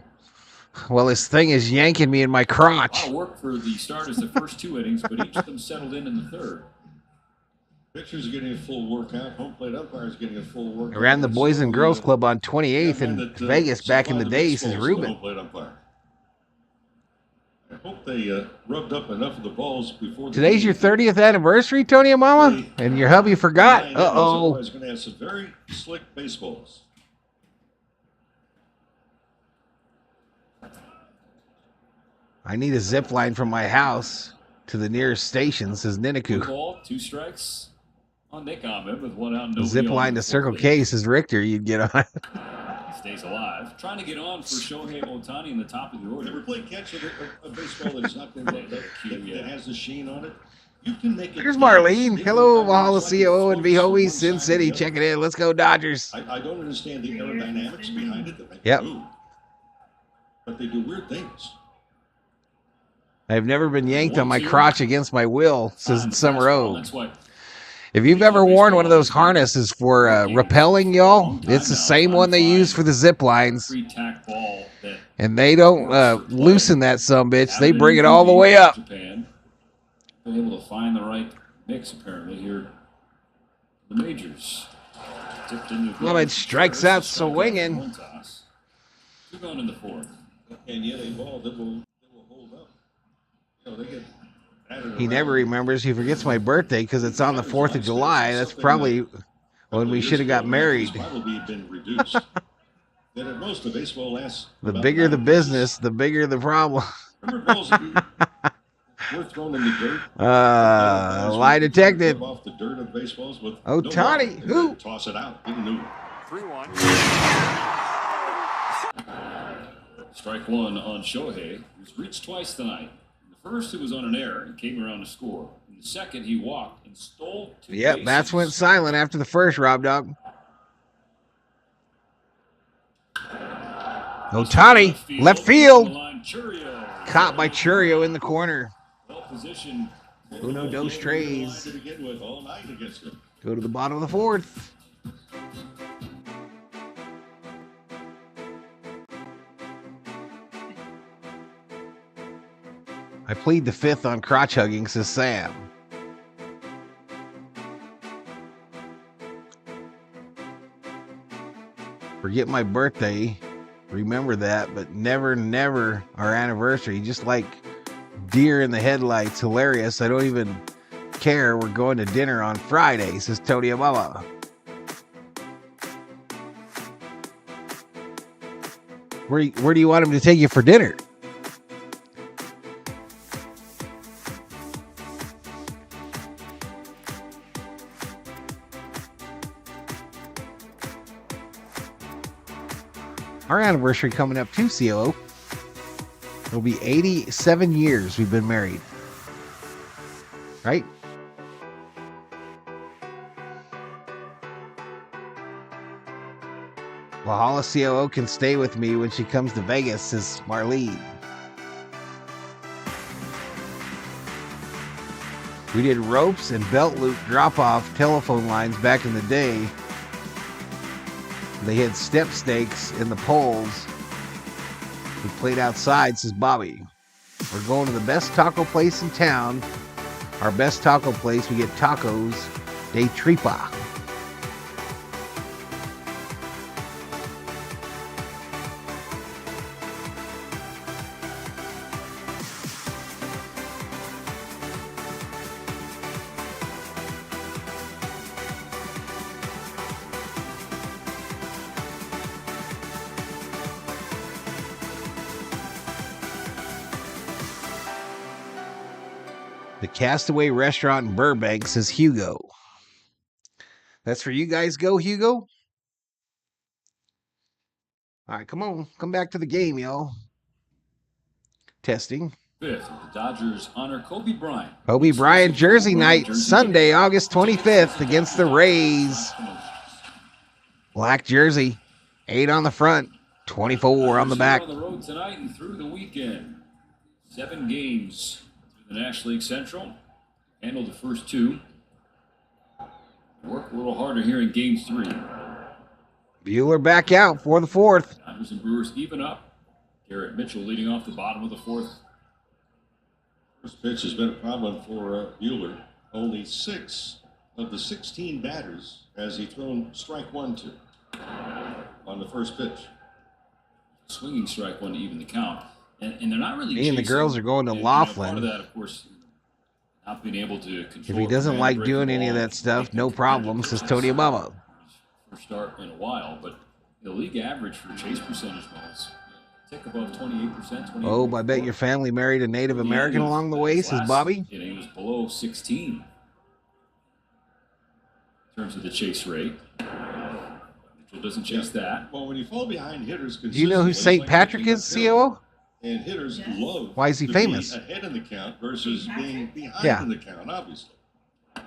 B: while this thing is yanking me in my crotch.
C: A lot of work for the starters the first two innings, but each of them settled in the third.
D: Pitchers are getting a full workout. Home plate umpires getting a full workout.
B: I ran the Boys and Girls Club on 28th in Vegas back in the day, says Ruben.
D: I hope they rubbed up enough of the balls before.
B: Today's your 30th anniversary, Tony and Mama, and your hubby forgot. Uh-oh.
D: I was going to have some very slick baseballs.
B: I need a zip line from my house to the nearest station, says Ninaku.
C: Ball, 2 strikes on Nick Ahmed with 1 out. No
B: zip line to Circle K, says Richter. You'd get on.
C: He stays alive. Trying to get on for Shohei Ohtani in the top of the order.
D: Ever play catch with a baseball that's not been rubbed up, that has the sheen on it? You can make it.
B: There's Marlene. Hello, Valhalla COO and VHOE, Sin City. Check it in. Let's go, Dodgers.
D: I don't understand the aerodynamics behind it that make
B: yep.
D: it move. But they do weird things.
B: I've never been yanked on my crotch against my will, says Summer O. If you've ever worn one of those harnesses for rappelling, y'all, it's the same one they use for the zip lines. And they don't loosen that sumbitch. They bring it all the way up.
C: been able to find the right mix apparently here in the majors.
B: Clement strikes out swinging.
C: One toss. 2 gone in the 4th.
D: And yet a ball that will hold up. You know, they get
B: He never remembers. He forgets my birthday because it's on the 4th of July. That's probably when we should have got married.
D: Probably been reduced. That at most the baseball lasts.
B: The bigger the business, the bigger the problem.
D: We're thrown in the dirt.
B: Lie detected.
D: Off the dirt of baseballs with
B: Ohtani, who?
D: Toss it out. Didn't know.
I: 3-1.
C: Strike 1 on Shohei, who's reached twice tonight. In the first, it was on an error and came around to score. In the second, he walked and stole 2
B: Yep, bats went silent after the first, Rob Dog. Ohtani, left field. Caught by Churio in the corner.
C: Well-positioned.
B: Uno dos tres. Go to the bottom of the 4th. I plead the 5th on crotch hugging, says Sam. Forget my birthday. Remember that, but never our anniversary. Just like deer in the headlights. Hilarious. I don't even care. We're going to dinner on Friday, says Tony Amala. Where do you want him to take you for dinner? Our anniversary coming up too, COO. It'll be 87 years we've been married. Right? Valhalla COO can stay with me when she comes to Vegas, says Marlene. We did ropes and belt loop drop-off telephone lines back in the day. They had step stakes in the poles. We played outside, says Bobby. We're going to the best taco place in town. Our best taco place, we get tacos de tripa. The Castaway Restaurant in Burbank, says Hugo. That's for you guys. Go, Hugo. All right, come on. Come back to the game, y'all. Testing.
C: 5th, the Dodgers honor Kobe Bryant.
B: Kobe Bryant jersey night, Sunday, August 25th against the Rays. Black jersey, 8 on the front, 24 on the back.
C: On the road tonight and through the weekend. 7 games. The National League Central handled the first 2. Work a little harder here in Game 3.
B: Buehler back out for the 4th.
C: Dodgers and Brewers even up. Garrett Mitchell leading off the bottom of the 4th.
D: First pitch has been a problem for Buehler. Only 6 of the 16 batters has he thrown strike 1 to on the first pitch.
C: Swinging strike 1 to even the count. And they're not really.
B: Me and the girls are going to Laughlin.
C: Part of that, of course, not being able to control.
B: If he doesn't like doing any of that stuff, no problem, says Tony Obama.
C: First start in a while, but the league average for chase percentage was tick above 28%.
B: Oh, I bet your family married a Native American along the way, says Bobby.
C: It was below 16 in terms of the chase rate. Mitchell doesn't chase that.
D: Well, when you fall behind hitters,
B: do you know who St. Patrick is, COO?
D: And hitters love.
B: Why is he famous?
D: Ahead in the count versus being behind in the count, obviously.
K: I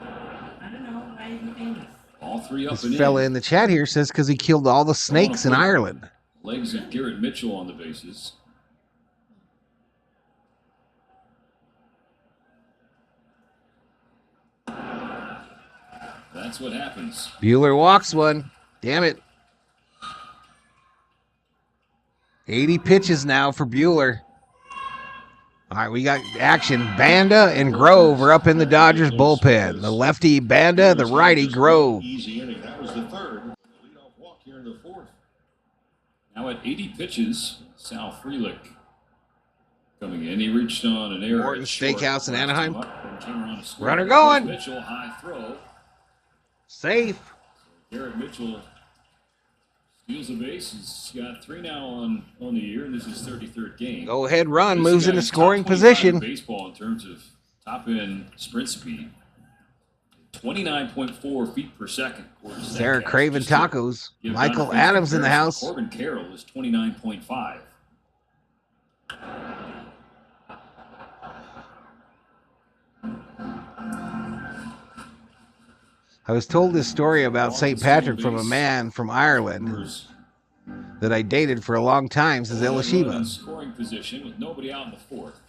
K: don't know. Why is he famous?
C: All 3 up
B: This
C: and
B: fella in the chat here says because he killed all the snakes in Ireland.
C: Legs of Garrett Mitchell on the bases. That's what happens.
B: Buehler walks one. Damn it. 80 pitches now for Buehler. All right, we got action. Banda and Grove are up in the Dodgers bullpen. The lefty Banda, the righty Grove.
D: Easy inning. That was the third. Leadoff walk here in the fourth.
C: Now at 80 pitches, Sal Frelick coming in. He reached on an error.
B: Morton Steakhouse in Anaheim.
C: Runner
B: Runner going.
C: Mitchell, high throw.
B: Safe.
C: Garrett Mitchell steals a base. He's got 3 now on the year, and this is his 33rd game.
B: Go ahead run,
C: This
B: moves
C: guy
B: into
C: is top
B: scoring
C: 25
B: position.
C: in baseball in terms of top end sprint speed. 29.4 feet per second.
B: Sarah Craven Tacos. Michael Adams in the house.
C: Corbin Carroll is 29.5.
B: I was told this story about St. Patrick from a man from Ireland that I dated for a long time, says Elishiba.
C: Scoring position with nobody out in the fourth.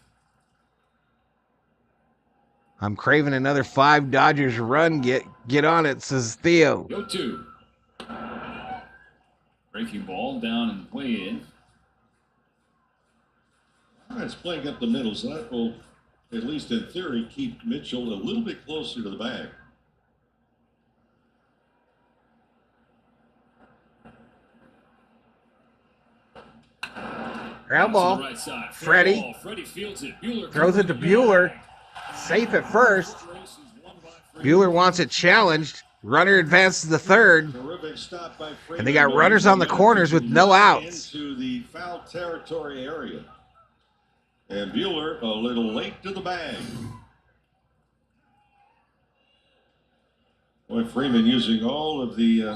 B: I'm craving another 5 Dodgers run. Get on it, says Theo.
C: Go to. Breaking ball down and way in.
D: All right, it's playing up the middle, so that will, at least in theory, keep Mitchell a little bit closer to the bag.
B: Ground ball.
C: Right side.
B: Freddie.
C: Freddie fields it. Buehler
B: Throws it to Buehler. Safe at first. Buehler wants it challenged. Runner advances to third.
D: Terrific stop by Freeman.
B: And they got runners on the corners with no outs.
D: Into the foul territory area. And Buehler a little late to the bag. Boy, Freeman using all of the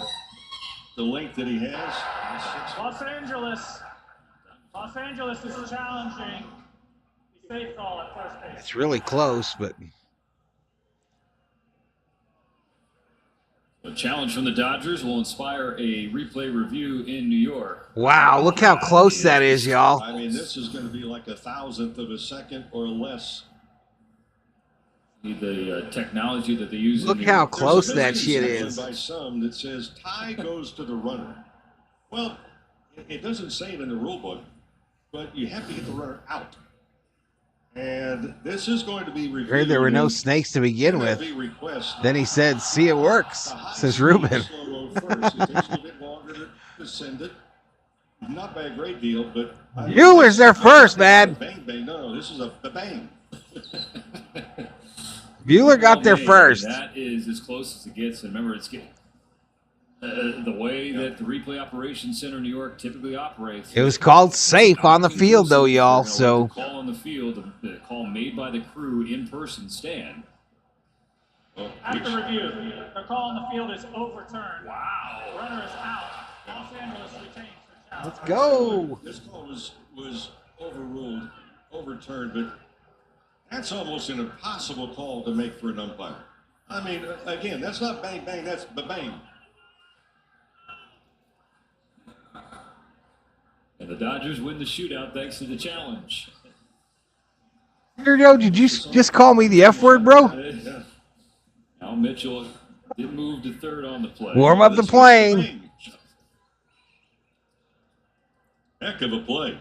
D: length that he has.
L: Los Angeles is challenging. Safe call at first base.
B: It's really close, but
C: a challenge from the Dodgers will inspire a replay review in New York.
B: wow, look how close that is, y'all.
D: I mean, this is going to be like 1,000th of a second or less.
C: Need the technology that they use.
B: Look how close that shit is.
D: By some that says tie goes to the runner. Well, it doesn't say it in the rule book, but you have to get the runner out. And this is going to be reviewed.
B: Heard there were no snakes to begin with. Then he said, see, it works, says Ruben.
D: It takes a little bit longer to send it. Not by a great deal, but
B: Buehler's there first, man.
D: Bang, bang. No, this is a bang.
B: Buehler got there first.
C: That is as close as it gets. And remember, it's getting the way that the replay operations center in New York typically operates.
B: It was called safe on the field, though, y'all. So
C: call on the field, the call made by the crew in person stand.
L: After review, the call on the field is overturned.
C: Wow.
L: Runner is out. Los Angeles retains the challenge.
B: let's go.
D: This call was overruled, overturned, but that's almost an impossible call to make for an umpire. I mean, again, that's not bang, bang, that's bang.
C: And the Dodgers win the shootout thanks to the challenge.
B: Joe, did you just call me the F word, bro?
C: Al Mitchell did move to third on the play.
B: Warm up the plane.
D: Heck of a play.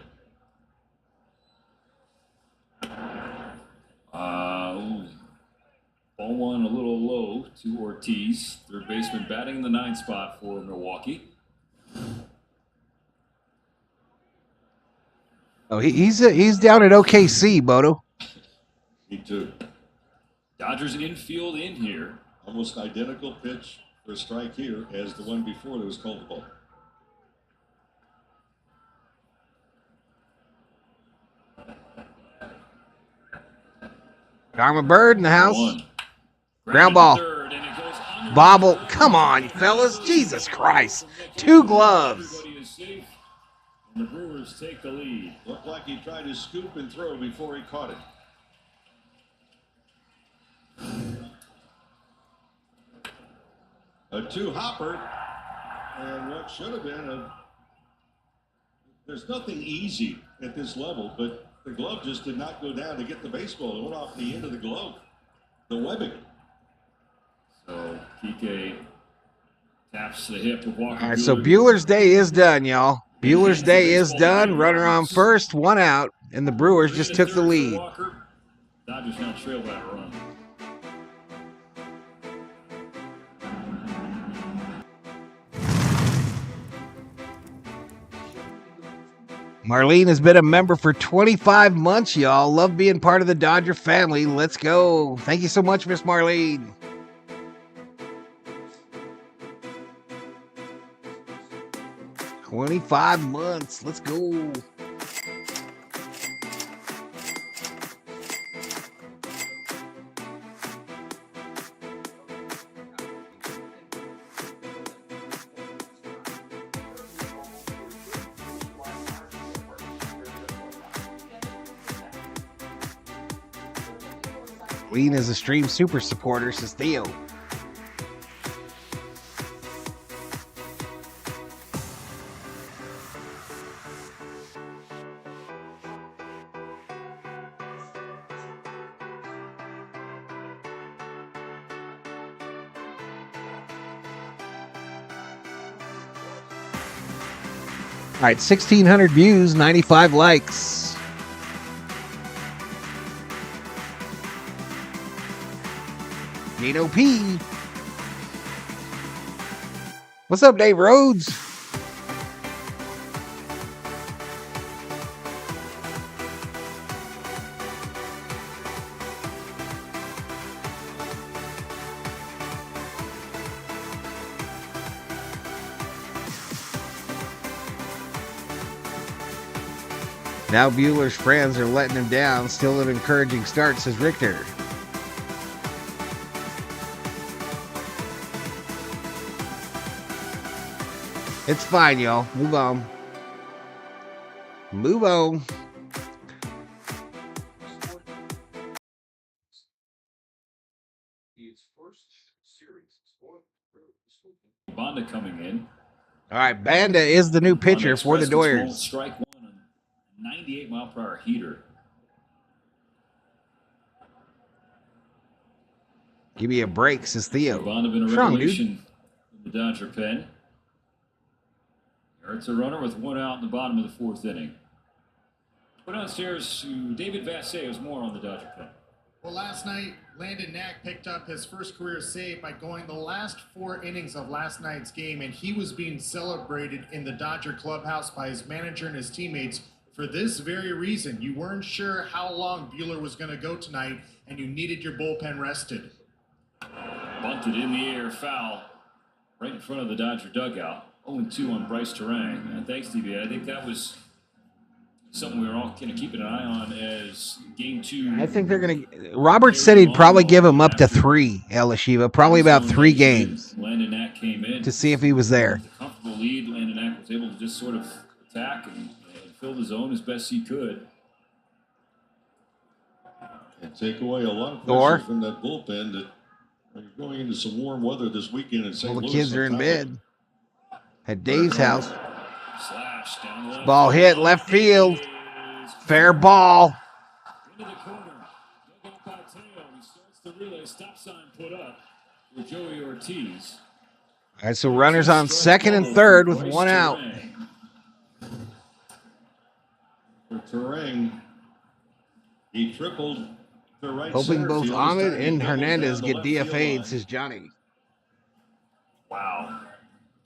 C: Ball one a little low to Ortiz. Third baseman batting in the 9th spot for Milwaukee.
B: Oh, he's down at OKC, Bodo.
D: Me too.
C: Dodgers infield in here.
D: Almost identical pitch for a strike here as the one before that was called the ball.
B: Karma Bird in the house. Ground ball. Bobble. Come on, fellas. Jesus Christ. 2 gloves.
I: The Brewers take the lead.
D: Looked like he tried to scoop and throw before he caught it. A 2-hopper, and what should have been there's nothing easy at this level, but the glove just did not go down to get the baseball. It went off the end of the glove, the webbing.
C: So Kike taps the hip of Walker.
B: All right, so Buehler's day is done, y'all. Buehler's day is done. Runner on first, 1 out. And the Brewers
C: 3
B: just
C: and a
B: took the
C: third for
B: lead.
C: Walker. Dodgers now trail by a run.
B: Marlene has been a member for 25 months, y'all. Love being part of the Dodger family. Let's go. Thank you so much, Miss Marlene. "25 months. Let's go." Lean is a stream super supporter, says Theo. All right, 1,600 views, 95 likes. Nino P. What's up, Dave Rhodes? Now Bueller's friends are letting him down. Still an encouraging start, says Richter. It's fine, y'all. Move on. Move on.
C: Banda coming in.
B: All right, Banda is the new pitcher for the Doyers.
C: Strike one on 98-mile-per-hour heater.
B: Give me a break, says Theo.
C: Banda been a revelation in the Dodger pen. It's a runner with one out in the bottom of the fourth inning. Put downstairs to David Vassay has more on the Dodger pen.
J: Well, last night, Landon Knack picked up his first career save by going the last 4 innings of last night's game, and he was being celebrated in the Dodger clubhouse by his manager and his teammates for this very reason. You weren't sure how long Buehler was going to go tonight, and you needed your bullpen rested.
C: Bunted in the air, foul, right in front of the Dodger dugout. 0-2 on Bryce Terang. And thanks, DB. I think that was something we were all kind of keeping an eye on as game 2.
B: I think they're going to... Robert said he'd probably give him up to 3, Elishiva. Probably about 3 games.
C: Landon Knack came in
B: to see if he was there.
C: With a comfortable lead. Landon Knack was able to just sort of attack and fill the zone as best he could.
D: And take away a lot of pressure from that bullpen that you're going into some warm weather this weekend in St. Louis.
B: All the kids are in bed at Dave's house. Ball hit left field. Fair ball.
I: Into the corner. Dugout by Teo. He starts the relay. Stop sign put up for Joey Ortiz.
B: All right, so runners on second and third with 1 out.
D: For Terang, he tripled to right
B: hoping
D: center
B: both
D: field.
B: Ahmed and Hernandez get DFA'd, says Johnny.
D: Wow.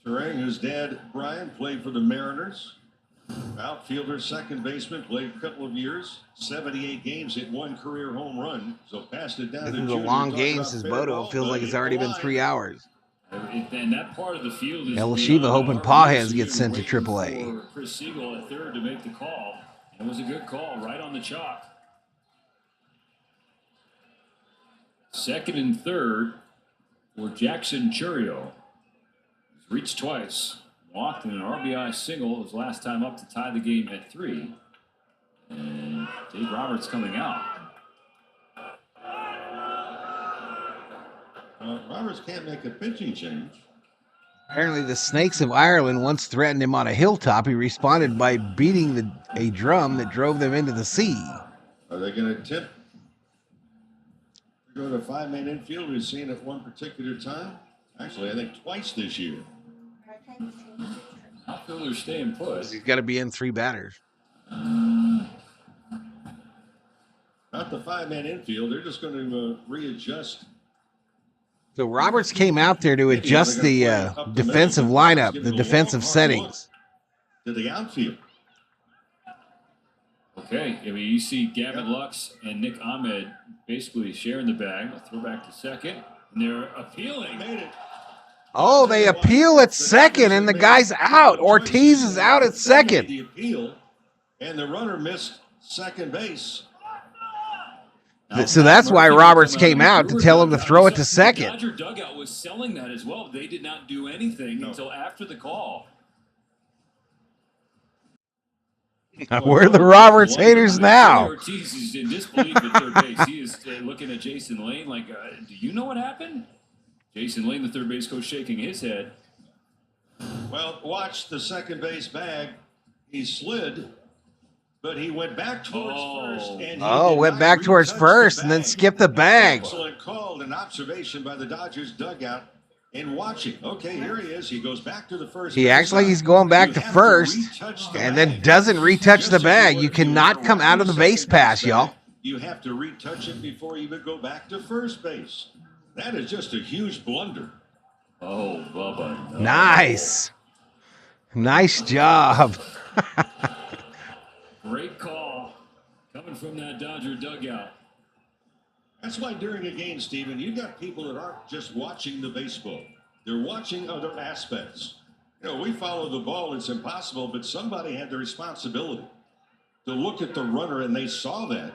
D: Terang, whose dad, Brian, played for the Mariners. Outfielder, second baseman, played a couple of years. 78 games, hit 1 career home run. So passed it down
B: This
D: to
B: is a long game, says Bodo. It feels like it's already been 3 hours.
C: And that part of the field is
B: Elishiva hoping Pages gets sent to AAA.
C: Chris Siegel at third to make the call. It was a good call, right on the chalk. Second and third for Jackson Churio. He's reached twice, walked in an RBI single his last time up to tie the game at 3. And Dave Roberts coming out.
D: Roberts can't make a pitching change.
B: Apparently the Snakes of Ireland once threatened him on a hilltop. He responded by beating a drum that drove them into the sea.
D: Are they going to attempt to go to 5-man infield? We've seen it one particular time. Actually, I think twice this year.
C: Outfielders staying put.
B: He's got to be in 3 batters.
D: not the 5-man infield. They're just going to readjust.
B: So Roberts came out there to adjust the defensive lineup, the defensive settings.
D: To the outfield.
C: Okay, I mean, you see Gavin Lux and Nick Ahmed basically sharing the bag. Throw back to second, and they're appealing.
B: Oh, they appeal at second, and the guy's out. Ortiz is out at second.
D: The appeal, and the runner missed second base.
B: So that's why Roberts came out to tell him to throw it to second.
C: The Dodger dugout was selling that as well. They did not do anything until after the call.
B: We're the Roberts haters now.
C: Ortiz is in disbelief at third base. He is looking at Jason Lane like, do you know what happened? Jason Lane, the third base coach, shaking his head.
D: Well, watch the second base bag. He slid, but he went back towards first. And
B: went back towards first and then skipped the bag.
D: Excellent call and observation by the Dodgers dugout and watching. Okay, here he is. He goes back to the first.
B: He acts like he's going back to first and then doesn't retouch the bag. You cannot come out of the base pass, y'all.
D: You have to retouch it before you would go back to first base. That is just a huge blunder.
C: Oh, Bubba. No.
B: Nice. Nice job.
C: Great call coming from that Dodger dugout.
D: That's why during a game, Steven, you've got people that aren't just watching the baseball. They're watching other aspects. You know, we follow the ball. It's impossible, but somebody had the responsibility to look at the runner, and they saw that.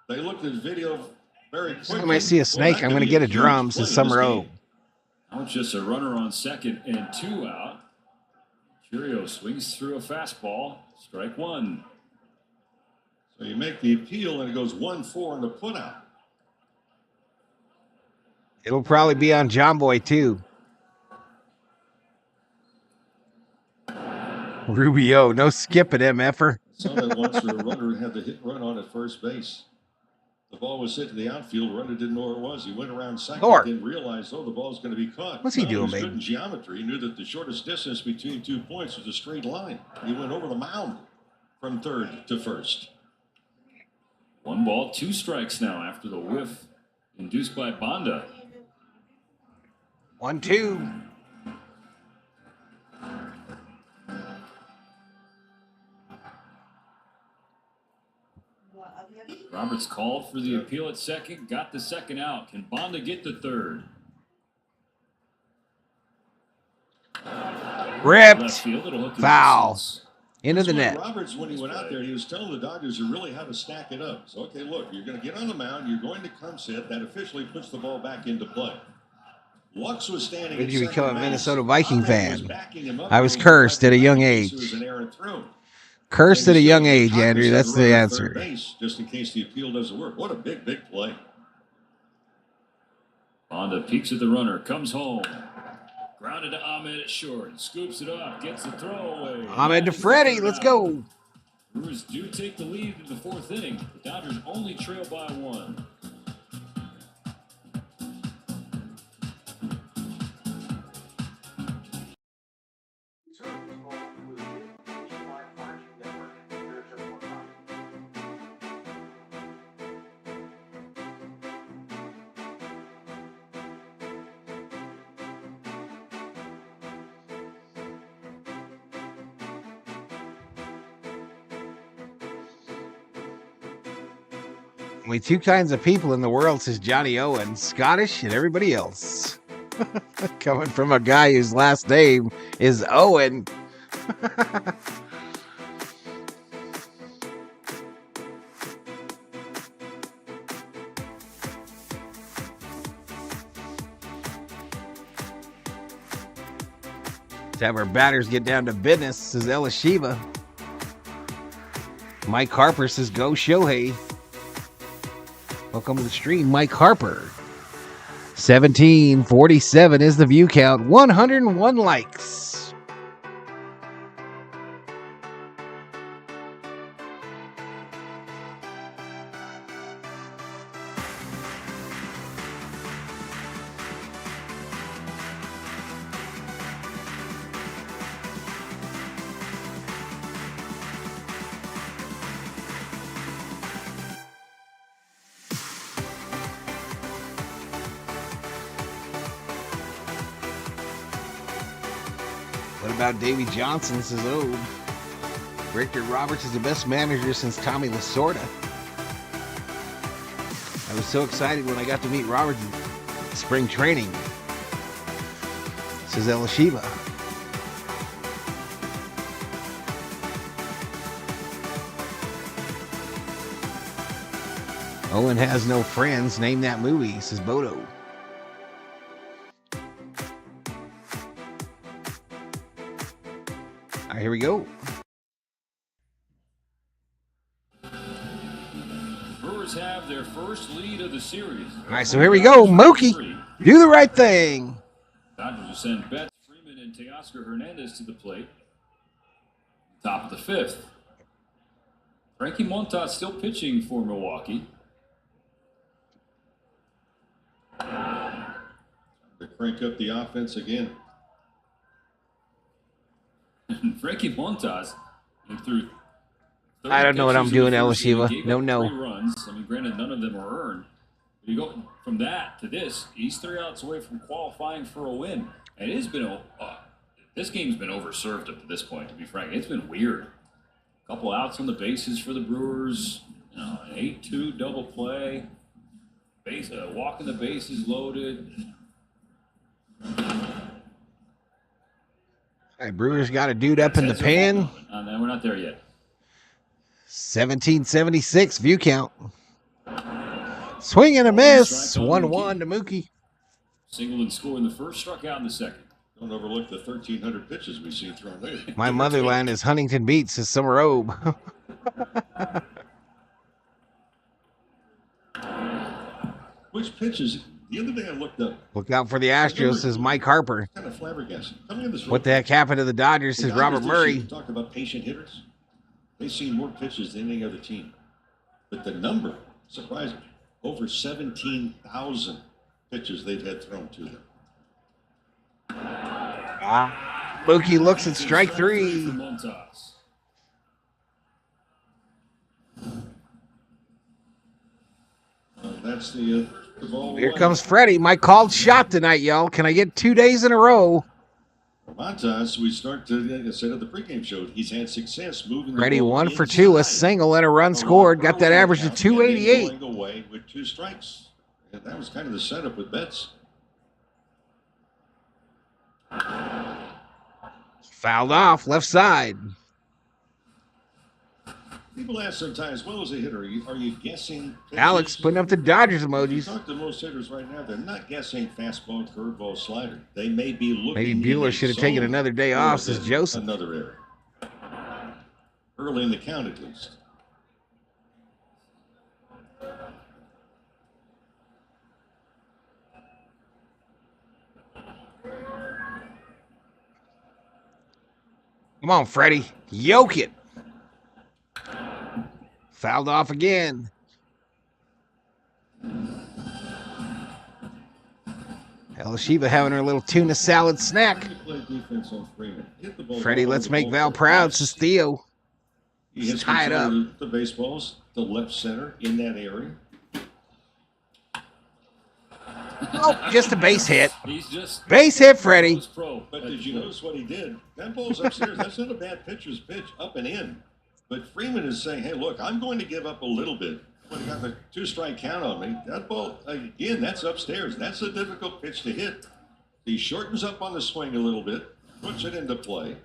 D: They looked at video very quickly.
B: When I see a snake, I'm going to get a drum, says Summer O.
C: Now it's just a runner on second and 2 out. Curio swings through a fastball. Strike one.
D: So you make the appeal, and it goes 1-4 in the putout.
B: It'll probably be on John Boy, too. Rubio, no skipping him, effer.
D: Saw that once where a runner had the hit run on at first base. The ball was hit to the outfield. The runner didn't know where it was. He went around second, didn't realize, the ball's going to be caught.
B: What's he doing,
D: He was
B: baby?
D: good in geometry. He knew that the shortest distance between 2 points was a straight line. He went over the mound from third to first.
C: 1 ball, 2 strikes now after the whiff induced by Banda.
B: 1-2.
C: Roberts called for the appeal at second, got the second out. Can Banda get the third?
B: Ripped. Foul. Into the net.
D: Roberts, when he went out there, he was telling the Dodgers really how to stack it up. So, okay, look, you're going to get on the mound. You're going to come sit. That officially puts the ball back into play. Lux was standing.
B: Did you become a Minnesota Viking fan? I was cursed at a young age. Cursed at a young age, Andrew. That's the answer.
D: Just in case the appeal doesn't work. What a big play.
C: Banda peeks at the runner, comes home. Grounded to Ahmed at short. Scoops it up, gets the throw away.
B: Ahmed to Freddy. Let's go.
C: Brewers do take the lead in the 4th inning. The Dodgers only trail by 1.
B: Only 2 kinds of people in the world, says Johnny Owen, Scottish and everybody else. Coming from a guy whose last name is Owen. Let's have our batters get down to business, says Elishiva. Mike Harper says, go Shohei. Welcome to the stream, Mike Harper. 1747 is the view count. 101 likes. What about Davey Johnson? Says, Victor Roberts is the best manager since Tommy Lasorda. I was so excited when I got to meet Roberts in spring training. Says Elishiba. Owen has no friends. Name that movie, says Bodo. All right, here we go.
C: Brewers have their first lead of the series.
B: All right, so here we go. Mookie, do the right thing.
C: Dodgers will send Betts, Freeman, and Teoscar Hernandez to the plate. Top of the fifth. Frankie Montas still pitching for Milwaukee.
D: To crank up the offense again.
C: Frankie Montas threw.
B: I don't know what I'm doing, Elishiba. No.
C: 3 runs. I mean, granted, none of them are earned. But you go from that to this. He's 3 outs away from qualifying for a win. And it has been this game's been overserved up to this point. To be frank, it's been weird. A couple outs on the bases for the Brewers. An 8-2 double play. Walking the bases loaded.
B: All right, Brewers got a dude up in the pan.
C: No, we're not there yet.
B: 1776 view count. Swing and a miss. 1-1 to Mookie.
C: Singled and scored in the first, struck out in the second.
D: Don't overlook the 1,300 pitches we've seen thrown there.
B: My motherland is Huntington Beach, says Summer Robe.
D: Which pitches? The other day I looked up.
B: Look out for the Astros, says Mike Harper.
D: Kind of flabbergasted. Coming in this
B: What the heck happened to the Dodgers, says Robert Murray.
D: Talk about patient hitters. They've seen more pitches than any other team. But the number, surprising, over 17,000 pitches they've had thrown to them.
B: Mookie looks at strike 3.
D: That's the ball.
B: Here comes Freddy. My called shot tonight, y'all. Can I get 2 days in a row?
D: Montas, we start to, like I said at the pregame show, he's had success moving the
B: Freddy
D: ball
B: 1 for 2, a single and a run scored. Got that average to 288.
D: Going away with 2 strikes. And that was kind of the setup with Betts.
B: Fouled off, left side.
D: People ask sometimes, well, as a hitter, are you guessing pitches?
B: Alex putting up the Dodgers
D: You
B: emojis.
D: talk to most hitters right now, they're not guessing fastball, curveball, slider. They may be looking.
B: Maybe Bueller should have taken another day off, says Joseph.
D: Another error. Early in the count, at least.
B: Come on, Freddie. Yoke it. Fouled off again. Elishiba having her little tuna salad snack. Freddie, let's make Val proud, says Theo.
D: He has
B: tie it up.
D: The baseballs, the left center in that area.
B: Oh, just a base hit.
C: He's just
B: Base hit, Freddie.
D: But did you notice what he did? That ball's upstairs. That's not a bad pitcher's pitch, up and in. But Freeman is saying, hey, look, I'm going to give up a little bit. When he got the 2-strike count on me, that ball, again, that's upstairs. That's a difficult pitch to hit. He shortens up on the swing a little bit, puts it into play.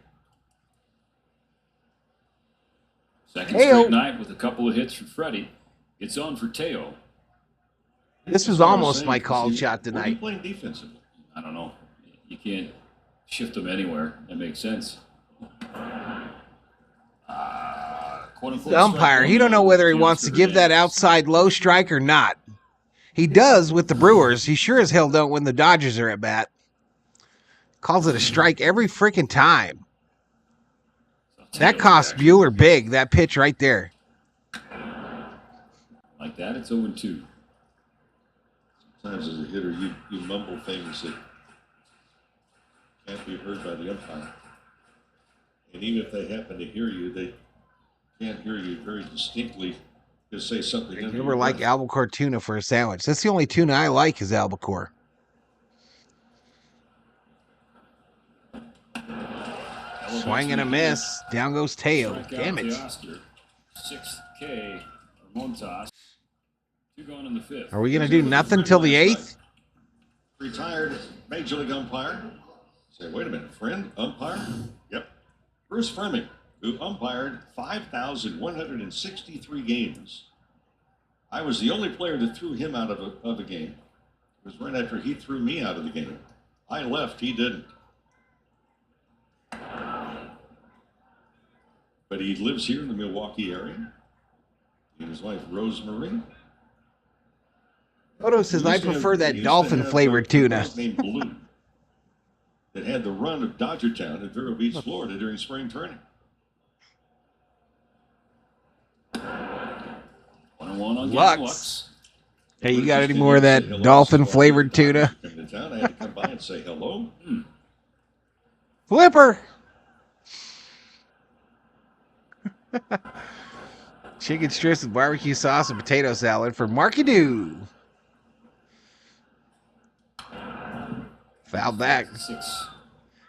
C: Second straight night with a couple of hits for Freddie. It's on for Teo.
B: This was almost my called shot
D: What are you
B: tonight.
D: playing defensively?
C: I don't know. You can't shift them anywhere. That makes sense.
B: The umpire, he don't know whether he wants to give that outside low strike or not. He does with the Brewers. He sure as hell don't when the Dodgers are at bat. Calls it a strike every freaking time. That cost Bueller big, that pitch right there.
C: Like that, it's 0-2.
D: Sometimes as a hitter, you mumble things that can't be heard by the umpire. And even if they happen to hear you, they can't hear you very distinctly. Just say something.
B: I never like albacore tuna for a sandwich. That's the only tuna I like is albacore. Swing and a miss. Down goes Teo. Damn it.
C: Sixth K for Montas. 2 gone in the 5th.
B: Are we going to do nothing till the 8th?
D: Retired Major League umpire. Say, wait a minute, friend, umpire? Yep. Bruce Freeman, who umpired 5,163 games. I was the only player that threw him out of a game. It was right after he threw me out of the game. I left, he didn't. But he lives here in the Milwaukee area. He and his wife, Rosemary.
B: Photo says, I prefer that dolphin-flavored tuna.
D: Named Blue that had the run of Dodgertown at Vero Beach, Florida during spring training.
C: 1-1 on
B: Lux. Hey, you got any more of that dolphin-flavored tuna?
D: I had to come by and say hello.
B: Flipper! Chicken strips with barbecue sauce and potato salad for Marky Doo. Fouled back.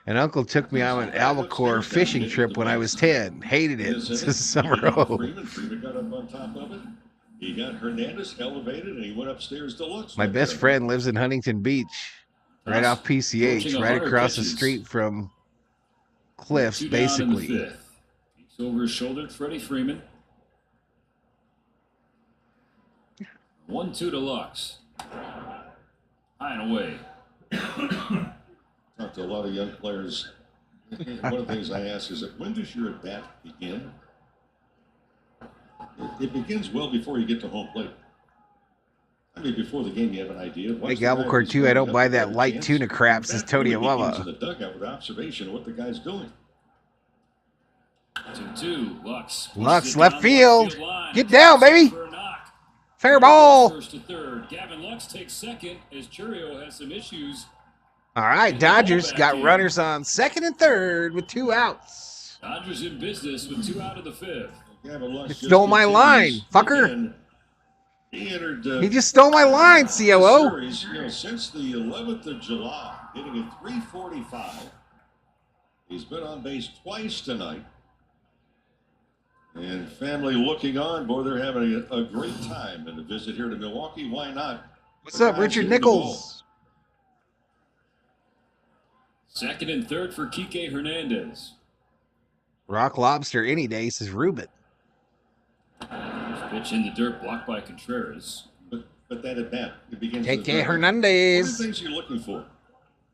B: An uncle took me on an albacore fishing trip when I was 10. Hated it. This is summer home.
D: Freeman got up on top of it. He got Hernandez elevated, and he went upstairs to Lux.
B: My best friend lives in Huntington Beach, right off PCH, right across the street from Cliffs, basically.
C: He's over his shoulder, Freddie Freeman. 1-2 to Lux. High and away.
D: Talked to a lot of young players. One of the things I ask is that when does your at-bat begin? It begins well before you get to home plate. I mean, before the game, you have an idea.
B: Hey, albacore too. I don't buy that light tuna crap, says Tony Alava.
D: In the dugout with observation of what the guy's doing.
C: 2-2. Lux.
B: Lux, left field. Get down, baby. Fair ball.
C: First to third. Gavin Lux takes second as Churio has some issues.
B: All right, Dodgers got runners on second and third with 2 outs.
C: Dodgers in business with 2 out of the 5th.
B: He stole my line, fucker.
D: He entered.
B: He just stole my line, COO.
D: Series, since the 11th of July, hitting at .345. He's been on base twice tonight. And family looking on. Boy, they're having a great time. And a visit here to Milwaukee, why not?
B: What's up, Richard Nichols?
C: Second and third for Kike Hernandez.
B: Rock Lobster any day, says Ruben.
C: Pitch in the dirt, blocked by Contreras.
D: But that at bat, it begins
B: Kike
D: with
B: Hernandez.
D: What are the things you're looking for?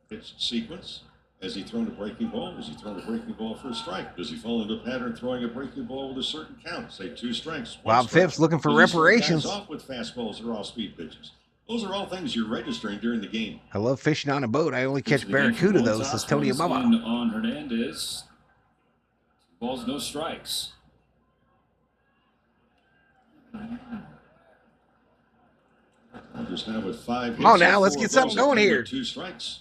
D: It's sequence. Has he thrown a breaking ball? Has he thrown a breaking ball for a strike? Does he fall into a pattern throwing a breaking ball with a certain count? Say 2 strikes.
B: Bob Phipps looking for reparations.
D: Off with fastballs or off-speed pitches. Those are all things you're registering during the game.
B: I love fishing on a boat. I only catch barracuda, though, says Tony Ababa.
C: On Hernandez. 2 balls, no strikes.
D: Just now with 5 hits.
B: Come on now, let's get something going here.
D: 2 strikes.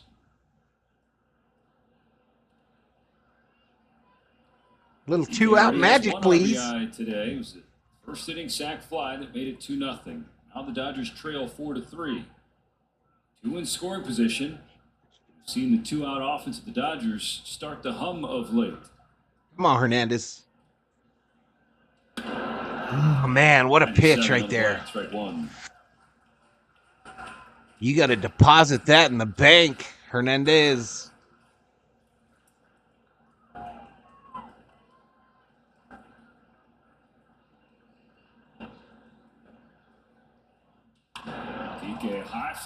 B: Little 2-out magic, please.
C: Today it was the first inning sac fly that made it 2-0. Now the Dodgers trail 4-3. 2 in scoring position. We've seen the 2-out offense of the Dodgers start to hum of late.
B: Come on, Hernandez. Oh, man, what a pitch right there.
C: Strike 1.
B: You got to deposit that in the bank, Hernandez.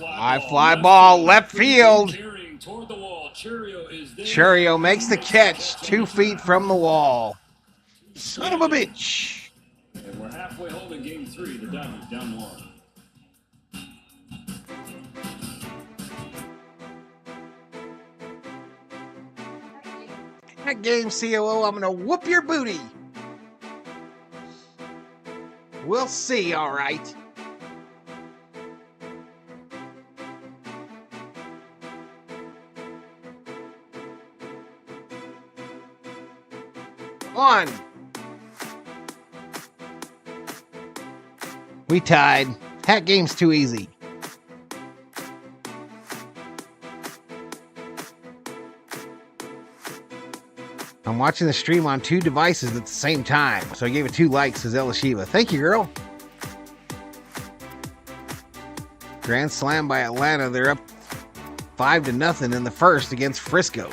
B: High fly ball, left field. Churio makes the catch 2 feet from the wall. Son of a bitch.
C: And we're halfway home in game 3. The Dodgers down 1.
B: That game, COO, I'm going to whoop your booty. We'll see, all right. On. We tied. That game's too easy. I'm watching the stream on 2 devices at the same time, so I gave it 2 likes, says Elishiva. Thank you, girl. Grand slam by Atlanta. They're up 5-0 in the first against Frisco.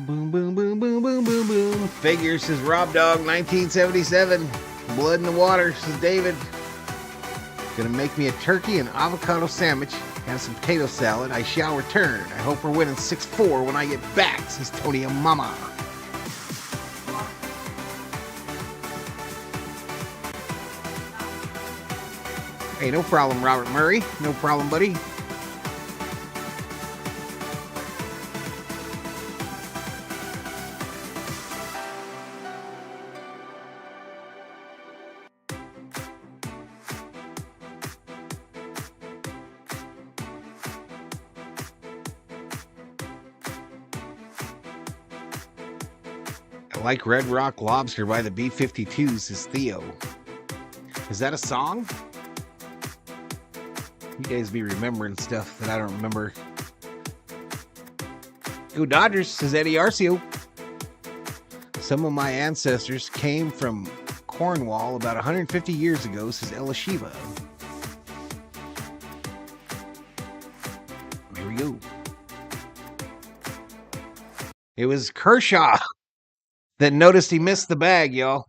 B: Boom, boom, boom, boom, boom, boom, boom. Figures, says Rob Dog, 1977. Blood in the water, says David. Gonna make me a turkey and avocado sandwich and some potato salad. I shall return. I hope we're winning 6-4 when I get back, says Tony and Mama. Hey, no problem, Robert Murray. No problem, buddy. I like Red Rock Lobster by the B-52s, says Theo. Is that a song? You guys be remembering stuff that I don't remember. Go Dodgers, says Eddie Arcio. Some of my ancestors came from Cornwall about 150 years ago, says Elishiva. Here we go. It was Kershaw that noticed he missed the bag, y'all.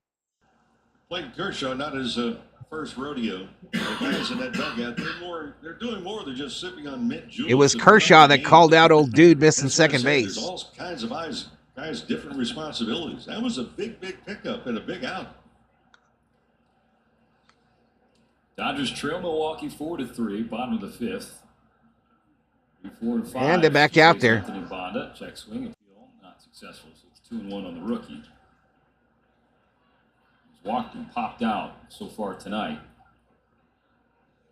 D: Played Kershaw, not his first rodeo. The guys in that dugout, they're doing more than just sipping on mint juleps.
B: It was Kershaw that called out old dude missing second base.
D: There's all kinds of guys, different responsibilities. That was a big pickup and a big out.
C: Dodgers trail Milwaukee 4-3, bottom of the 5th. 4 and 5.
B: And they're back out there.
C: Anthony Bonda, check swing appeal, not successful. So it's 2-1 on the rookie. He's walked and popped out so far tonight.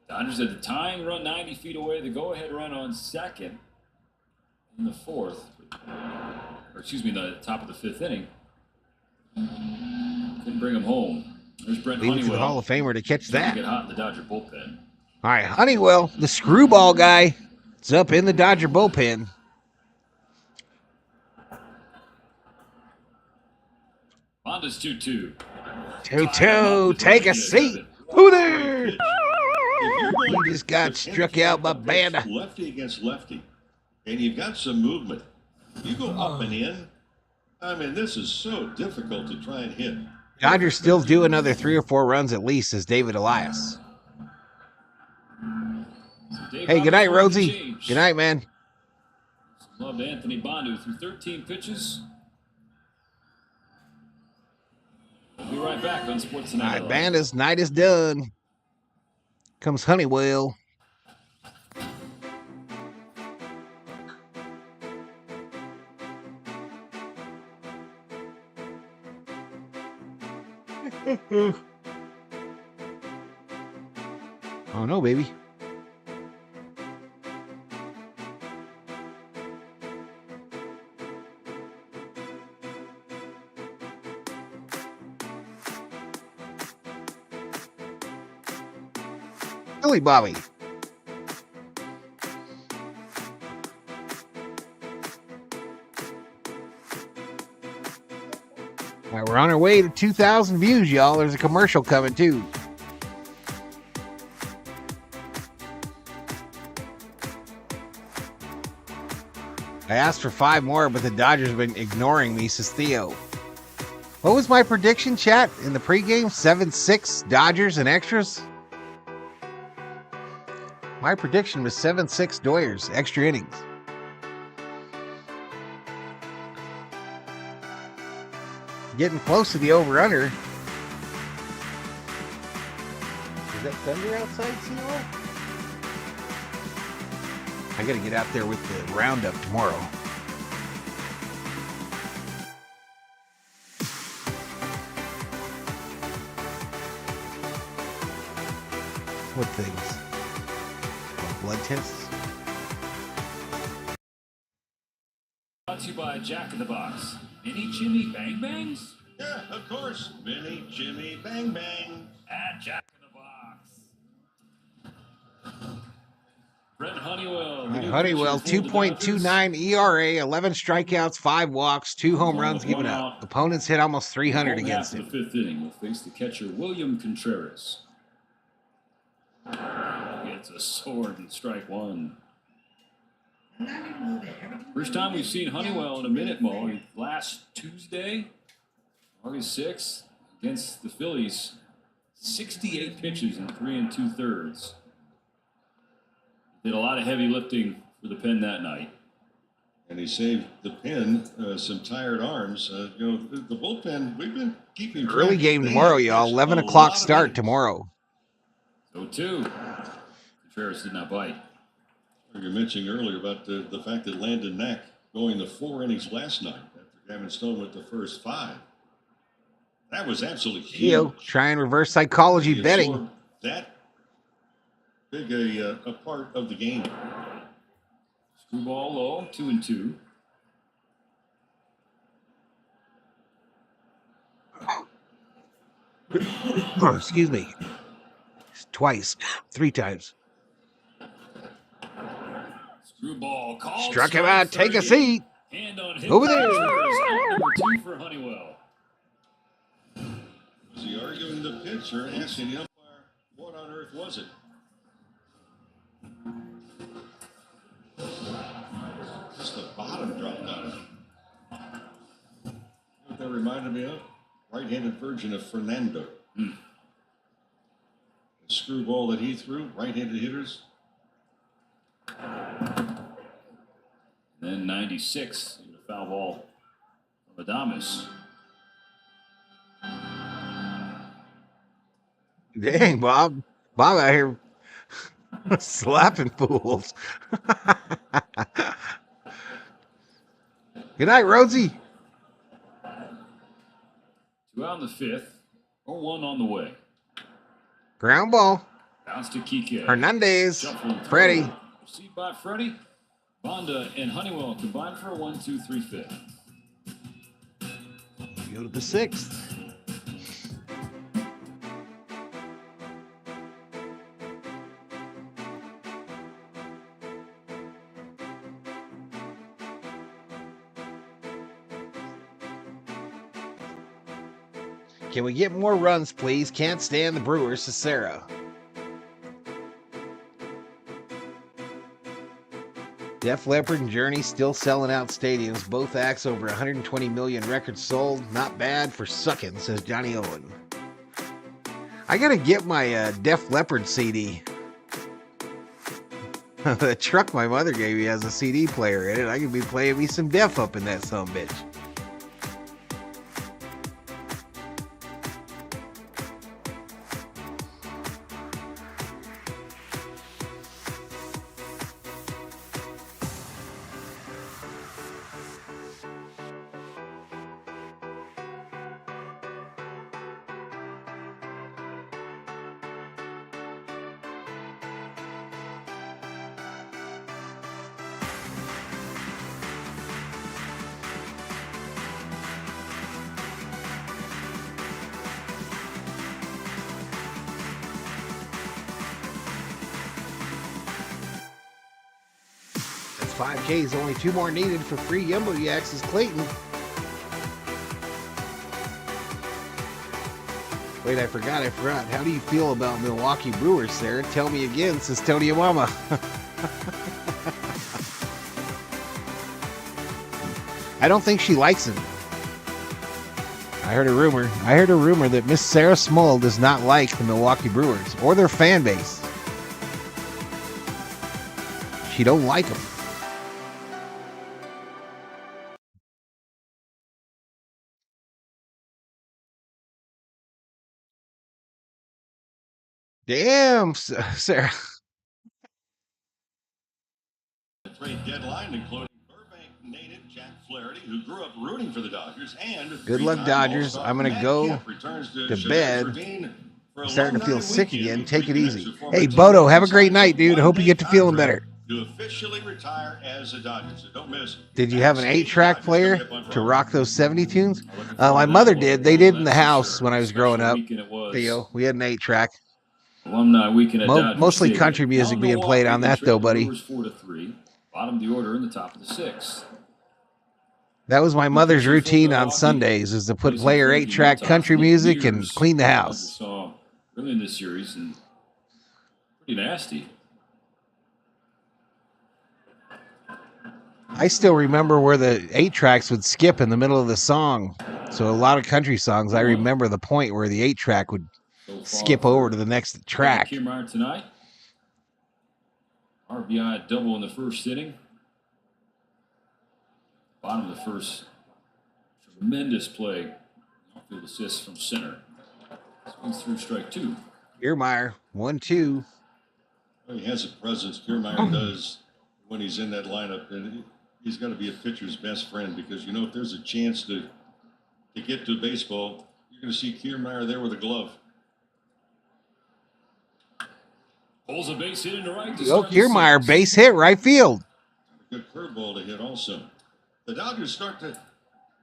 C: Dodgers at the tying run 90 feet away. The go-ahead run on second in the 4th. Or excuse me, the top of the 5th inning. Couldn't bring him home. There's Brent
B: Leave it
C: Honeywell.
B: to the Hall of Famer to catch that.
C: Get hot in the Dodger bullpen.
B: All right, Honeywell, the screwball guy, is up in the Dodger bullpen.
C: Bonda's 2-2.
B: 2-2, take a seat. Who there? You just got struck out by Banda.
D: Lefty against lefty, and you've got some movement. You go up and in. I mean, this is so difficult to try and hit.
B: Dodgers still do another 3 or 4 runs at least, says David Elias. Hey, good night, Rosy. Good night, man.
C: Love to Anthony Bonda through 13 pitches. We'll be right back on Sports Tonight.
B: All right, Banda's night is done. Comes Honeywell. Oh no, baby. Billy Bobby. All right, we're on our way to 2,000 views, y'all. There's a commercial coming, too. I asked for 5 more, but the Dodgers have been ignoring me, says Theo. What was my prediction, chat, in the pregame? 7-6 Dodgers and extras? My prediction was 7-6 Doyers, extra innings. Getting close to the over-under. Is that thunder outside, CeeLo? I gotta get out there with the roundup tomorrow. What things? Blood tests?
C: Brought to you by Jack in the Box. Mini Jimmy Bang Bangs?
D: Yeah, of course. Mini Jimmy Bang Bang.
C: At Jack in the Box. Brent Honeywell.
B: Honeywell, 2.29 ERA, 11 strikeouts, 5 walks, 2 home runs given up. Opponents hit almost 300 against him.
C: The fifth inning will face the catcher William Contreras. Gets a sword and strike one. First time we've seen Honeywell in a minute, Mo. Last Tuesday, August 6th, against the Phillies, 68 pitches in 3 2/3. Did a lot of heavy lifting for the pen that night.
D: And he saved the pen, some tired arms. The bullpen, we've been keeping track.
B: Early game tomorrow, y'all. 11 o'clock start tomorrow.
C: So, too. Contreras did not bite.
D: You mentioned earlier about the fact that Landon Knack going the 4 innings last night after Gavin Stone went the first 5. That was absolutely huge.
B: Try and reverse psychology betting.
D: That big a part of the game.
C: Screwball low, 2-2.
B: Oh, excuse me. Twice. 3 times.
C: Screwball called.
B: Struck him out. Take a seat.
C: Hand on hip.
B: Over there.
C: Number 2 for Honeywell.
D: Was he arguing the pitch or asking the umpire, what on earth was it? Just the bottom dropped on him. What that reminded me of? Right-handed version of Fernando. The screwball that he threw, right-handed hitters.
C: Then 96, a foul ball from Adames.
B: Dang, Bob. Bob out here slapping fools. Good night, Rosie.
C: 2 out in the 5th, 0-1 on the way.
B: Ground ball.
C: Bounce to Kike.
B: Hernandez. Freddy.
C: Received by Freddy. Bonda and Honeywell combined for a 1-2-3 fifth.
B: Go to the 6th. Can we get more runs, please? Can't stand the Brewers, Cicera. Def Leppard and Journey still selling out stadiums. Both acts over 120 million records sold. Not bad for sucking, says Johnny Owen. I gotta get my Def Leppard CD. The truck my mother gave me has a CD player in it. I could be playing me some Def up in that sumbitch. That's 5Ks, only 2 more needed for free Yumbo Yaks is Clayton. Wait, I forgot. How do you feel about Milwaukee Brewers, Sarah? Tell me again, says Tony Mama. I don't think she likes him. I heard a rumor that Miss Sarah Small does not like the Milwaukee Brewers or their fan base. She don't like them. Damn, Sarah.
D: Trade deadline, including Burbank native Jack Flaherty, who grew up rooting for the Dodgers, and
B: good luck, Dodgers. I'm going to go to bed.
D: For a
B: I'm starting to feel
D: long-time
B: sick
D: weekend,
B: again.
D: we
B: Take it
D: reconnect
B: easy.
D: with former
B: Hey,
D: teammate
B: Bodo, have a
D: who
B: great
D: signs
B: night, dude. I hope you get to feeling better.
D: to officially retire as a Dodger. So don't miss.
B: Did you have an
D: Backstage
B: 8-track
D: Dodgers
B: player
D: coming up on
B: to rock those 70 tunes?
C: Looking forward
B: My
C: to
B: mother
C: that
B: did.
C: one.
B: They did in the
C: That's for
B: house
C: sure.
B: when I was growing
C: Special
B: up.
C: weekend it was.
B: Theo, we had an 8-track.
C: Alumni weekend at Dodger
B: Mostly
C: Stadium.
B: country music
C: Now
B: being played on
C: Milwaukee,
B: that,
C: they trail
B: though,
C: the
B: buddy.
C: Brewers 4-3. Bottom of the order in the top of the sixth.
B: That was my mother's
C: Pitching for
B: routine on
C: Milwaukee,
B: Sundays, is to put
C: facing
B: player
C: Frankie
B: 8-track
C: Montas
B: country
C: and Nick
B: music and
C: Mears,
B: clean the
C: Dodgers
B: house.
C: saw early in this series and pretty nasty.
B: I still remember where the 8-tracks would skip in the middle of the song. So a lot of country songs, I remember the point where the 8-track would skip over to the next track.
C: Kiermaier tonight. RBI double in the first inning. Bottom of the first. Tremendous play. Outfield assist from center. Swings through strike 2.
B: Kiermaier, 1-2.
D: Well, he has a presence. Kiermaier does when he's in that lineup, and he's got to be a pitcher's best friend because you know if there's a chance to get to baseball, you're going to see Kiermaier there with a glove.
C: Pulls a base hit into right.
B: Go Kiermaier, base hit, right field.
D: A good curveball to hit also. The Dodgers start to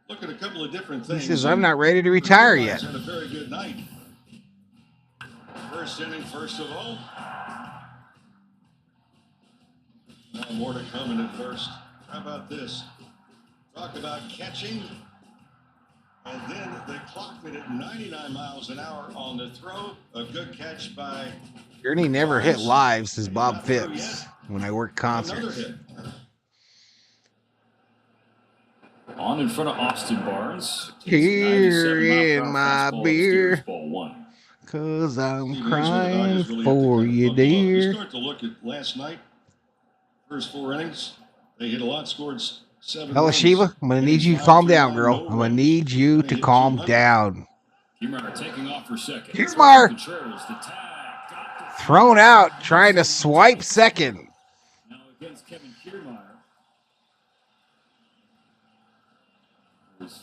D: look at a couple of different things.
B: He says, I'm not ready to retire yet.
D: Had a very good night. First inning, first of all. Now more to come in at first. How about this? Talk about catching. And then they clocked it at 99 miles an hour on the throw. A good catch by
B: Ernie never hit live, says Bob Phipps, when I worked
D: another
B: concerts.
D: hit.
C: On in front of Austin Barnes.
B: Here
C: 97
B: in
C: mile per hour
B: my
C: fastball
B: beer,
C: upstairs, ball 1.
B: 'cause I'm
D: Steve, here's where the
B: crying
D: Dodgers really
B: for
D: have to
B: you,
D: kind of buckle up. You
B: dear.
D: start to look at last night, first 4 innings, they hit a lot, scored 7
B: Hella
D: runs.
B: Shiva, I'm going to need you to
D: Innings
B: calm
D: 5, 3,
B: down,
D: 9,
B: girl.
D: no
B: I'm going to
D: runs.
B: need you
D: They
B: to
D: hit
B: calm
D: 200.
B: down.
C: Kiermaier taking off for second.
B: Kiermaier
C: Contreras, the tag. Got the
B: thrown out, trying to swipe second.
C: Now against Kevin Kiermaier. His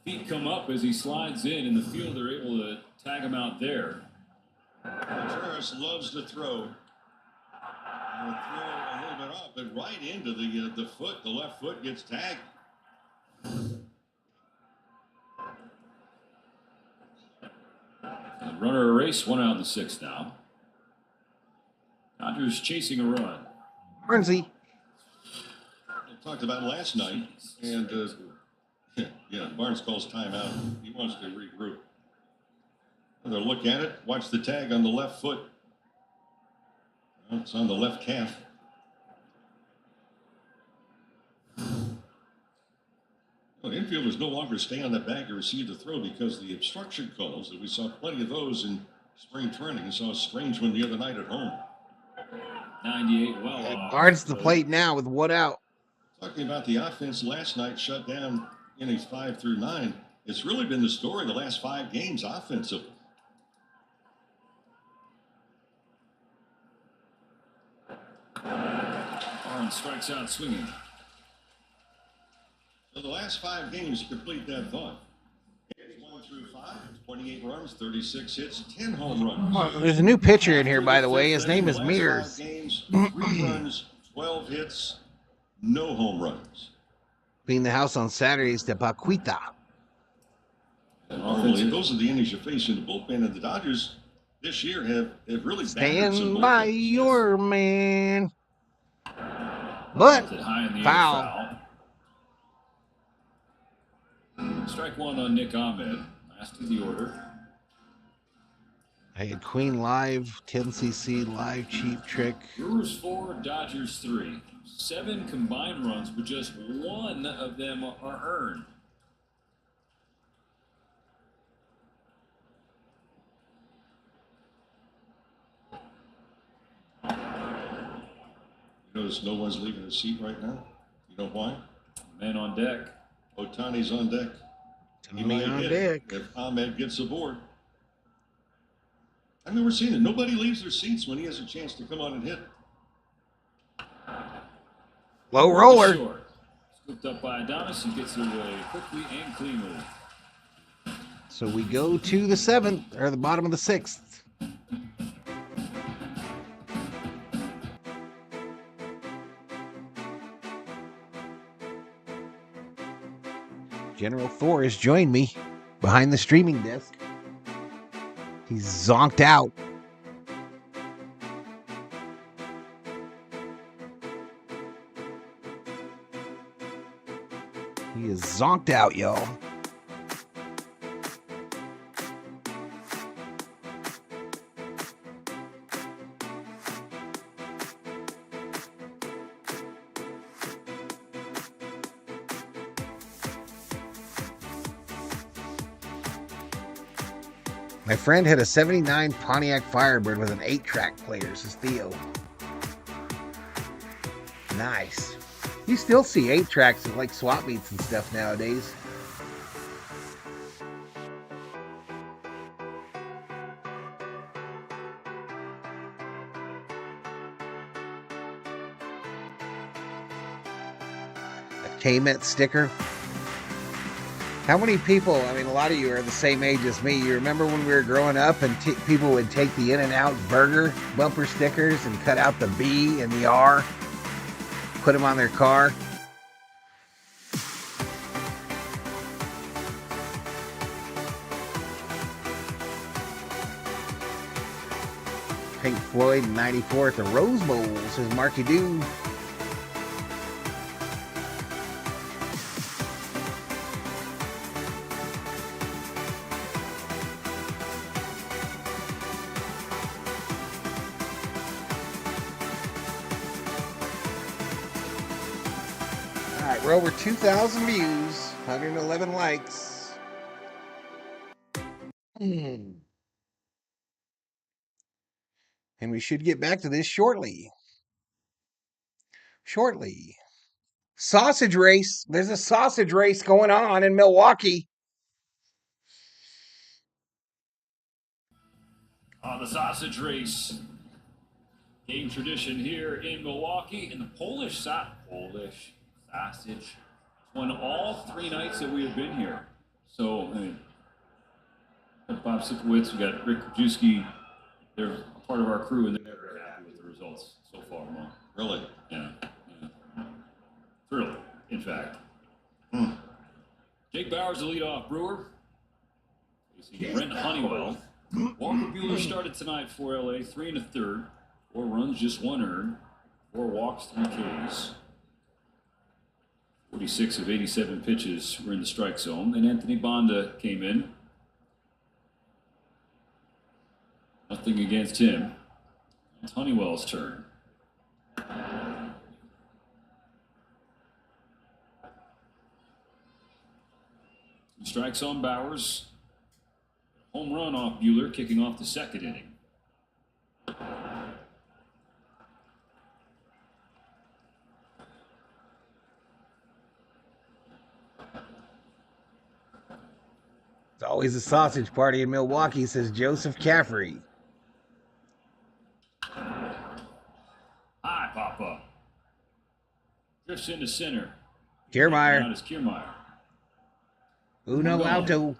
C: feet come up as he slides in, and the field are able to tag him out there.
D: Contreras loves to throw. And throw a little bit off, but right into the foot. The left foot gets tagged.
C: And runner erase, 1 out in the 6th now. Dodgers chasing a run.
B: Barnesy.
D: We talked about last night, and yeah, Barnes calls timeout. He wants to regroup. Another look at it. Watch the tag on the left foot. Well, it's on the left calf. Well, infielders no longer stay on the bag to receive the throw because the obstruction calls, and we saw plenty of those in spring training. We saw a strange one the other night at home.
C: 98 well off.
B: Barnes to the plate now with 1 out.
D: Talking about the offense last night, shut down innings 5 through 9. It's really been the story the last 5 games offensively.
C: Barnes strikes out swinging.
D: So the last 5 games complete that thought. 1 through 5, 28 runs, 36 hits, 10 home runs.
B: There's a new pitcher in here, by the way. His name is Mears.
D: 5 games, 3 runs, 12 hits, no home runs.
B: Being the house on Saturdays to Paquita.
D: Normally, those are the innings you face in the bullpen, and the Dodgers this year have really battered some
B: Stand by
D: bullpens.
B: your man. But
C: High in the air,
B: foul.
C: Strike 1 on Nick Ahmed. Last of the order.
B: I had Queen Live, 10cc live cheap trick.
C: Brewers 4, Dodgers 3. 7 combined runs, but just 1 of them are earned.
D: You notice no one's leaving the seat right now? You know why?
C: Man on deck.
D: Ohtani's on deck. He
B: Tommy
D: might
B: on
D: hit
B: deck.
D: if Ahmed gets aboard. I've never seen it. Nobody leaves their seats when he has a chance to come on and hit.
B: Low roller.
C: Short. Scooped up by Adonis. He gets it away quickly and cleanly.
B: So we go to the 7th, or the bottom of the 6th. General Thor has joined me behind the streaming desk. He's zonked out. He is zonked out, y'all. My friend had a 79 Pontiac Firebird with an 8-track player, says Theo. Nice. You still see 8-tracks at like swap meets and stuff nowadays. A K-Met sticker. How many people, I mean, a lot of you are the same age as me. You remember when we were growing up and people would take the In-N-Out burger bumper stickers and cut out the B and the R, put them on their car? Pink Floyd in 94 at the Rose Bowl, says Marky Doo. We're over 2,000 views, 111 likes. And we should get back to this shortly. Sausage race. There's a sausage race going on in Milwaukee.
C: On the sausage race. Game tradition here in Milwaukee. And the Polish sausage won all 3 nights that we have been here. So, I mean, Bob Sipowicz, we got Rick Krajewski. They're part of our crew, and they're very happy with the results so far.
D: Really?
C: Yeah. Thrilled, in fact. Jake Bauer's the leadoff Brewer. Brent Honeywell. Walker Buehler started tonight for LA, 3 1/3. 4 runs, just 1 earned. 4 walks, 3 Ks. 46 of 87 pitches were in the strike zone. And Anthony Bonda came in. Nothing against him. It's Honeywell's turn. Strikes on Bowers. Home run off Buehler, kicking off the 2nd inning.
B: It's always a sausage party in Milwaukee, says Joseph Caffrey.
C: High pop up. Drifts into center.
B: Kiermaier.
C: Out is Kiermaier.
B: Uno auto.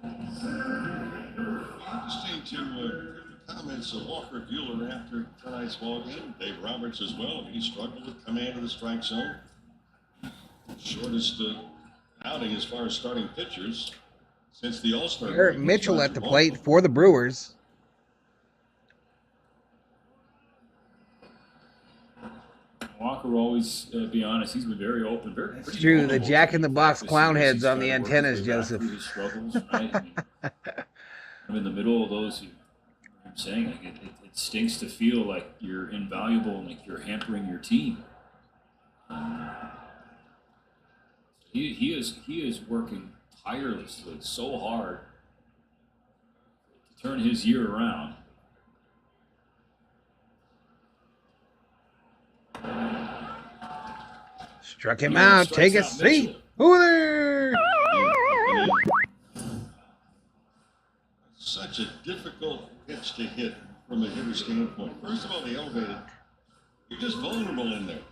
D: Interesting to comments of Walker Buehler after tonight's ball game. Dave Roberts as well. I mean, he struggled with command of the strike zone. Shortest outing as far as starting pitchers since the All-Star.
B: Eric Mitchell at the plate for the Brewers.
C: Walker will always be honest. He's been very open.
B: It's true. The Jack-in-the-Box clown heads on the antennas, Joseph.
C: His struggles, right? I mean, I'm in the middle of those. I'm saying like it stinks to feel like you're invaluable and like you're hampering your team. He is working tirelessly, so hard to turn his year around.
B: Struck him out. Take a seat. Who there?
D: Such a difficult pitch to hit from a hitter's standpoint. First of all, the elevated. You're just vulnerable in there.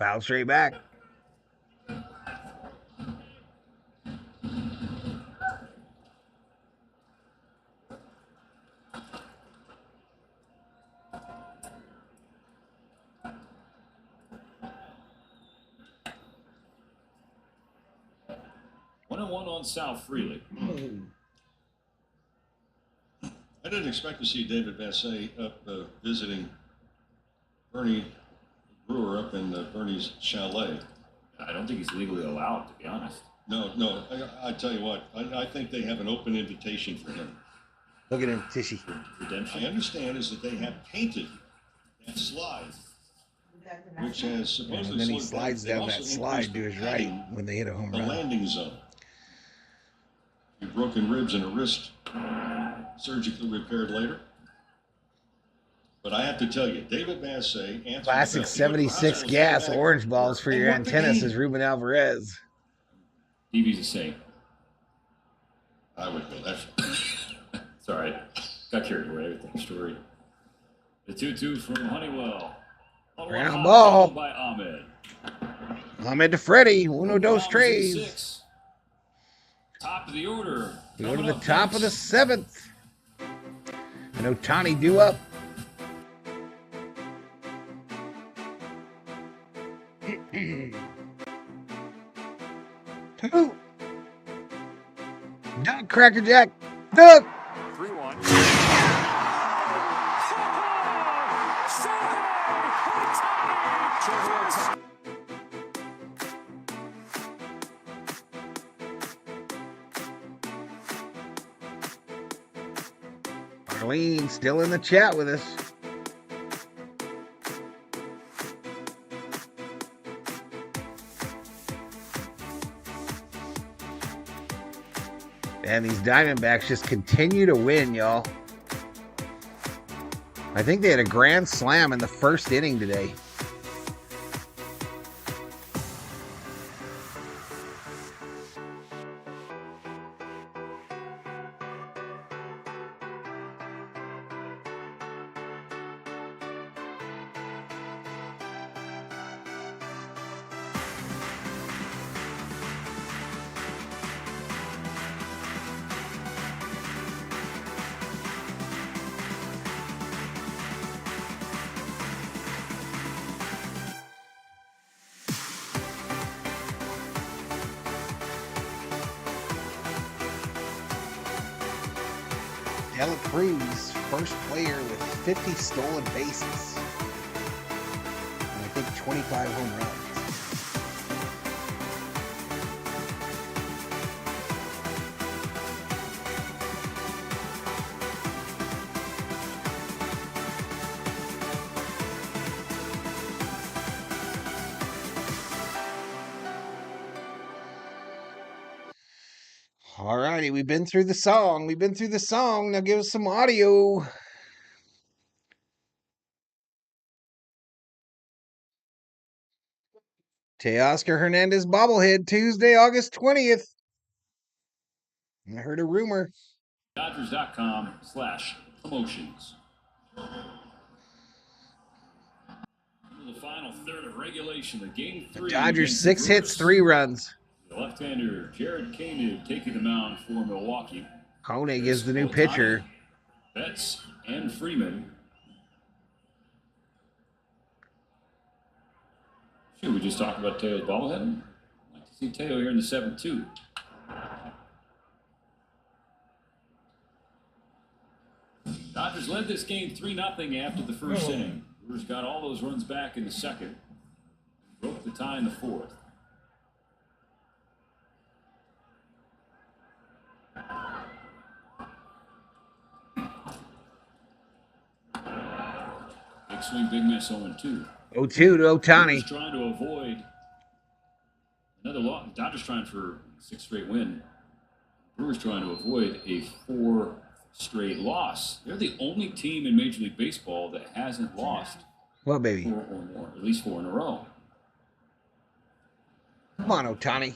B: Foul straight back.
C: One and one on South Freely.
D: I didn't expect to see David Bassett up visiting Bernie Brewer up in Bernie's chalet.
C: I don't think he's legally allowed, to be honest.
D: No. I tell you what, I think they have an open invitation for him.
B: Look at him, Tishy.
C: Redemption.
D: I understand is that they have painted that slide, which has supposedly.
B: And then he slides down that slide to his right when they hit a home
D: the
B: run.
D: Landing zone. Broken ribs and a wrist surgically repaired later. But I have to tell you, David Bassett answered.
B: Classic 76 gas orange balls for your antennas is Ruben Alvarez.
C: TV's the same.
D: I would go that.
C: It's all right. Got carried away with the story. The 2-2 from Honeywell.
B: Ground ball
C: by Ahmed.
B: Ahmed to Freddy. Uno, dos, tres.
C: Top of the order.
B: We go to the top of the 7th. And Ohtani due up. Two. Duck, Cracker Jack. Duck.
I: 3-1.
B: Arlene still in the chat with us. And these Diamondbacks just continue to win, y'all. I think they had a grand slam in the first inning today. Dela Cruz, first player with 50 stolen bases. And I think 25 home runs. All righty, we've been through the song. Now give us some audio. Teoscar Hernandez bobblehead, Tuesday, August 20th. I heard a rumor.
C: Dodgers.com/promotions. The final third of regulation of Game 3.
B: The Dodgers 6 hits, 3 runs.
C: The left-hander Jared Koenig taking the mound for Milwaukee.
B: Koenig is the new pitcher.
C: Betts and Freeman. Should we just talk about Teo's bobblehead? I'd like to see Teo here in the 7th too. Dodgers led this game 3-0 after the first inning. Brewers got all those runs back in the second. Broke the tie in the 4th. Big swing, big miss, 0-2.
B: 0-2 to Ohtani.
C: Trying to avoid another loss. Dodgers trying for 6th straight win. Brewers trying to avoid a 4th straight loss. They're the only team in Major League Baseball that hasn't lost.
B: What, baby?
C: 4 or more, at least 4 in a row.
B: Come on, Ohtani.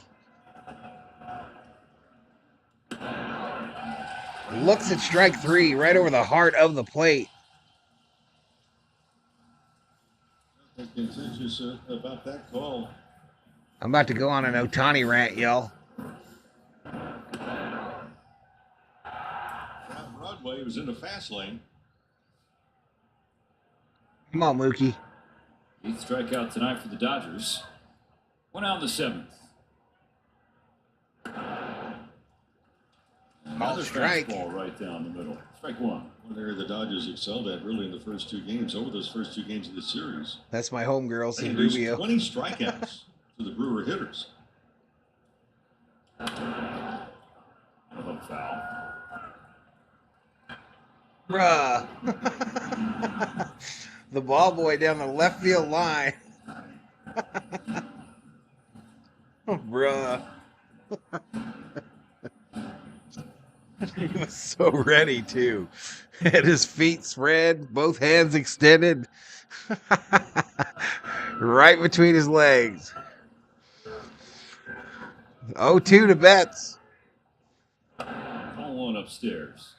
B: Looks at strike 3, right over the heart of the plate.
D: contentious about that call.
B: I'm about to go on an Ohtani rant, y'all.
D: Broadway was in the fast lane.
B: Come on, Mookie.
C: 8th strikeout tonight for the Dodgers. 1 out in the 7th. Another
B: strike.
C: fastball right down the middle. Strike 1.
D: One area the Dodgers excelled at really in the first 2 games, over those first 2 games of the series.
B: That's my homegirl,
D: They
B: St.
D: produced
B: Rubio.
D: 20 strikeouts to the Brewer hitters.
C: A hook foul.
B: Bruh. The ball boy down the left field line. Bruh. He was so ready, too. Had his feet spread, both hands extended. Right between his legs. 0-2 to Betts.
C: Call 1 upstairs.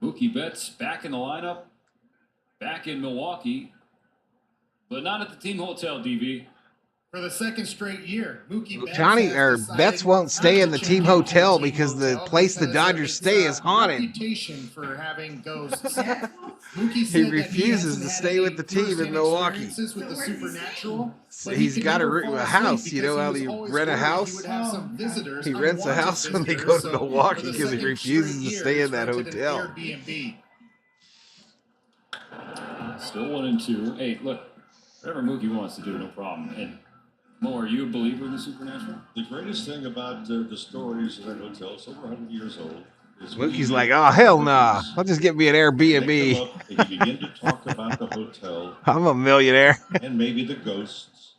C: Mookie Betts back in the lineup. Back in Milwaukee. But not at the team hotel, DV.
J: For the second straight year, Mookie
B: Betts won't stay in the team hotel because the place the Dodgers stay is haunted.
J: Reputation for having ghosts.
B: He refuses to stay with the team in Milwaukee.
J: With the supernatural,
B: He's got a house. You know how you rent a house? He rents a house when they go to Milwaukee because he refuses to stay in that hotel.
C: Still 1-2. Hey, look, whatever Mookie wants to do, no problem. And Mo, are you a believer in the supernatural?
D: The greatest thing about the stories of that hotel, it's over 100 years old.
B: Mookie's like, oh, hell nah. I'll just get me an Airbnb.
D: And you begin to talk about the hotel.
B: I'm a millionaire.
D: And maybe the ghosts.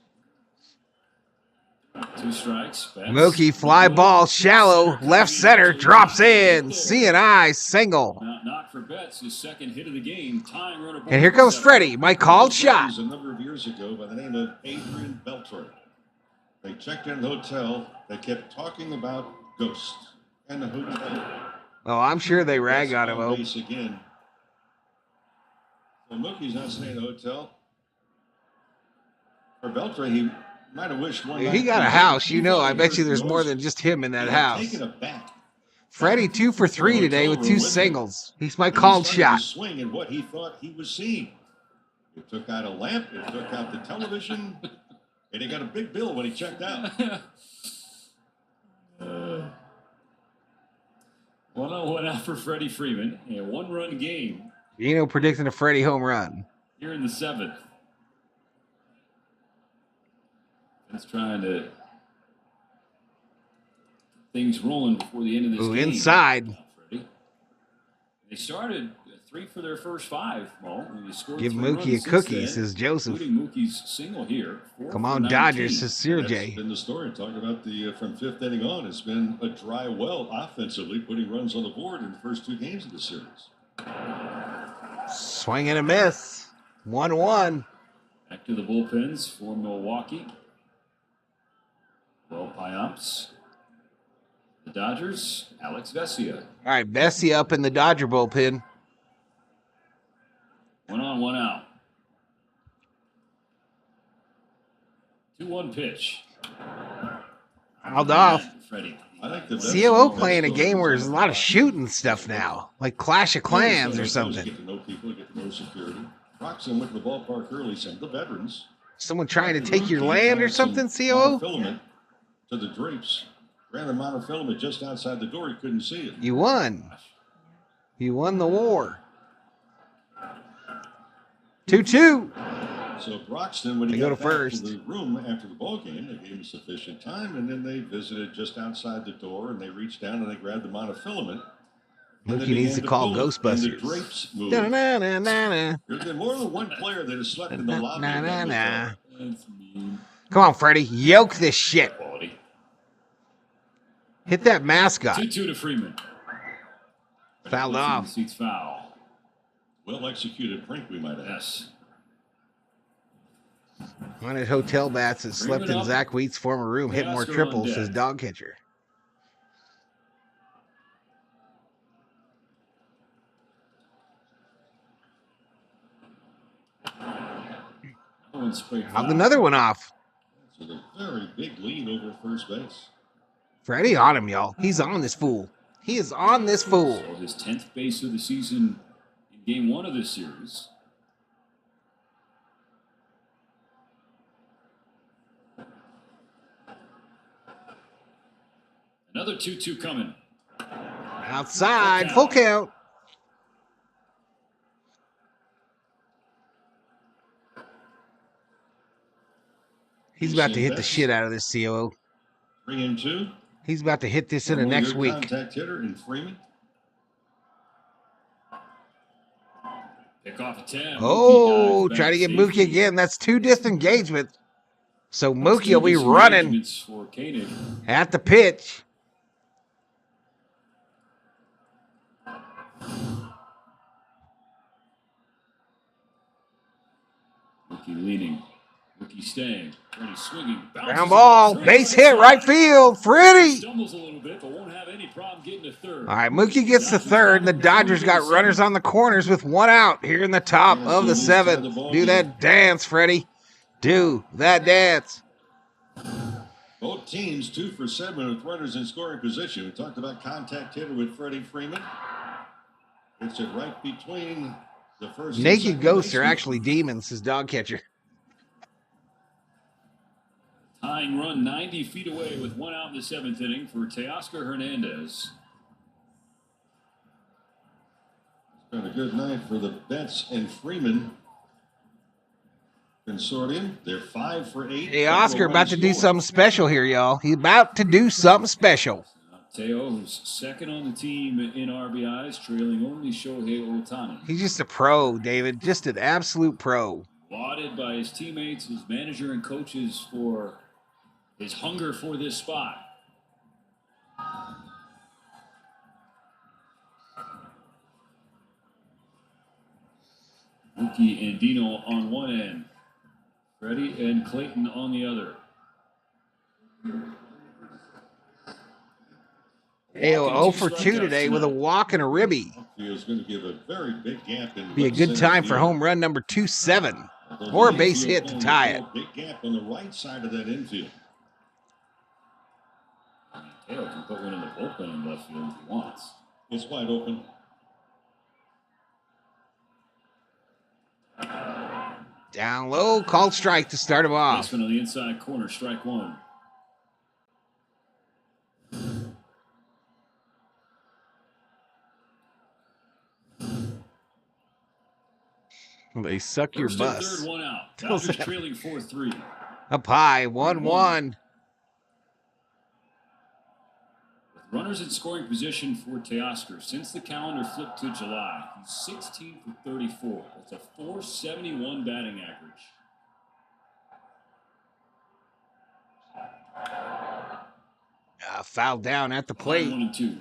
C: 2 strikes. Betts.
B: Mookie, fly ball, shallow, left center, drops in. C&I single.
C: Knock for Betts, his second hit of the game. Tying runner.
B: And here comes Freddy, my called shot.
D: A number of years ago by the name of Adrian Beltre. They checked in the hotel. They kept talking about ghosts and the hotel.
B: Oh, I'm sure they rag on him. Oh.
D: Again. So Mookie's not staying in the hotel. For Beltre, he might have wished one.
B: He got a house, you know. I bet you there's more than just him in that house. Freddie 2 for 3 today with 2 singles. He's my called shot.
D: Swing at what he thought he was seeing. He took out a lamp. He took out the television. And he got a big bill when he checked out.
C: 1-0 out for Freddie Freeman. A 1-run game.
B: You know, predicting a Freddie home run.
C: Here in the 7th. It's trying to things rolling before the end of this game.
B: Inside.
C: They started 3 for their first 5. Well,
B: give Mookie a cookie, says Joseph.
C: Mookie's single here.
B: Come on, Dodgers, says Sergey.
D: That's been the story. Talking about the from 5th inning on, it's been a dry well offensively, putting runs on the board in the first 2 games of the series.
B: Swing and a miss. 1-1.
C: Back to the bullpens for Milwaukee. Well, Payamps. The Dodgers, Alex Vesia.
B: All right, Vesia up in the Dodger bullpen.
C: 1 on, 1 out. 2-1 pitch.
B: Fouled off.
C: Freddie.
B: COO playing a game where there's a lot of shooting stuff now, like Clash of Clans or something.
D: Get to know people, get to know security. Roxon went to the ballpark early, saying the veterans.
B: Someone trying to take your land or something, COO?
D: Filament to the drapes. Ran the monofilament just outside the door. He couldn't see it.
B: You won. You won the war. 2-2.
D: So Broxton, when he
B: got
D: got
B: to
D: back
B: first.
D: to the room after the ball game, they gave him sufficient time, and then they visited just outside the door, and they reached down and they grabbed the monofilament.
B: Mookie needs to call Ghostbusters.
D: The drapes moved. There's been more than one player that has slept in the lobby.
B: Come on, Freddie. Yoke this shit. Hit that mascot.
C: 2-2 to Freeman.
B: Fouled off.
C: Seats foul.
D: Well executed prank, we might add.
C: Yes.
B: Haunted hotel bats that slept in Zach Wheat's former room hit more triples, says dog catcher.
C: one straight.
B: Fouled another one off.
D: That's a very big lead over first base.
B: Freddie on him, y'all. He's on this fool. He is on this fool.
C: So his 10th base of the season in game 1 of this series. Another 2-2 coming.
B: Outside, full count. He's about to hit the shit out of this COO.
D: 3-2.
B: He's about to hit this in the next week.
D: Contact hitter in Freeman.
C: Pick off attempt.
B: Oh, try to get Mookie again. That's 2 disengagement. So Mookie will be running at the pitch.
C: Mookie leaning. Mookie staying. Freddy swinging.
B: Ground ball. Base hit right field. Freddie.
C: Stumbles a little bit, but won't have any problem getting to third.
B: All right, Mookie gets to third. The Dodgers got runners on the corners with 1 out here in the top of the 7th. Do that dance, Freddie. Do that dance.
D: Both teams 2 for 7 with runners in scoring position. We talked about contact hitter with Freddie Freeman. It's it right between the first.
B: Naked ghosts are actually demons, his dog catcher.
C: Tying run 90 feet away with 1 out in the 7th inning for Teoscar Hernandez.
D: It's been a good night for the Betts and Freeman consortium. They're 5 for 8.
B: Hey, Oscar about to do something special here, y'all. He's about to do something special.
C: Teo, who's second on the team in RBIs, trailing only Shohei Ohtani.
B: He's just a pro, David. Just an absolute pro.
C: Lauded by his teammates, his manager, and coaches for his hunger for this spot. Mookie and Dino on one end. Freddy and Clayton on the other.
B: Ayo, 0 for 2 today with a walk and a ribby.
D: Is going to give a very big gap in
B: Be a good time for home run number 27 or a base hit to tie it.
D: Big gap on the right side of that infield.
C: Taylor can put one in the bullpen in left field if he wants.
D: It's wide open.
B: Down low, called strike to start him off.
C: Baseman on the inside corner, strike 1.
B: They suck your
C: First and
B: bus.
C: third, 1 out. Dodgers trailing 4-3.
B: Up high, 1-1.
C: With runners in scoring position for Teoscar since the calendar flipped to July, he's 16 for 34. That's a .471 batting average.
B: Fouled down at the plate.
C: 1-2.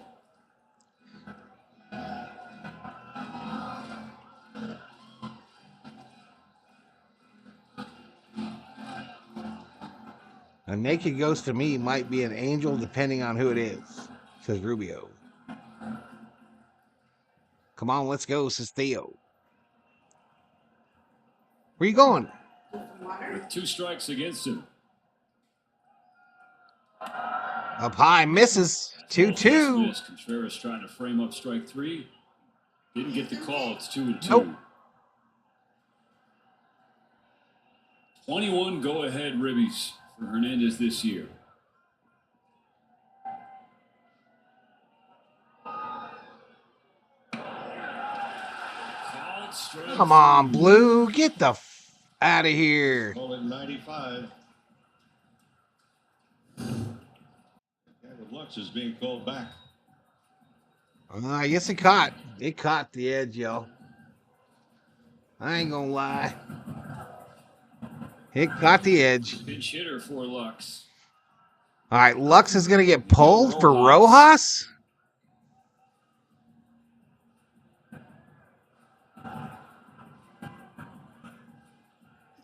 B: A naked ghost to me might be an angel depending on who it is, says Rubio. Come on, let's go, says Theo. Where you going?
C: With 2 strikes against him.
B: Up high, misses. 2-2.
C: Contreras trying to frame up strike 3. Didn't get the call. It's 2-2.
B: Nope.
C: 21 go-ahead ribbies for Hernandez this year.
B: Come on, Blue. Get the out of here.
D: Ball at 95. Lux is being called back.
B: I guess it caught. It caught the edge, yo. I ain't gonna lie. It caught the edge.
C: Pinch hitter for Lux.
B: All right, Lux is gonna get pulled for Rojas.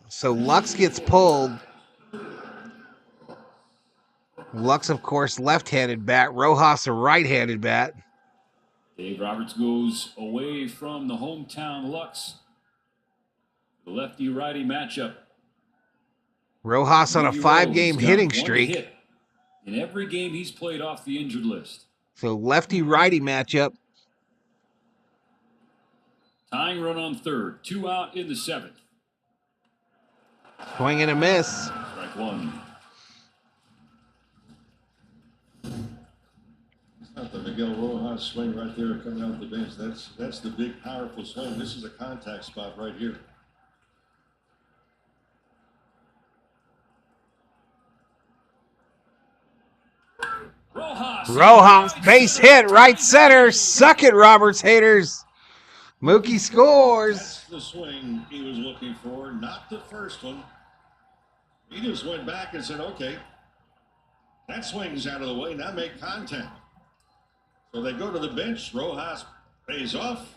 B: So Lux gets pulled. Lux, of course, left-handed bat. Rojas, a right-handed bat.
C: Dave Roberts goes away from the hometown Lux. The lefty-righty matchup.
B: Rojas on a
C: Mookie
B: 5-game
C: Rose got
B: hitting
C: one
B: streak.
C: hit in every game he's played off the injured list.
B: So lefty-righty matchup.
C: Tying run on third. 2 out in the 7th.
B: Swing and a miss.
C: Strike one.
D: It's not the Miguel Rojas swing right there coming out the bench. That's the big, powerful swing. This is a contact spot right here.
B: Rojas, base hit, right center. Suck it, Roberts haters. Mookie scores.
D: That's the swing he was looking for, not the first one. He just went back and said, okay, that swing's out of the way, now make contact. So they go to the bench. Rojas pays off.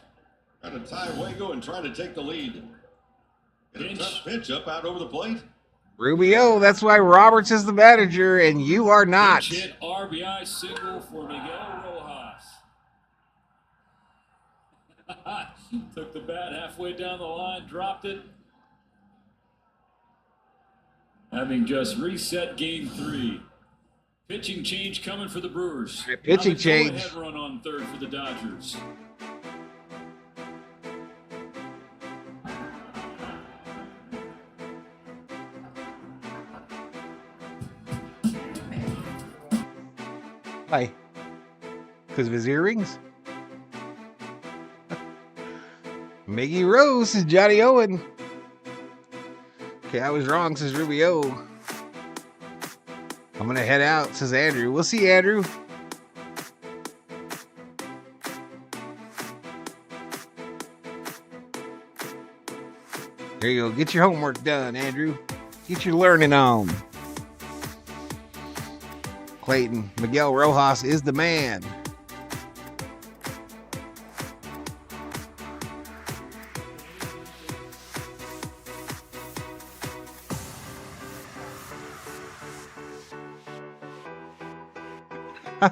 D: Got to tie Wago and try to take the lead. Get a tough pitch up out over the plate.
B: Rubio, that's why Roberts is the manager and you are not.
C: Pitch hit RBI single for Miguel Rojas. Took the bat halfway down the line, dropped it. Having just reset game 3. Pitching change coming for the Brewers.
B: Pitching change.
C: Go-ahead run on third for the Dodgers.
B: Why? Because of his earrings? Miggy Rose says Johnny Owen. Okay, I was wrong, says Rubio. I'm going to head out, says Andrew. We'll see, Andrew. There you go. Get your homework done, Andrew. Get your learning on. Clayton, Miguel Rojas is the man.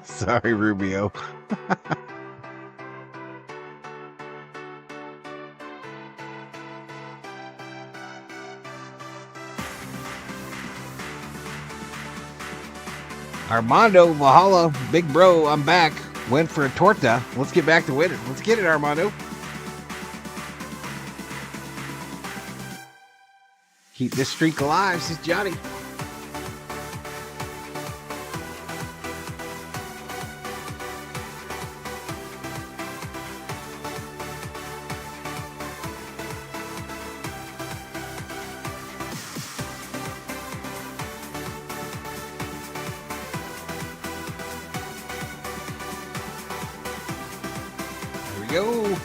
B: Sorry, Rubio. Armando, Valhalla, big bro, I'm back. Went for a torta. Let's get back to winning. Let's get it, Armando. Keep this streak alive, says Johnny. Go.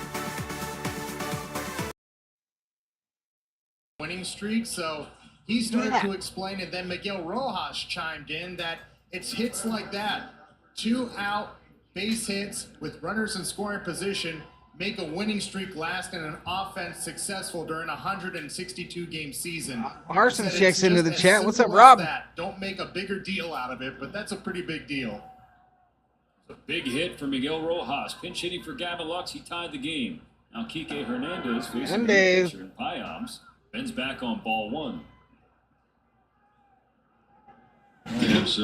J: Winning streak, so he started to explain it. Then Miguel Rojas chimed in that it's hits like that, 2 out base hits with runners in scoring position, make a winning streak last and an offense successful during a 162-game season.
B: Arson checks into the chat. What's up, Rob?
J: Don't make a bigger deal out of it, but that's a pretty big deal.
C: A big hit for Miguel Rojas. Pinch hitting for Gavin Lux. He tied the game. Now Kike Hernandez facing the pitcher in Payams. Ben's back on ball 1.
D: It's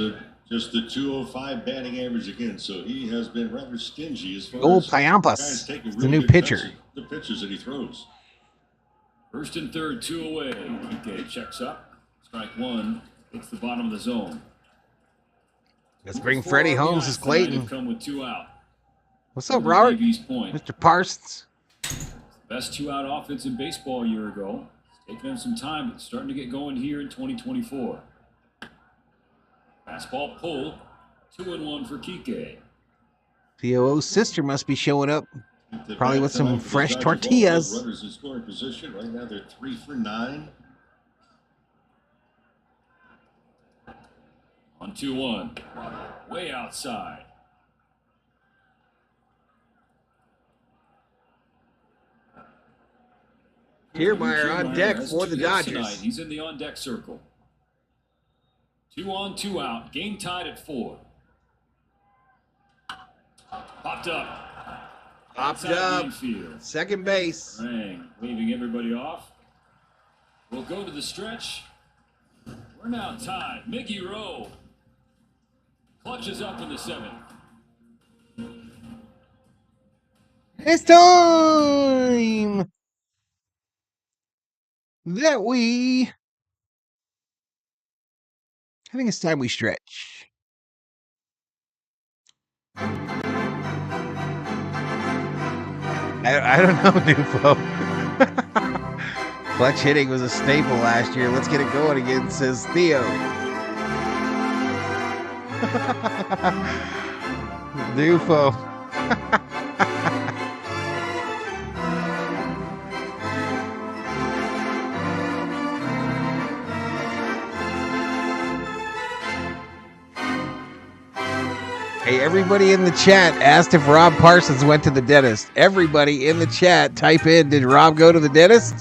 D: just the 205 batting average again, so he has been rather stingy as far as
B: Payampas, the new pitcher.
D: The pitches that he throws.
C: First and third, 2 away. Kike checks up. Strike 1. It's the bottom of the zone.
B: Let's bring Freddy home, says Clayton.
C: Come with 2 out.
B: What's up, Robert?
C: Point.
B: Mr. Parsons.
C: Best 2-out offense in baseball a year ago. It's taken him some time, but starting to get going here in 2024. Fastball pull. 2-1 for Kike.
B: POO's sister must be showing up. Probably with some fresh tortillas.
D: Runners in scoring position. Right now they're 3 for 9.
C: On 2-1. Way outside.
B: Kiermaier on deck for the Dodgers.
C: He's in the on-deck circle. 2 on, 2 out. Game tied at 4. Popped up.
B: Popped up. Second base.
C: Rang, leaving everybody off. We'll go to the stretch.
I: We're now tied. Mickey Rowe clutches up in the 7th.
B: It's time that we... I think it's time we stretch. I don't know, Dufo. Clutch hitting was a staple last year. Let's get it going again, says Theo. Dufo. Hey, everybody in the chat asked if Rob Parsons went to the dentist. Everybody in the chat, type in, did Rob go to the dentist?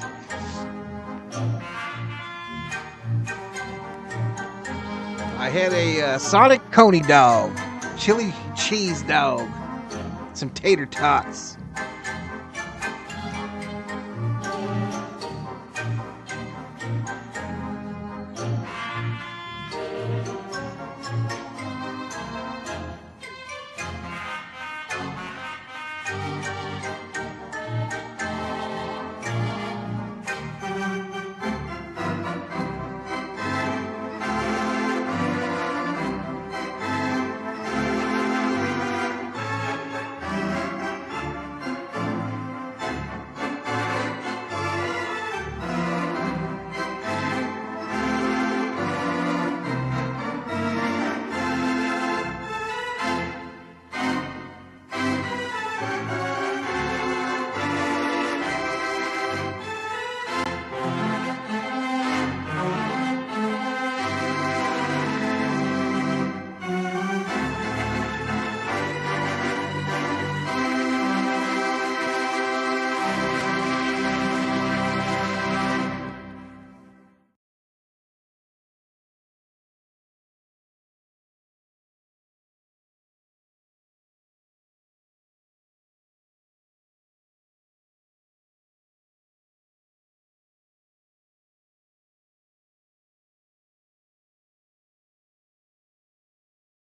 B: I had a Sonic Coney dog, chili cheese dog, some tater tots.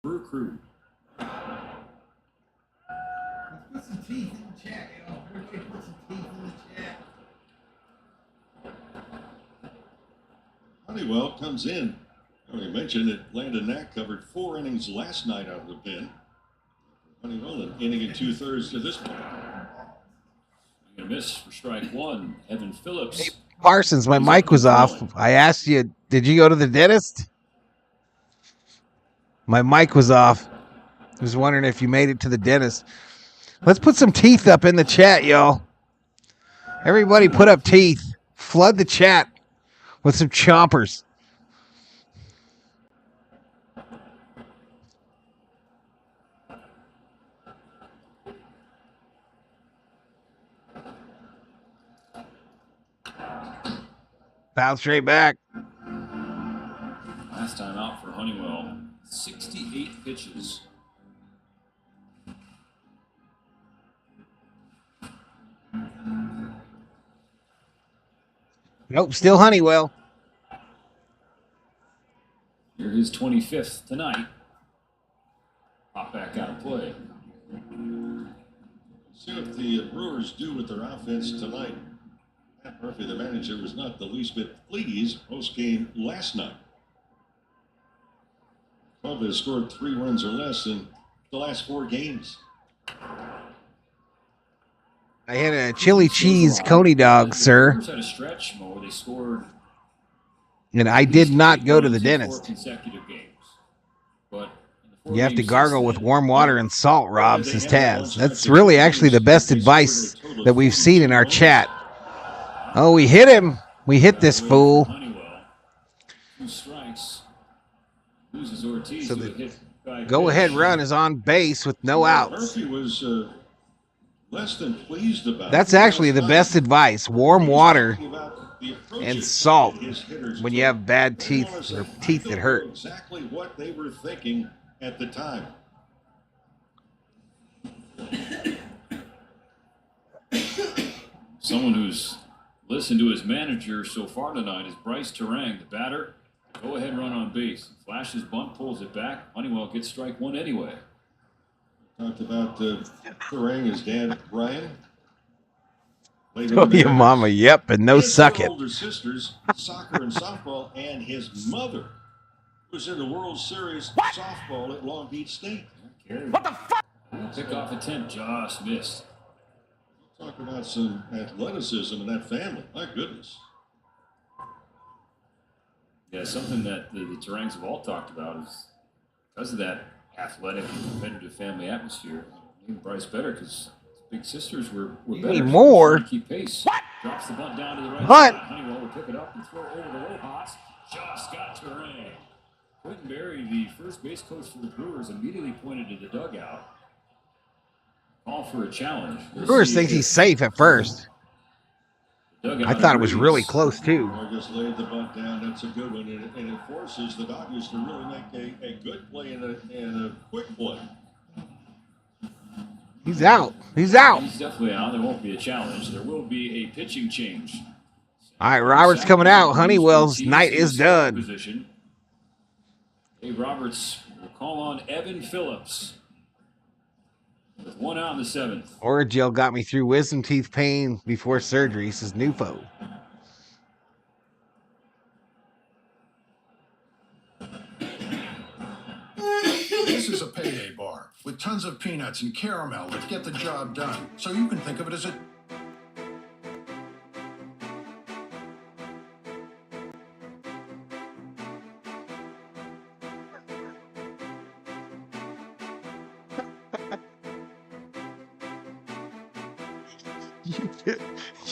I: Brew Crew.
J: Put some teeth in the chat, Put some teeth in the chat.
D: Honeywell comes in. We mentioned that Landon Knack covered 4 innings last night out of the pen. Honeywell an inning and 2/3 to this point.
I: A miss for strike 1. Evan Phillips.
B: Hey, Parsons, my mic was off. I asked you, did you go to the dentist? My mic was off. I was wondering if you made it to the dentist. Let's put some teeth up in the chat, y'all. Everybody put up teeth. Flood the chat with some chompers. Foul straight back.
I: Last time out for Honeywell. 68 pitches.
B: Nope, still Honeywell.
I: Here his 25th tonight. Pop back out of play.
D: See what the Brewers do with their offense tonight. Pat Murphy, the manager, was not the least bit pleased post-game last night. Club has scored 3 runs or less in the last 4 games.
B: I had a chili cheese Coney dog, sir.
I: Had a stretch where they scored.
B: And I did not go to the dentist.
I: Consecutive games. But
B: you have to gargle with warm water and salt, Rob, says Taz. That's really actually the best advice that we've seen in our chat. Oh, we hit him. We hit this fool.
I: 2 strikes. Loses Ortiz.
B: So the go-ahead run is on base with no outs.
D: Murphy was less than pleased about.
B: That's actually the best advice. Warm water and salt when you have bad teeth or teeth that hurt.
D: Exactly what they were thinking at the time.
I: Someone who's listened to his manager so far tonight is Bryce Terang, the batter.
C: Go ahead run on base. Flashes bunt, pulls it back. Honeywell gets strike one anyway.
D: Talked about Turang, his dad, Brian.
B: Oh, your mama, yep, and no
D: his
B: suck
D: two
B: it.
D: older sisters, soccer and softball, and his mother was in the World Series softball at Long Beach State.
C: What the fuck? Pick off attempt, just missed.
D: Talk about some athleticism in that family. My goodness.
C: Yeah, something that the Turangs have all talked about is because of that athletic and competitive family atmosphere. Even Bryce better because his big sisters were better.
B: Need more.
C: So keep pace. What? Drops the bunt down to the right
B: Hunt.
C: side. Honeywell will pick it up and throw it over the Rojas. Just got Turang. Quentin Berry, the first base coach for the Brewers, immediately pointed to the dugout. Call for a challenge.
B: Brewers thinks he's safe at first. I thought it was really close, too.
D: Just laid the bunt down. That's a good one. And it forces the Dodgers to really make a good play and a quick play.
B: He's out. He's out.
C: He's definitely out. There won't be a challenge. There will be a pitching change.
B: All right, Roberts coming out. Honeywell's night is done.
C: Position. Dave Roberts will call on Evan Phillips. With one out in the seventh.
B: Oragel got me through wisdom teeth pain before surgery, says Nufo.
H: This is a payday bar with tons of peanuts and caramel that get the job done. So you can think of it as a...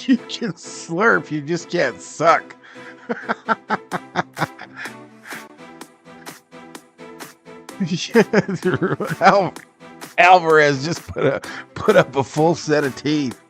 B: You can slurp, you just can't suck. Alvarez just put up a full set of teeth.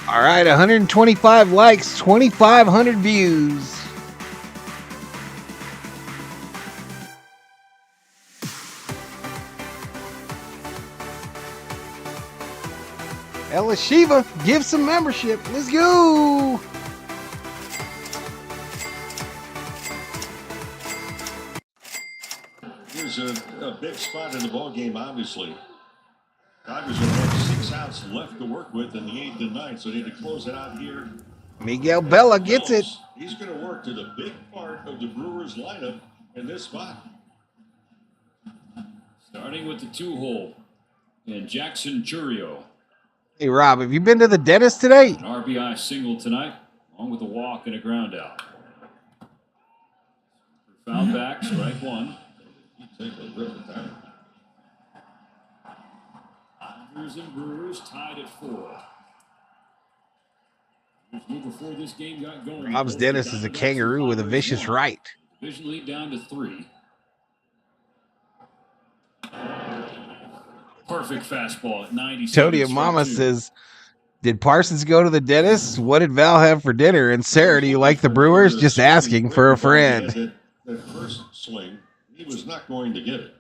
B: All right, 125 likes, 2,500 views. Ella Shiva, give some membership. Let's go.
D: Here's a big spot in the ball game, obviously. Dodgers will have 6 outs left to work with in the 8th and 9th, so they need to close it out here.
B: Miguel Bella gets it.
D: He's going to work to the big part of the Brewers lineup in this spot.
C: Starting with the 2-hole and Jackson Churio.
B: Hey, Rob, have you been to the dentist today?
C: An RBI single tonight, along with a walk and a ground out. Foul back, strike one.
D: Take a rip at that.
C: Dodgers and Brewers tied at 4. Before this game got going,
B: Rob's dentist is a kangaroo with a vicious right.
C: Division lead down to 3. Perfect fastball at 97.
B: Tony and Mama says, did Parsons go to the dentist? What did Val have for dinner? And Sarah, do you like the Brewers? Just asking for a friend.
D: That first swing, he was not going to get it.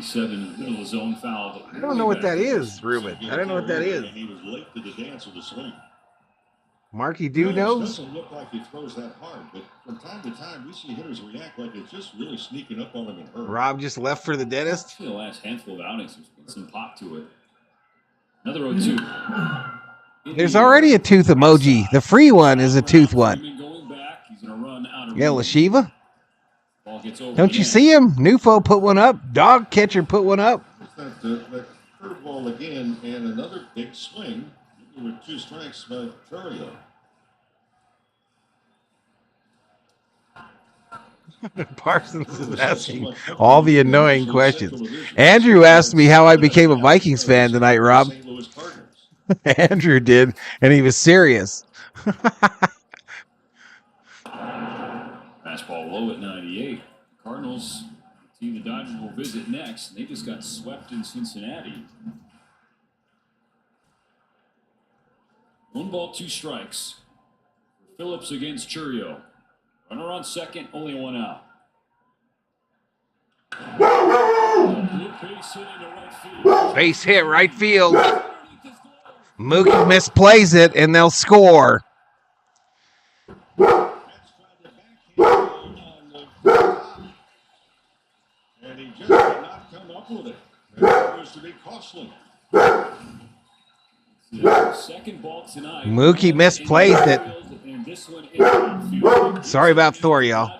C: Middle of the zone foul.
B: I don't know what that is, Ruben. I don't know what that is.
D: He was late to the dance with the swing.
B: Marky Do knows?
D: It doesn't look like he throws that hard, but from time to time we see hitters react like it's just really sneaking up on him and hurt.
B: Rob just left for the dentist.
C: The last handful of outings, there's been some pop to it. Another 0-2.
B: There's already a tooth emoji. The free one is a tooth one. Yeah, Lashiva. Don't you see him? Nufo put one up. Dog catcher put one up.
D: That curveball again, and another big swing with 2 strikes by Churio.
B: Parsons is asking all the annoying questions. Andrew asked me how I became a Vikings fan tonight, Rob. Andrew did, and he was serious.
C: Fastball low at 98. Cardinals, the team the Dodgers will visit next. They just got swept in Cincinnati. 1 ball, 2 strikes. Phillips against Churio. Runner on second, only 1 out.
B: Base hit right field. Mookie misplays it, and they'll score.
D: And he just did not come up with it. That was to be costly.
C: Second ball tonight.
B: Mookie misplays it. Sorry about Thor, y'all.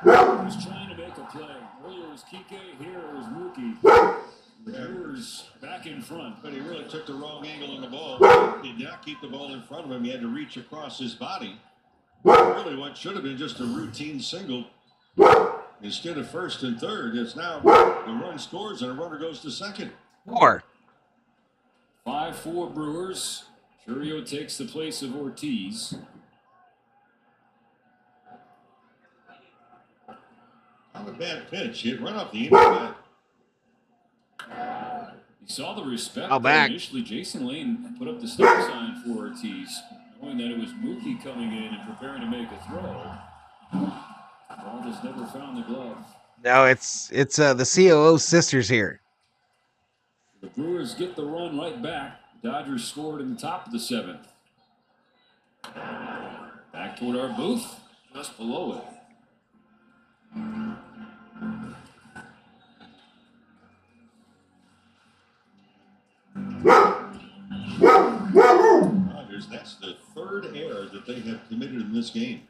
C: Was trying to make a play. Earlier was Kike, here it was Mookie. The Brewers back in front.
D: But he really took the wrong angle on the ball. He did not keep the ball in front of him. He had to reach across his body. Really, what should have been just a routine single. Instead of first and third, it's now the run scores and a runner goes to second.
B: 4.
C: 5-4 Brewers. Churio takes the place of Ortiz.
D: Not a bad pitch. He run up the inside.
C: He saw the respect.
B: Back.
C: Initially, Jason Lane put up the stop sign for Ortiz, knowing that it was Mookie coming in and preparing to make a throw. Ball just never found the glove.
B: No, it's the COO sisters here.
C: The Brewers get the run right back. The Dodgers scored in the top of the 7th. Back toward our booth, just below it.
D: Dodgers, that's the 3rd error that they have committed in this game.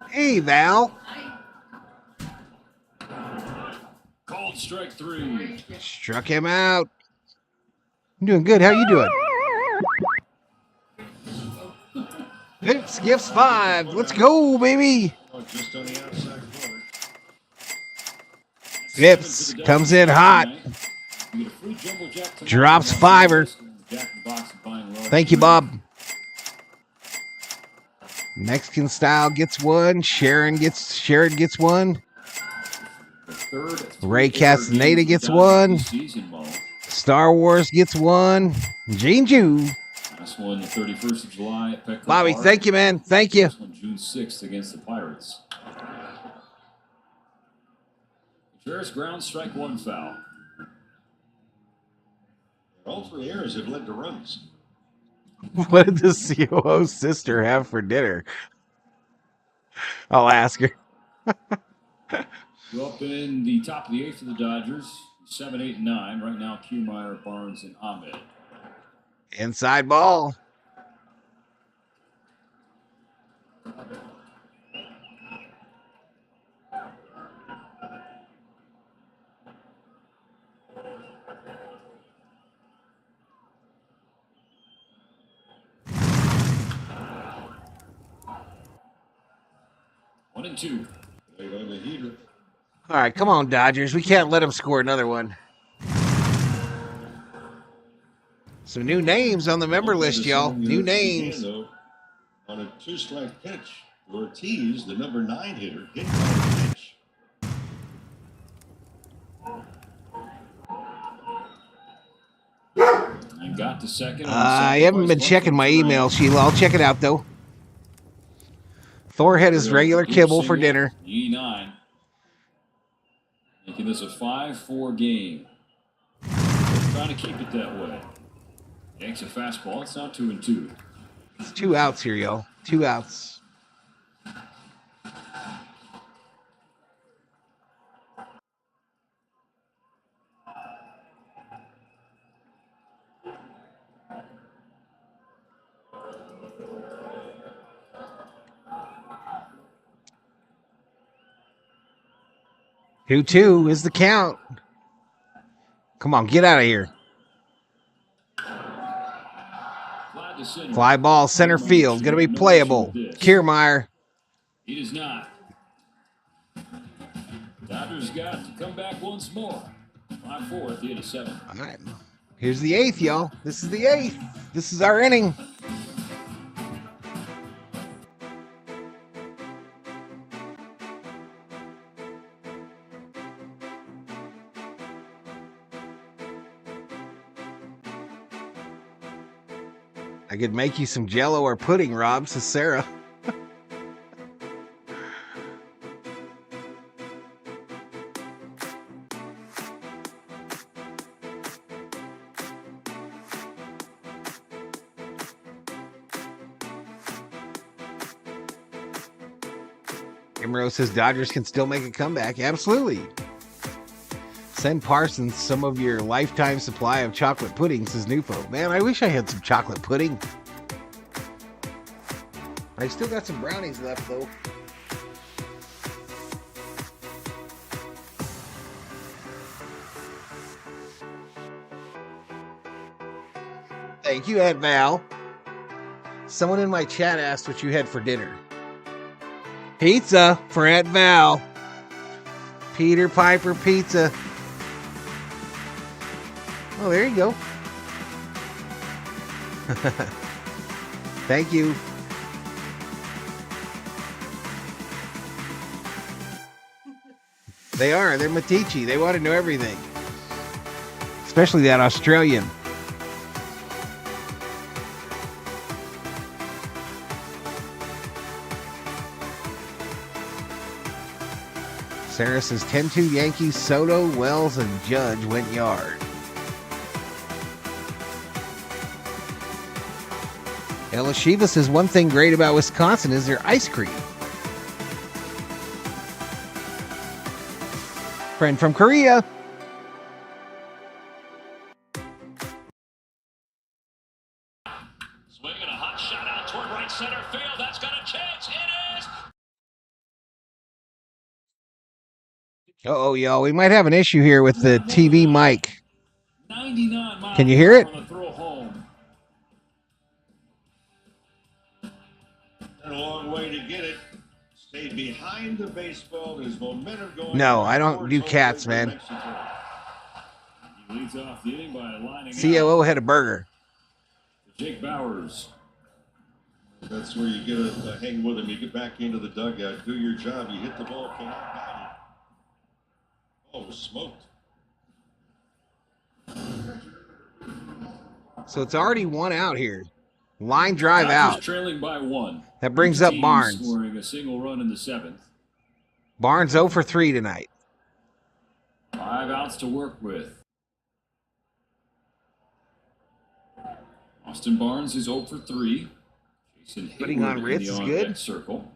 B: Hey, Val.
C: Called strike 3.
B: Struck him out. I'm doing good. How you doing? Phipps gives 5. Let's go, baby.
D: Just on the outside corner.
B: Phipps comes in hot. Drops 5er. Thank you, Bob. Mexican style gets 1. Sharon gets 1. Ray Castaneda gets 1. Star Wars gets 1. Gene Jew.
C: Last one, the 31st of July at Petco
B: Bobby,
C: Park.
B: thank you, man. Thank you.
C: This one, June 6th against the Pirates. Ferris ground, strike 1 foul.
D: All 3 errors have led to runs.
B: What did the COO sister have for dinner? I'll ask her.
C: Go up in the top of the 8th for the Dodgers. 7, 8, and 9. Right now, Kumeyer, Barnes, and Ahmed.
B: Inside ball.
C: One and two.
B: All right, come on, Dodgers. We can't let them score another one. Some new names on the member list, y'all. New names.
D: On a 2-strike pitch, Ortiz, the number 9 hitter, hit by the pitch.
C: And got to second.
B: I haven't been checking my email, Sheila. I'll check it out, though. Thor had his regular kibble for dinner.
C: E9. Making this a 5-4 game. Trying to keep it that way. Yanks a fastball. It's now 2-2.
B: It's 2 outs here, y'all. 2 outs. Two is the count. Come on, get out of here.
C: Fly to center.
B: Fly ball center field. Going to be playable. Kiermaier.
C: He does not. Dodgers got to come back once more. 5-4 at the end of 7.
B: All right. Here's the 8th, y'all. This is the 8th. This is our inning. I could make you some jello or pudding, Rob, says Sarah. Emerald says Dodgers can still make a comeback. Absolutely. Send Parsons some of your lifetime supply of chocolate pudding, says Nufo. Man, I wish I had some chocolate pudding. I still got some brownies left, though. Thank you, Aunt Val. Someone in my chat asked what you had for dinner. Pizza for Aunt Val. Peter Piper pizza. Oh, there you go. Thank you. They are. They're Matici. They want to know everything. Especially that Australian. Sarah says 10-2 Yankees, Soto, Wells, and Judge went yard. Ella Shiva says one thing great about Wisconsin is their ice cream. Friend from Korea.
I: Swinging a hot shot out toward right center field. That's got a chance. It is.
B: Uh-oh, y'all. We might have an issue here with the TV mic.
I: 99 miles.
B: Can you hear it?
I: On the throw home.
D: A long way to get it. Stayed behind the baseball. His momentum going.
B: No, I don't do cats, man.
I: He leads off the inning by lining
B: COO had a burger.
I: Jake Bowers.
D: That's where you get a hang with him. You get back into the dugout, do your job. You hit the ball, come out behind you. Oh, it was smoked.
B: So it's already one out here. Line drive
I: Dodgers
B: out.
I: trailing by 1.
B: That brings up
I: Team
B: Barnes.
I: Scoring a single run in the 7th.
B: Barnes 0 for 3 tonight.
I: 5 outs to work with. Austin Barnes is 0 for 3. Jason
B: Putting on
I: Hayward in
B: Ritz
I: the
B: is
I: on-deck
B: good.
I: circle.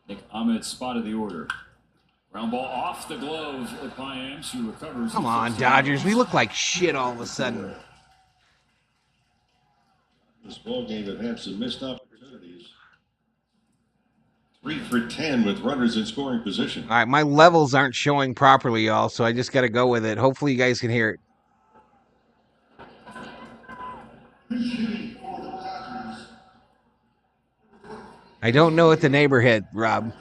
I: Nick Ahmed spotted the order. Ground ball off the glove of Piams, who recovers.
B: Come on, Dodgers. We look like shit all of a sudden.
D: This ball game have had some missed opportunities. 3 for 10 with runners in scoring position.
B: All right, my levels aren't showing properly, y'all, so I just got to go with it. Hopefully you guys can hear it. I don't know at the neighborhood, Rob.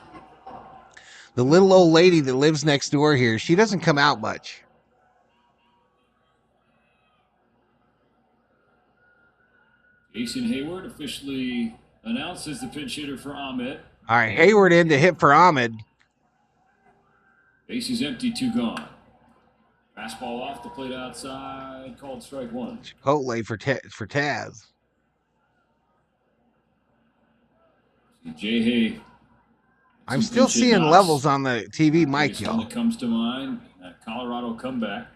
B: The little old lady that lives next door here, she doesn't come out much.
C: Jason Hayward officially announced as the pinch hitter for Ahmed.
B: All right, Hayward in to hit for Ahmed.
C: Base is empty, 2 gone. Fastball off the plate outside, called strike 1.
B: Chipotle for Taz.
C: Jay.
B: I'm still seeing levels on the TV mic,
C: One
B: y'all.
C: that comes to mind, that Colorado comeback.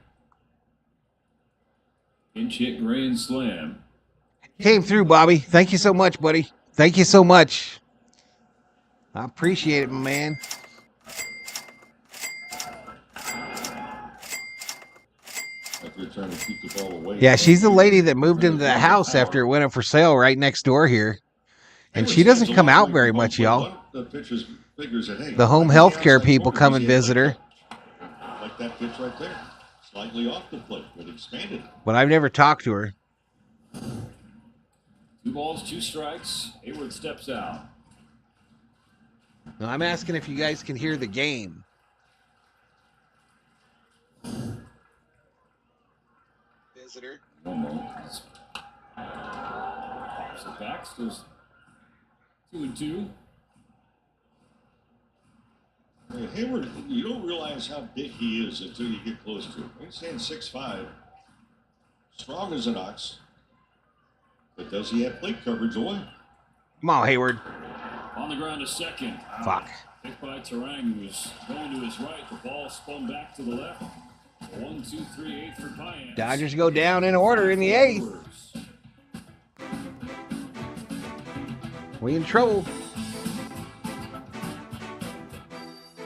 C: Pinch hit grand slam.
B: Came through, Bobby. Thank you so much, buddy. Thank you so much. I appreciate it, my man.
D: Like they're trying to keep the ball away.
B: Yeah, she's the lady that moved into the house after it went up for sale right next door here. And she doesn't come out very much, y'all. The home health care people come and visit her.
D: Like that pitch right there. Slightly off the plate, but expanded.
B: But I've never talked to her.
C: 2 balls, 2 strikes. Hayward steps out.
B: Now, I'm asking if you guys can hear the game. Visitor.
C: One moment. So back, still 2-2.
D: Hayward, you don't realize how big he is until you get close to him. He's saying 6'5", strong as an ox. But does he have plate coverage on?
B: Come on, Hayward.
C: On the ground to second.
B: Fuck.
C: Picked by Terang, who was going to his right. The ball spun back to the left. 1, 2, 3, 8 for Payans.
B: Dodgers go down in order in the 8th. We in trouble.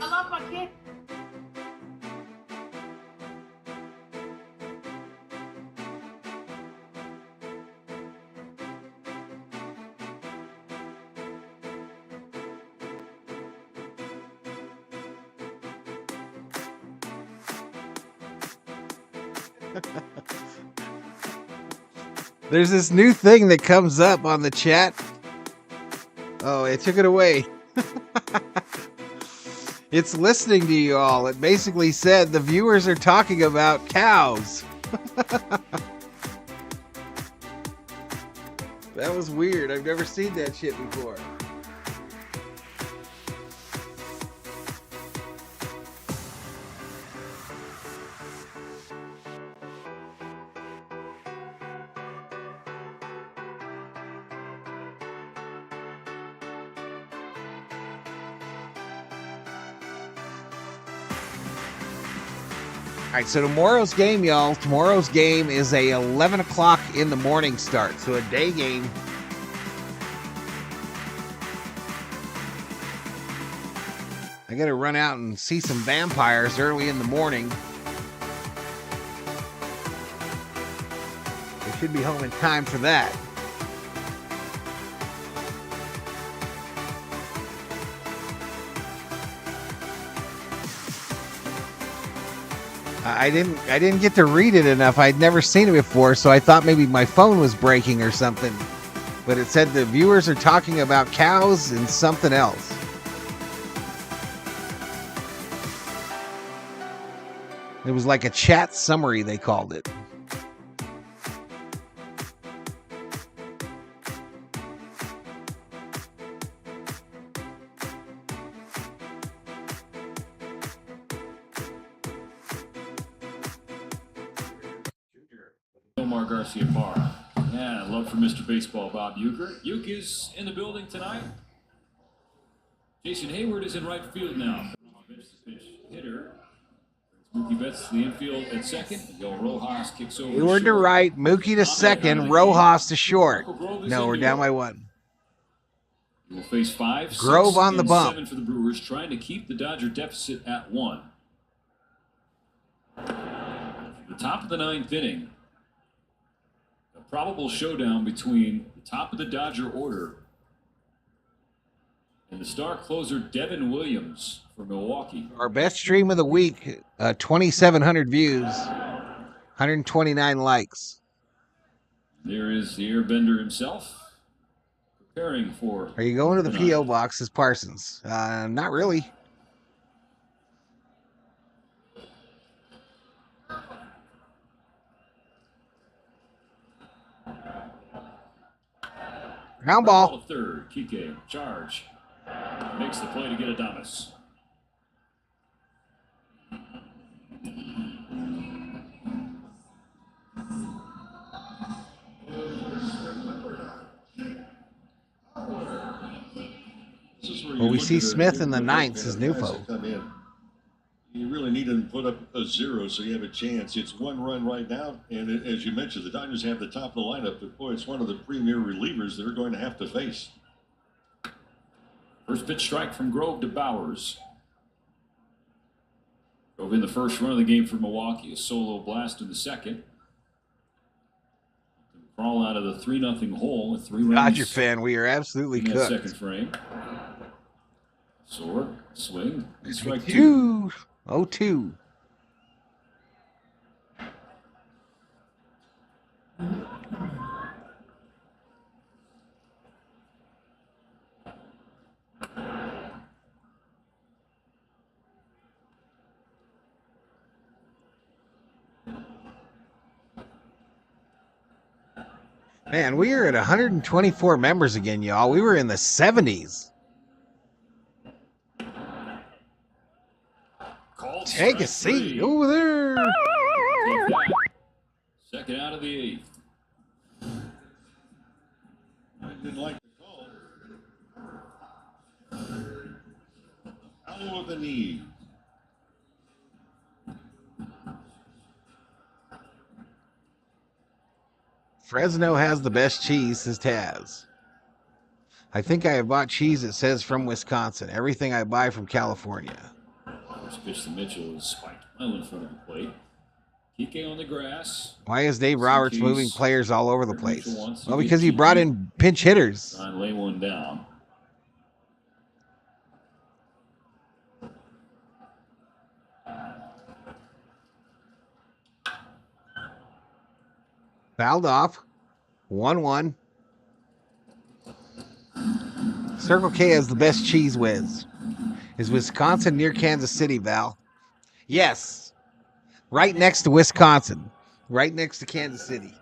K: I love my kid.
B: There's this new thing that comes up on the chat. Oh, it took it away. It's listening to you all. It basically said the viewers are talking about cows. That was weird. I've never seen that shit before. All right, so tomorrow's game, y'all. Tomorrow's game is a 11 o'clock in the morning start, so a day game. I got to run out and see some vampires early in the morning. I should be home in time for that. I didn't get to read it enough. I'd never seen it before, so I thought maybe my phone was breaking or something. But it said the viewers are talking about cows and something else. It was like a chat summary, they called it.
C: Omar Garcia Parra. Yeah, love for Mr. Baseball, Bob Uecker. Ueck is in the building tonight. Jason Hayward is in right field now. Pitch hitter. Mookie Betts to the infield at second. Miguel Rojas kicks over.
B: Hayward to right, Mookie to second, Rojas to short. No, we're down by 1.
C: He will face 5,
B: Grove
C: 6,
B: on the
C: and
B: bump.
C: 7 for the Brewers, trying to keep the Dodger deficit at 1. The top of the 9th inning. A probable showdown between the top of the Dodger order and the star closer Devin Williams for Milwaukee.
B: Our best stream of the week, 2,700 views, 129 likes.
C: There is the airbender himself preparing for.
B: Are you going to the P.O. box as Parsons? Not really. Ground ball.
C: Third, Kike, charge. Makes the play to get Adames.
B: Well, we see Smith in the 9th as Newfo.
D: You really need to put up a 0 so you have a chance. It's 1 run right now, and as you mentioned, the Dodgers have the top of the lineup, but boy, it's one of the premier relievers they're going to have to face.
C: First pitch strike from Grove to Bowers. Grove in the first run of the game for Milwaukee. A solo blast in the second. Crawl out of the 3-0 hole with 3 runs.
B: Dodger fan, we are absolutely
C: in that
B: cooked.
C: second frame. Sword, swing, and strike
B: 2. 0-2. Man, we are at 124 members again, y'all. We were in the 70s. Take a seat over there.
C: Second out of the 8th.
D: I didn't like the call. Out of the knee.
B: Fresno has the best cheese, says Taz. I think I have bought cheese that says from Wisconsin. Everything I buy from California.
C: First pitch to Mitchell is spiked well in front of the plate. Kike on the grass.
B: Why is Dave Roberts moving players all over the place?
C: Wants
B: Well, because he brought in pinch hitters.
C: Try and lay one down.
B: Fouled off. 1-1. Circle K has the best cheese whiz. Is Wisconsin near Kansas City, Val? Yes. Right next to Wisconsin. Right next to Kansas City.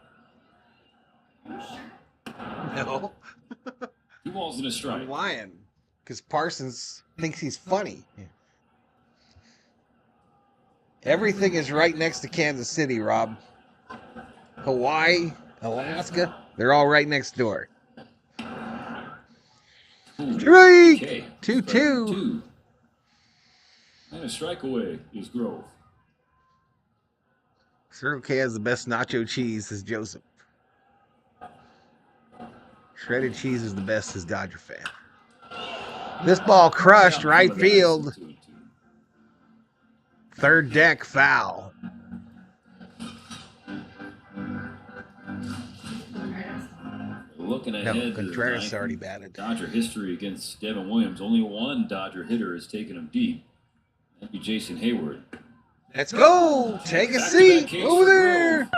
B: No.
C: 2 balls and a strike.
B: I'm lying. Because Parsons thinks he's funny. Everything is right next to Kansas City, Rob. Hawaii, Alaska, they're all right next door. Strike! 2-2.
C: And a strike away is Grove.
B: Circle K has the best nacho cheese, says Joseph. Shredded cheese is the best, says Dodger fan. This ball crushed right field. Third deck foul.
C: Looking ahead,
B: Contreras already batted.
C: Dodger history against Devin Williams. Only one Dodger hitter has taken him deep. That'd be Jason Hayward.
B: Let's go. Take a seat over there.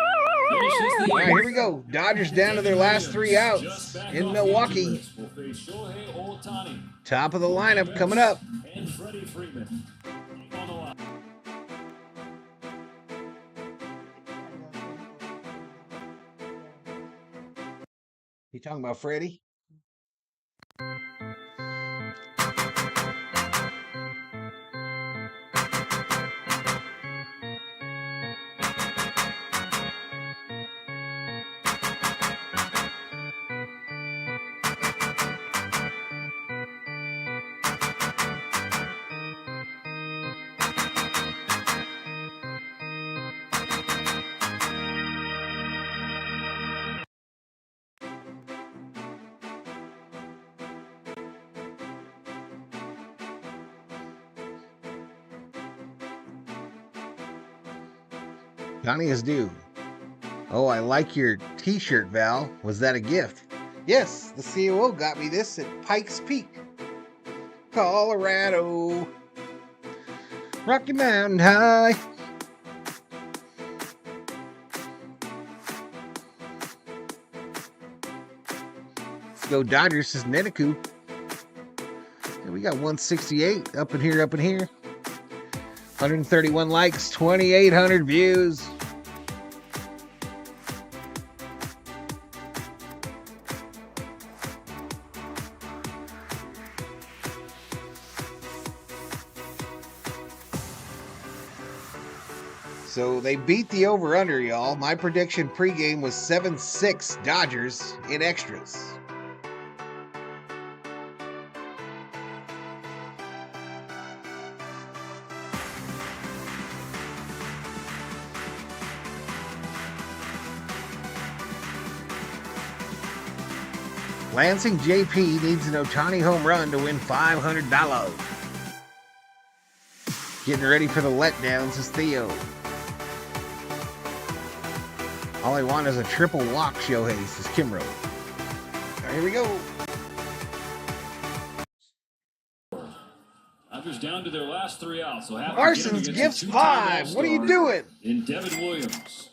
B: All right, here we go. Dodgers down to their last 3 outs in Milwaukee.
I: Shohei Ohtani
B: Top of the lineup coming up.
I: and Freddie Freeman on the line.
B: You talking about Freddy? Johnny is due. Oh, I like your t-shirt, Val. Was that a gift? Yes, the COO got me this at Pikes Peak, Colorado. Rocky Mountain High. Let's go Dodgers, says Neniku. Yeah, we got 168 up in here, 131 likes, 2,800 views. So they beat the over-under, y'all. My prediction pregame was 7-6 Dodgers in extras. Lansing JP needs an Ohtani home run to win $500. Getting ready for the letdowns is Theo. All I want is a triple walk, Shohei, says Kimro. All right, here we go.
C: Dodgers down to their last 3 outs. So
B: Parsons gives 5. What are you doing?
C: In Devin Williams.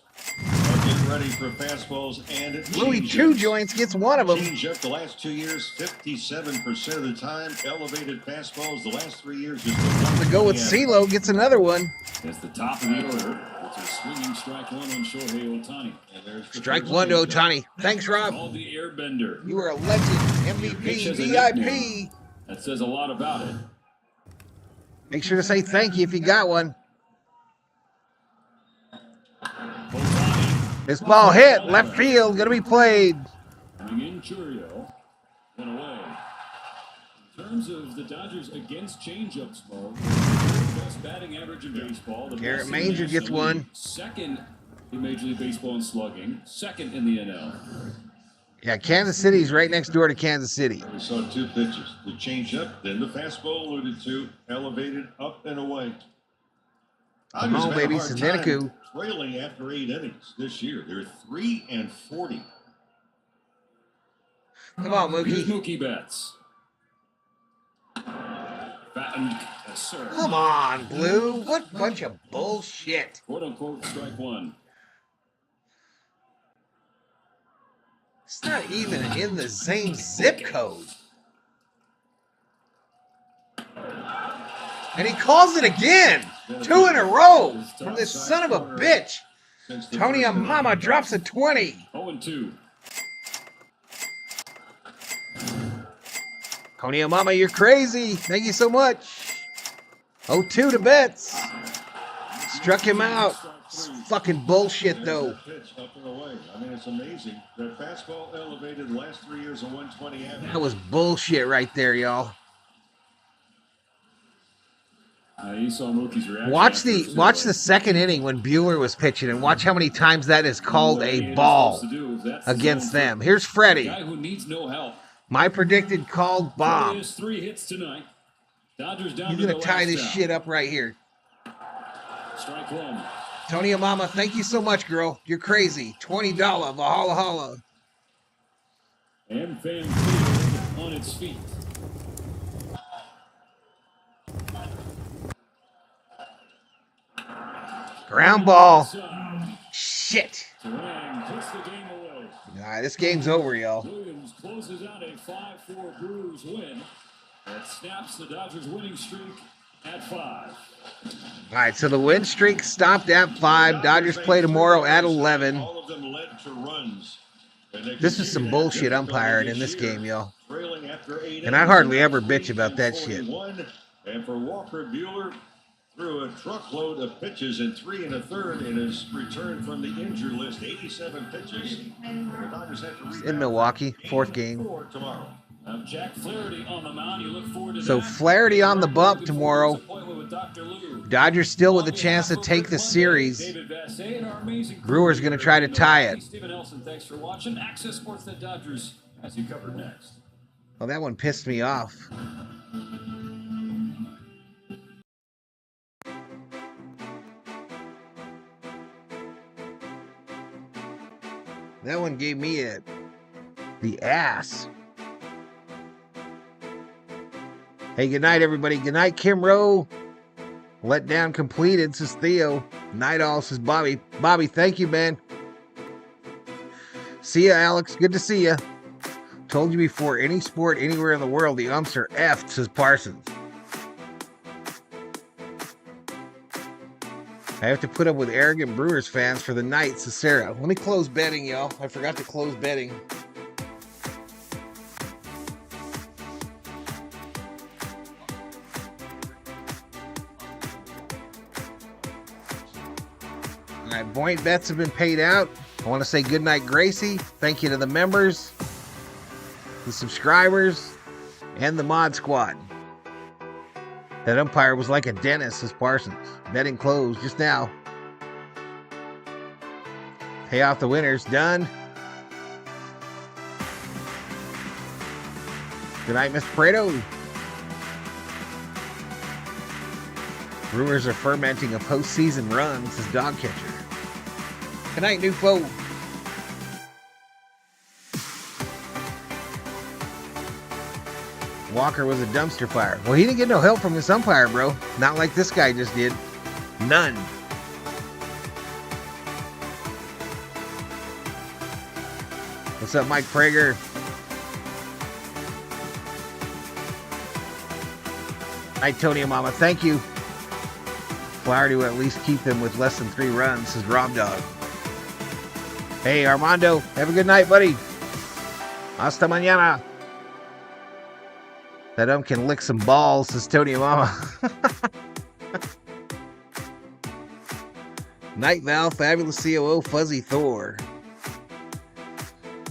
D: Getting ready for fastballs and
B: Louis Two Joints gets one of them.
D: Change up the last 2 years, 57% of the time. Elevated fastballs the last 3 years. Just
B: To go with CeeLo gets another one.
C: That's the top of the order. It's a swinging strike one on Shohei Ohtani.
D: And
B: Strike one to Ohtani. Thanks, Rob.
I: Called the airbender.
B: You are a legend, MVP, VIP.
I: That says a lot about it.
B: Make sure to say thank you if you got one. This ball hit left field, gonna be played.
I: Coming in Churio and away. In terms of the Dodgers against changeups, Mo, the best batting average in baseball.
B: Garrett Manger gets one.
I: Second in Major League Baseball in slugging. Second in the NL.
B: Yeah, Kansas City's right next door to Kansas City.
D: We saw two pitches. The changeup, then the fastball alluded to, elevated up and away.
B: Come on, baby, Saneniku.
D: Trailing after 8 innings this year. They're 3-40.
B: Come on,
I: Here's
B: Mookie.
I: Mookie bats. Yes, sir.
B: Come on, Blue. What bunch of bullshit.
I: Quote unquote strike one.
B: It's not even in the same zip code. And he calls it again. 2 in a row from this son of a bitch. Tony Yamamoto drops a 20.
I: 0-2.
B: Tony Yamamoto, you're crazy. Thank you so much. 0-2 to Betts. Struck him out. It's fucking bullshit, though.
D: Pitch up and away. I mean, it's amazing. That fastball elevated the last 3 years of 120 average.
B: That was bullshit right there, y'all.
I: You saw Mookie's reaction.
B: Watch the second inning when Buehler was pitching, and watch how many times that is called a ball against them. Here's Freddy.
I: Guy who needs no help.
B: My predicted called bomb.
I: Has 3 hits tonight. Dodgers down
B: He's
I: to
B: gonna
I: the
B: tie
I: last
B: this
I: out.
B: shit up right here.
I: Strike one.
B: Tony Yamamoto, thank you so much, girl. You're crazy. $20 Valhalla holla.
I: And Fan Field on its feet.
B: Ground ball. Shit.
I: Terang puts the game away.
B: Nah, this game's over, y'all.
I: Williams closes out a 5-4 Brewers win. That snaps the Dodgers winning streak at 5.
B: All right, so the win streak stopped at 5. Dodgers play tomorrow at 11.
D: All of them led to runs.
B: This is some bullshit umpiring in this game, y'all.
D: Trailing after 8
B: And I hardly ever bitch about that shit.
D: And for Walker Buehler, threw a truckload of pitches in 3 1/3 in his return from the injured list. 87 pitches. The Dodgers have to
B: It's in Milwaukee, 4th game.
D: tomorrow.
I: Jack Flaherty on the mound. You look forward to
B: So
I: that.
B: Flaherty on the bump tomorrow.
I: Appointment with Dr. Lou.
B: Dodgers still with a chance to take the series.
I: David Vassay and our amazing
B: Brewers going to try to tie it.
I: Stephen Nelson, thanks for watching. Access Sportsnet Dodgers as you covered next.
B: Well, that one pissed me off. That one gave me the ass. Hey, good night, everybody. Good night, Kim Rowe. Let down completed, says Theo. Night all, says Bobby. Bobby, thank you, man. See ya, Alex. Good to see ya. Told you before, any sport anywhere in the world, the umps are effed, says Parsons. I have to put up with arrogant Brewers fans for the night, says Sarah. Let me close betting, y'all. I forgot to close betting. All right, Boint bets have been paid out. I want to say good night, Gracie. Thank you to the members, the subscribers, and the mod squad. That umpire was like a dentist, says Parsons. Betting closed just now. Pay off the winners. Done. Good night, Mr. Prado. Brewers are fermenting a postseason run, says Dog Catcher. Good night, new foe. Walker was a dumpster fire. Well, he didn't get no help from this umpire, bro. Not like this guy just did. None. What's up, Mike Prager? Night, Tony and Mama. Thank you. Flaherty will at least keep them with less than 3 runs, says Rob Dog. Hey, Armando, have a good night, buddy. Hasta mañana. That can lick some balls, says Tony Mama. Night Val, Fabulous COO, Fuzzy Thor.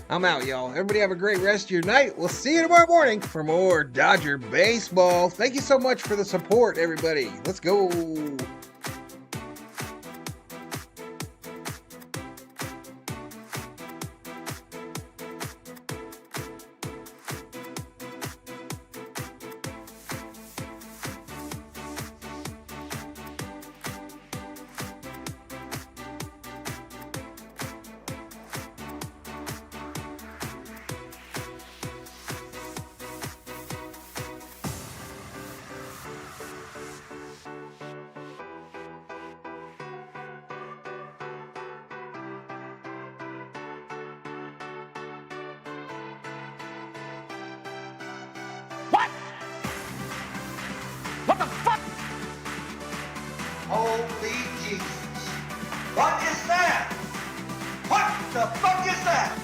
B: I'm out, y'all. Everybody have a great rest of your night. We'll see you tomorrow morning for more Dodger baseball. Thank you so much for the support, everybody. Let's go.
M: Holy Jesus. What is that? What the fuck is that?